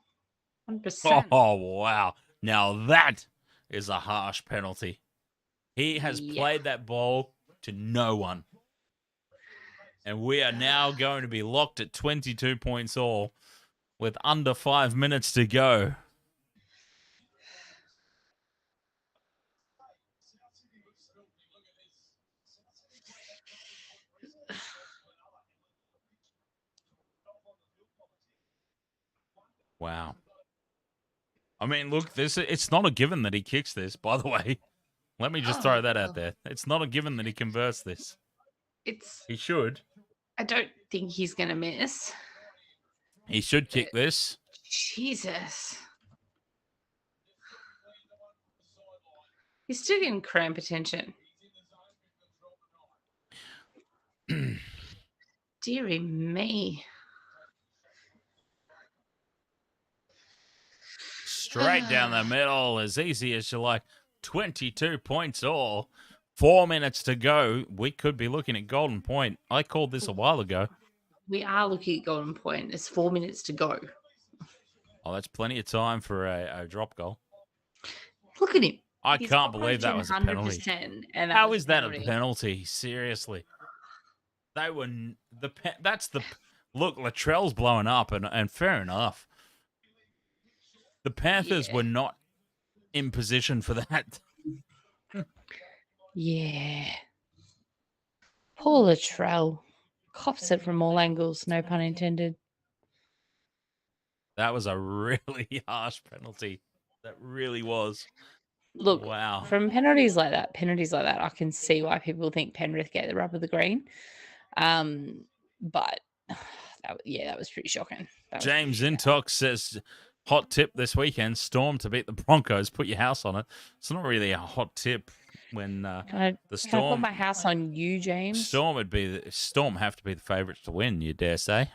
100%. Oh, wow. Now that is a harsh penalty. He has played that ball to no one. And we are now going to be locked at 22 points all with under 5 minutes to go. Wow. I mean, look, it's not a given that he kicks this, by the way. Let me just throw that out there. It's not a given that he converts this. He should. I don't think he's going to miss. He should kick this. Jesus. He's still getting cramp attention. Dearie me. Straight down the middle, as easy as you like. 22 points all. 4 minutes to go. We could be looking at golden point. I called this a while ago. We are looking at golden point. There's 4 minutes to go. Oh, that's plenty of time for a drop goal. Look at him. I can't believe that was a penalty. And how is that a penalty? Seriously. They were that's the look. Latrell's blowing up, and fair enough. The Panthers Yeah. were not in position for that. Yeah. Poor Latrell. Cops it from all angles, no pun intended. That was a really harsh penalty. That really was. Look, Wow. from penalties like that, I can see why people think Penrith get the rub of the green. But that was pretty shocking. James Intox says, hot tip this weekend, Storm to beat the Broncos. Put your house on it. It's not really a hot tip when the Can I Storm... put my house on you, James? Storm have to be the favourites to win, you dare say.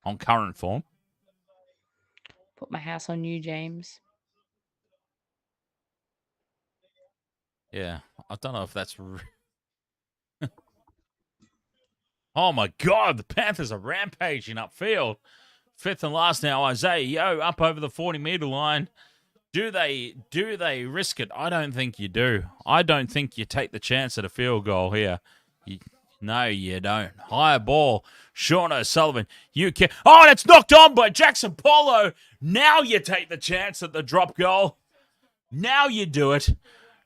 On current form. Put my house on you, James. Yeah, I don't know if that's... Oh, my God, the Panthers are rampaging upfield. Fifth and last now, Isaiah Yeo up over the 40-metre line. Do they risk it? I don't think you do. I don't think you take the chance at a field goal here. No, you don't. Higher ball. Sean O'Sullivan. You can. Oh, it's knocked on by Jackson Paulo. Now you take the chance at the drop goal. Now you do it.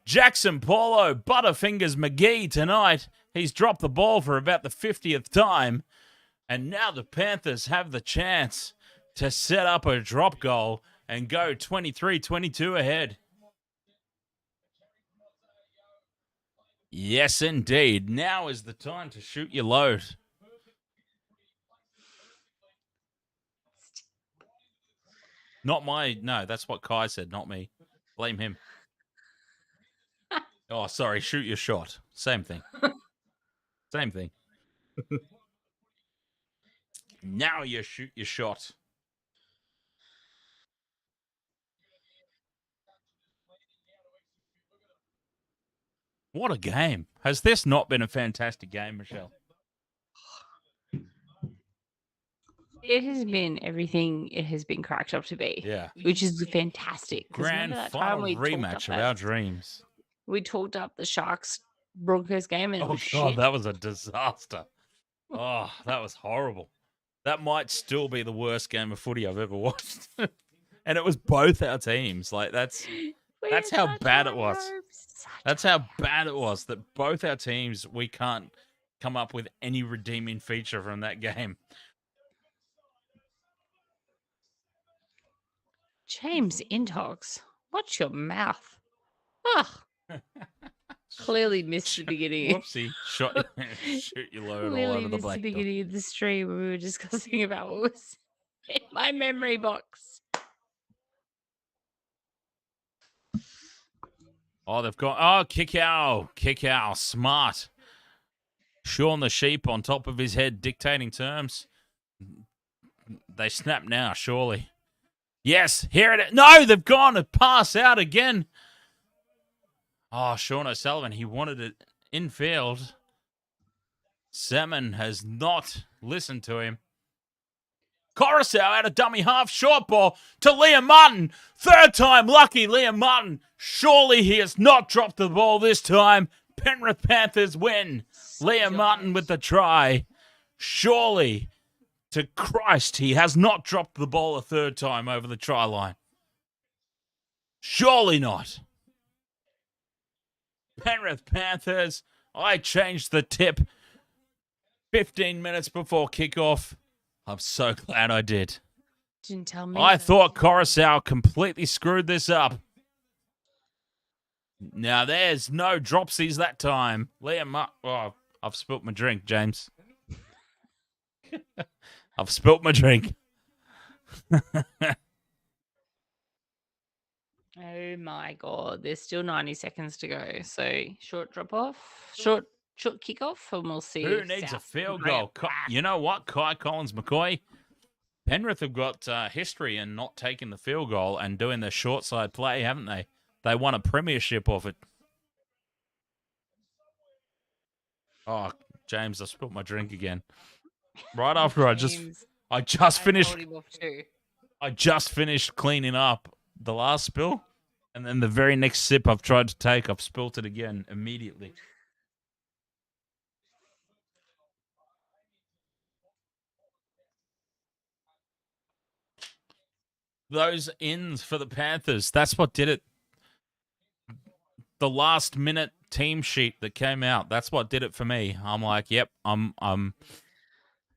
Jackson Paulo, Butterfingers McGee tonight. He's dropped the ball for about the 50th time. And now the Panthers have the chance to set up a drop goal and go 23-22 ahead. Yes, indeed. Now is the time to shoot your load. No, that's what Kai said, not me. Blame him. Oh, sorry, shoot your shot. Same thing. Same thing. Now you shoot your shot. What a game. Has this not been a fantastic game, Michelle? It has been everything it has been cracked up to be. Yeah. Which is fantastic. Grand final rematch of our dreams. We talked up the Sharks Broncos game and it was God, shit. that was a disaster. Oh, that was horrible. That might still be the worst game of footy I've ever watched. And it was both our teams. Like that's how bad it was. That's how bad it was that both our teams, we can't come up with any redeeming feature from that game. James Intox, watch your mouth. Ugh. Clearly missed the beginning. Whoopsie. Shoot your load all over the Clearly missed the black. beginning of the stream when we were discussing about what was in my memory box. Oh, they've got... kick out. Smart. Sean the Sheep on top of his head, dictating terms. They snap now, surely. Yes, here it is. No, they've gone to pass out again. Oh, Sean O'Sullivan, he wanted it infield. Salmon has not listened to him. Coruscant out a dummy half short ball to Liam Martin. Third time lucky, Liam Martin. Surely he has not dropped the ball this time. Penrith Panthers win. Liam Martin with the try. Surely, to Christ, he has not dropped the ball a third time over the try line. Surely not. Penrith Panthers, I changed the tip 15 minutes before kickoff. I'm so glad I did. Didn't tell me. I thought Coruscant completely screwed this up. Now there's no dropsies that time. I've spilt my drink, James. I've spilt my drink. Oh my God. There's still 90 seconds to go. So short drop off, short kickoff, and we'll see. Who needs a field goal? You know what, Kai Collins McCoy? Penrith have got history in not taking the field goal and doing the short side play, haven't they? They won a premiership off it. Oh, James, I spilt my drink again. Right after I just finished cleaning up the last spill, and then the very next sip I've tried to take, I've spilt it again immediately. Those ins for the Panthers, that's what did it. The last minute team sheet that came out, that's what did it for me. I'm like, yep, I'm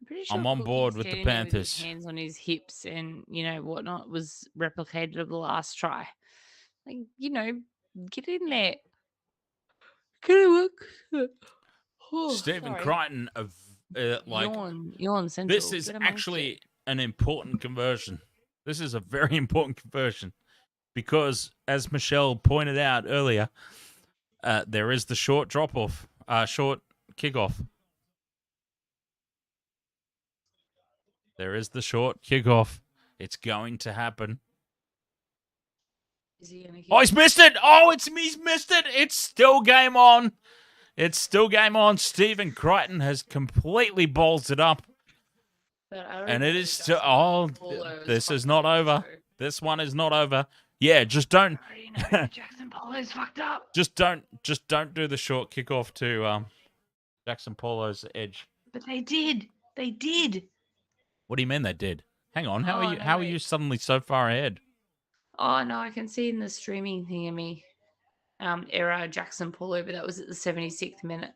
pretty sure on board Cookie's with the standing there with his Panthers. hands on his hips and, whatnot was replicated of the last try. Like, get in there. Get it work. Oh, Stephen sorry. Crichton of like Yawn central. this is Get amongst actually it. an important conversion. This is a very important conversion because, as Michelle pointed out earlier, there is the short drop off, short kickoff. There is the short kickoff. It's going to happen. Is he gonna Oh, he's missed it! Oh, he's missed it! It's still game on. It's still game on. Stephen Crichton has completely ballsed it up. And it is still. Oh, this is not over. This one is not over. Yeah, just don't. Jackson Polo's fucked up. Just don't do the short kickoff to Jackson Polo's edge. But they did. They did. What do you mean they did? Hang on. How Oh, are you? no, How are wait. you suddenly so far ahead? Oh no, I can see in the streaming thingy error Jackson Polo, but that was at the 76th minute.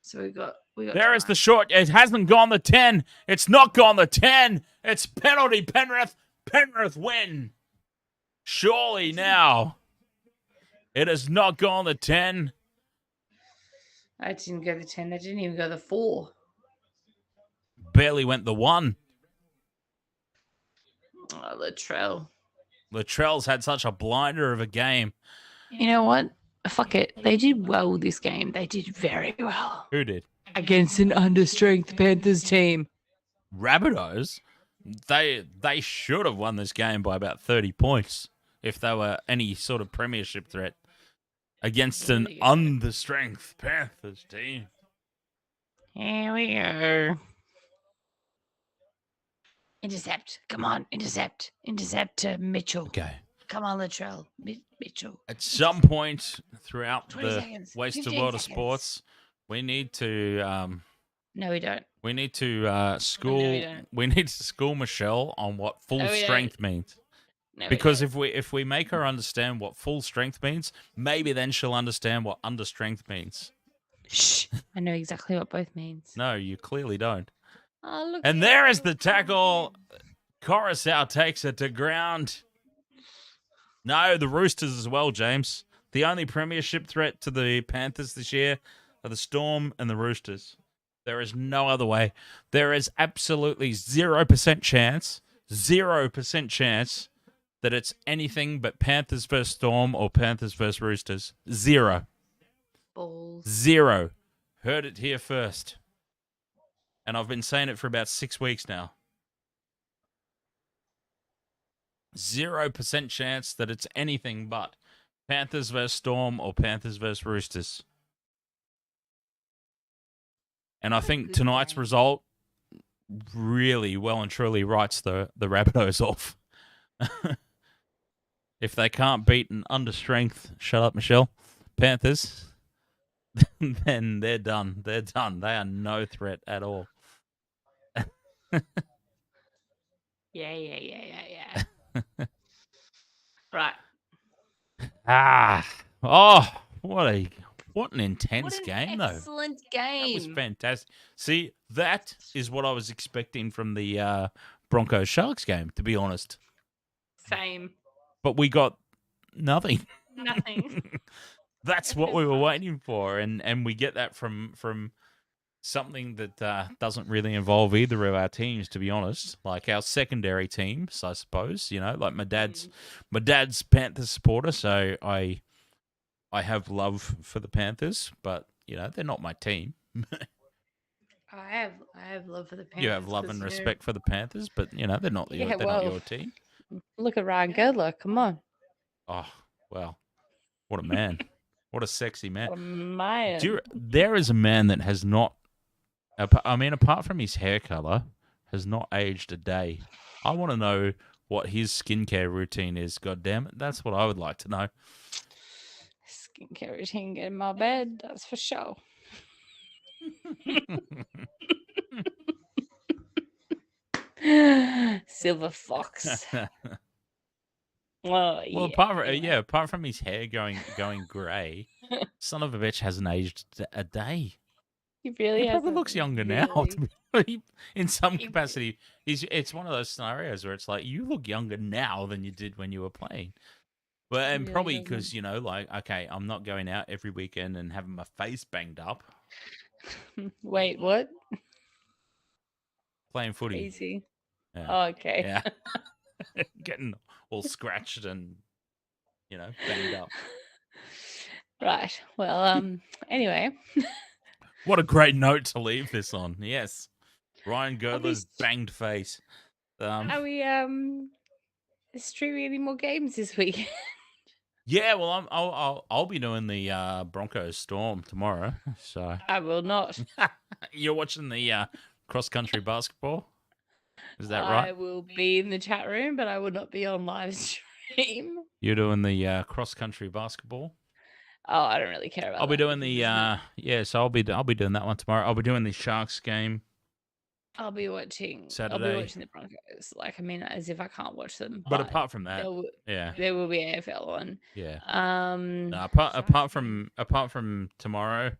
So we got There is the short. It hasn't gone the 10. It's not gone the 10. It's penalty Penrith. Penrith win. Surely now. It has not gone the 10. I didn't go the 10. I didn't even go the 4. Barely went the 1. Oh, Latrell. Latrell's had such a blinder of a game. You know what? Fuck it. They did well this game. They did very well. Who did? Against an understrength Panthers team. Rabbitohs? They should have won this game by about 30 points if they were any sort of premiership threat against an understrength Panthers team. Here we go. Intercept. Come on, intercept. Intercept to Mitchell. Okay. Come on, Latrell. Mitchell. At some point throughout 20 the seconds, wasted 15 world of seconds. sports, we need to No, we don't. we need to school we need to school Michelle on what full strength means. No, Because if we make her understand what full strength means, maybe then she'll understand what understrength means. Shh. I know exactly what both means. No, you clearly don't. Oh, look. And there is the tackle. Coruscant takes it to ground. No, the Roosters as well, James. The only premiership threat to the Panthers this year are the Storm and the Roosters. There is no other way. There is absolutely 0% chance that it's anything but Panthers versus Storm or Panthers versus Roosters. 0. Balls. 0. Heard it here first. And I've been saying it for about 6 weeks now. 0% chance that it's anything but Panthers versus Storm or Panthers versus Roosters. And I think tonight's result really well and truly writes the Rabbitohs off. If they can't beat an understrength, shut up, Michelle, Panthers, then they're done. They're done. They are no threat at all. Yeah. Right. What an intense game, though. Excellent game. That was fantastic. See, that is what I was expecting from the Broncos Sharks game, to be honest. Same. But we got nothing. Nothing. That's what we were waiting for, and we get that from something that doesn't really involve either of our teams, to be honest. Like our secondary teams, I suppose. You know, like my dad's Panthers supporter, so I have love for the Panthers, but you know they're not my team. I have love for the Panthers. You have love and respect for the Panthers, but you know they're not not your team. Look at Ryan Girdler. Come on. Oh well, what a man! What a sexy man! What a man. There is a man that has not. I mean, apart from his hair color, has not aged a day. I want to know what his skincare routine is. God damn it, that's what I would like to know. Skincare routine, get in my bed. That's for sure. Silver Fox. Well, Well, yeah. apart apart from his hair going grey, son of a bitch hasn't aged a day. He really He probably hasn't. looks younger now. To be, in some capacity, it's one of those scenarios where it's like you look younger now than you did when you were playing. Well, and Really probably doesn't. because like, okay, I'm not going out every weekend and having my face banged up Wait, what? playing footy. Crazy. Yeah, Oh, okay. yeah, getting all scratched and banged up. Right. Well, anyway. What a great note to leave this on. Yes, Ryan Girdler's Obviously, banged face. are we streaming any more games this week? Yeah, well, I'll be doing the Broncos Storm tomorrow. So I will not. you're watching the cross country basketball. Is that I right? will be in the chat room, but I will not be on live stream. You're doing the cross country basketball. Oh, I don't really care about I'll be that doing the so I'll be doing that one tomorrow. I'll be doing the Sharks game I'll be watching Saturday. the Broncos. Like, I mean, as if I can't watch them. But apart from that, there yeah, will be AFL on. yeah. No, apart from tomorrow,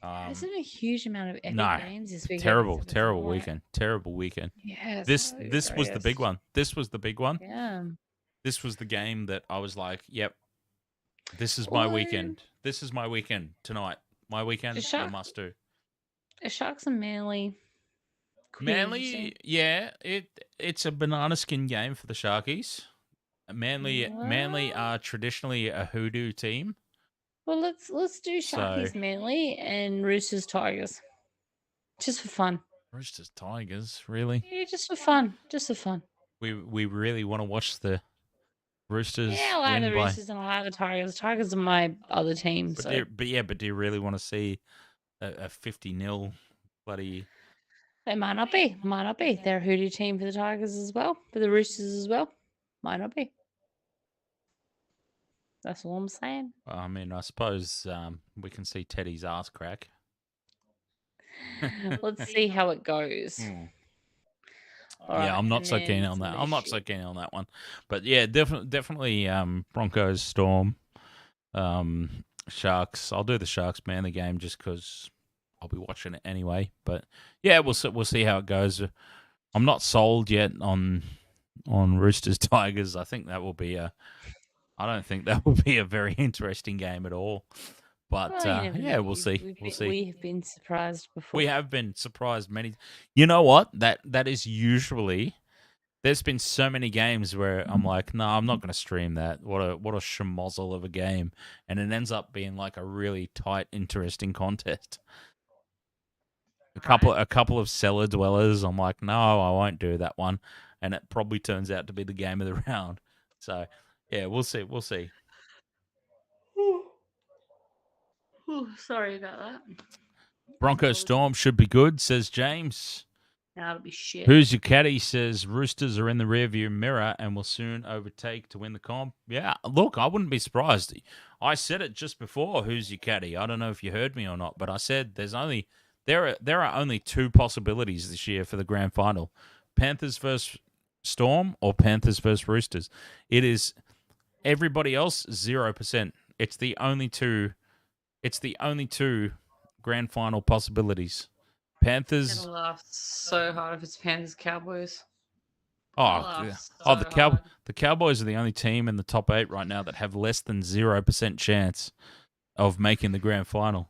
there's a huge amount of epic no, games this weekend. terrible weekend. Terrible weekend. Yes. This was the big one. This was the big one. Yeah. This was the game that I was like, yep, this is my weekend. This is my weekend tonight. My weekend, I must do. The Sharks and Manly. Manly, yeah, it's a banana skin game for the Sharkies. Manly are traditionally a hoodoo team. Well, let's do Sharkies Manly and Roosters Tigers, just for fun. Roosters Tigers, really? Yeah, just for fun. We really want to watch the Roosters. Yeah, I like the Roosters and I like the Tigers. Tigers are my other team. But do you really want to see a 50-0 bloody? They might not be. They're a hoodoo team for the Tigers as well, for the Roosters as well. Might not be. That's all I'm saying. I mean, I suppose we can see Teddy's ass crack. Let's see how it goes. Yeah, I'm not so keen on that. I'm not so keen on that one. But yeah, definitely Broncos Storm, Sharks. I'll do the Sharks Manly game just because I'll be watching it anyway. But yeah, we'll see how it goes. I'm not sold yet on Roosters Tigers. I think that will be I don't think that will be a very interesting game at all. But yeah, we'll see. We'll see. We have been surprised before. We have been surprised many. You know what? That is usually. There's been so many games where I'm like, no, I'm not going to stream that. What a schmozzle of a game, and it ends up being like a really tight, interesting contest. A couple of cellar dwellers. I'm like, no, I won't do that one, and it probably turns out to be the game of the round. So yeah, we'll see. We'll see. Sorry about that. Broncos Storm should be good, says James. That'll be shit. Who's your caddy? Says Roosters are in the rearview mirror and will soon overtake to win the comp. Yeah, look, I wouldn't be surprised. I said it just before. Who's your caddy? I don't know if you heard me or not, but I said there are only two possibilities this year for the grand final: Panthers versus Storm or Panthers versus Roosters. It is everybody else 0%. It's the only two. It's the only two grand final possibilities. Panthers. I'm gonna laugh so hard if it's Panthers Cowboys. The Cowboys are the only team in the top 8 right now that have less than 0% chance of making the grand final.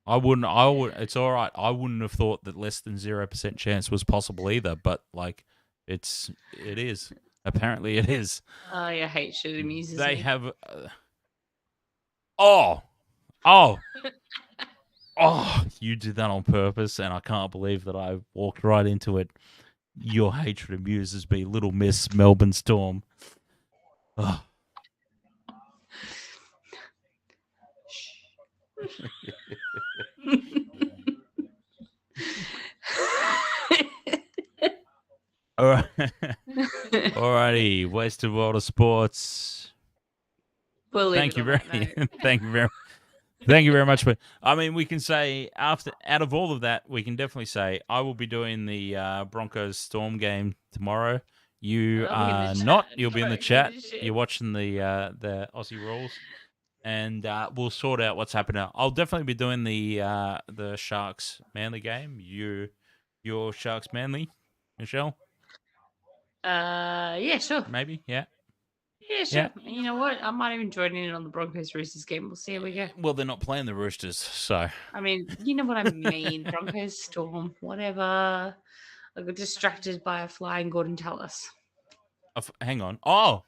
It's all right. I wouldn't have thought that less than 0% chance was possible either, but like it is. Apparently it is. I hate shit. It amuses They me. have Oh, you did that on purpose, and I can't believe that I walked right into it. Your hatred amuses me, Little Miss Melbourne Storm. Oh. All right. Alrighty, Western World of Sports. Thank you very much. But I mean, we can say out of all of that, we can definitely say I will be doing the Broncos Storm game tomorrow. You I'll be in the are chat. not. You'll be in the Don't chat. give a shit. You're watching the Aussie rules, and we'll sort out what's happening. I'll definitely be doing the Sharks Manly game. Your Sharks Manly, Michelle. Yeah, sure. Maybe, yeah. Yeah, sure. You know what? I might even join in on the Broncos Roosters game. We'll see how we go. Well, they're not playing the Roosters, so. I mean, you know what I mean. Broncos, Storm, whatever. I got distracted by a flying Gordon Tallis. Hang on. Oh,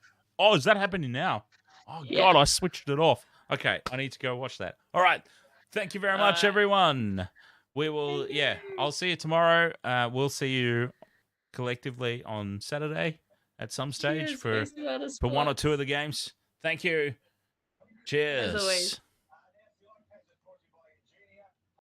is that happening now? Oh, Yeah. God, I switched it off. Okay, I need to go watch that. All right. Thank you very much, everyone. We will, I'll see you tomorrow. We'll see you collectively on Saturday at some stage for one or two of the games. Thank you. Cheers. As always.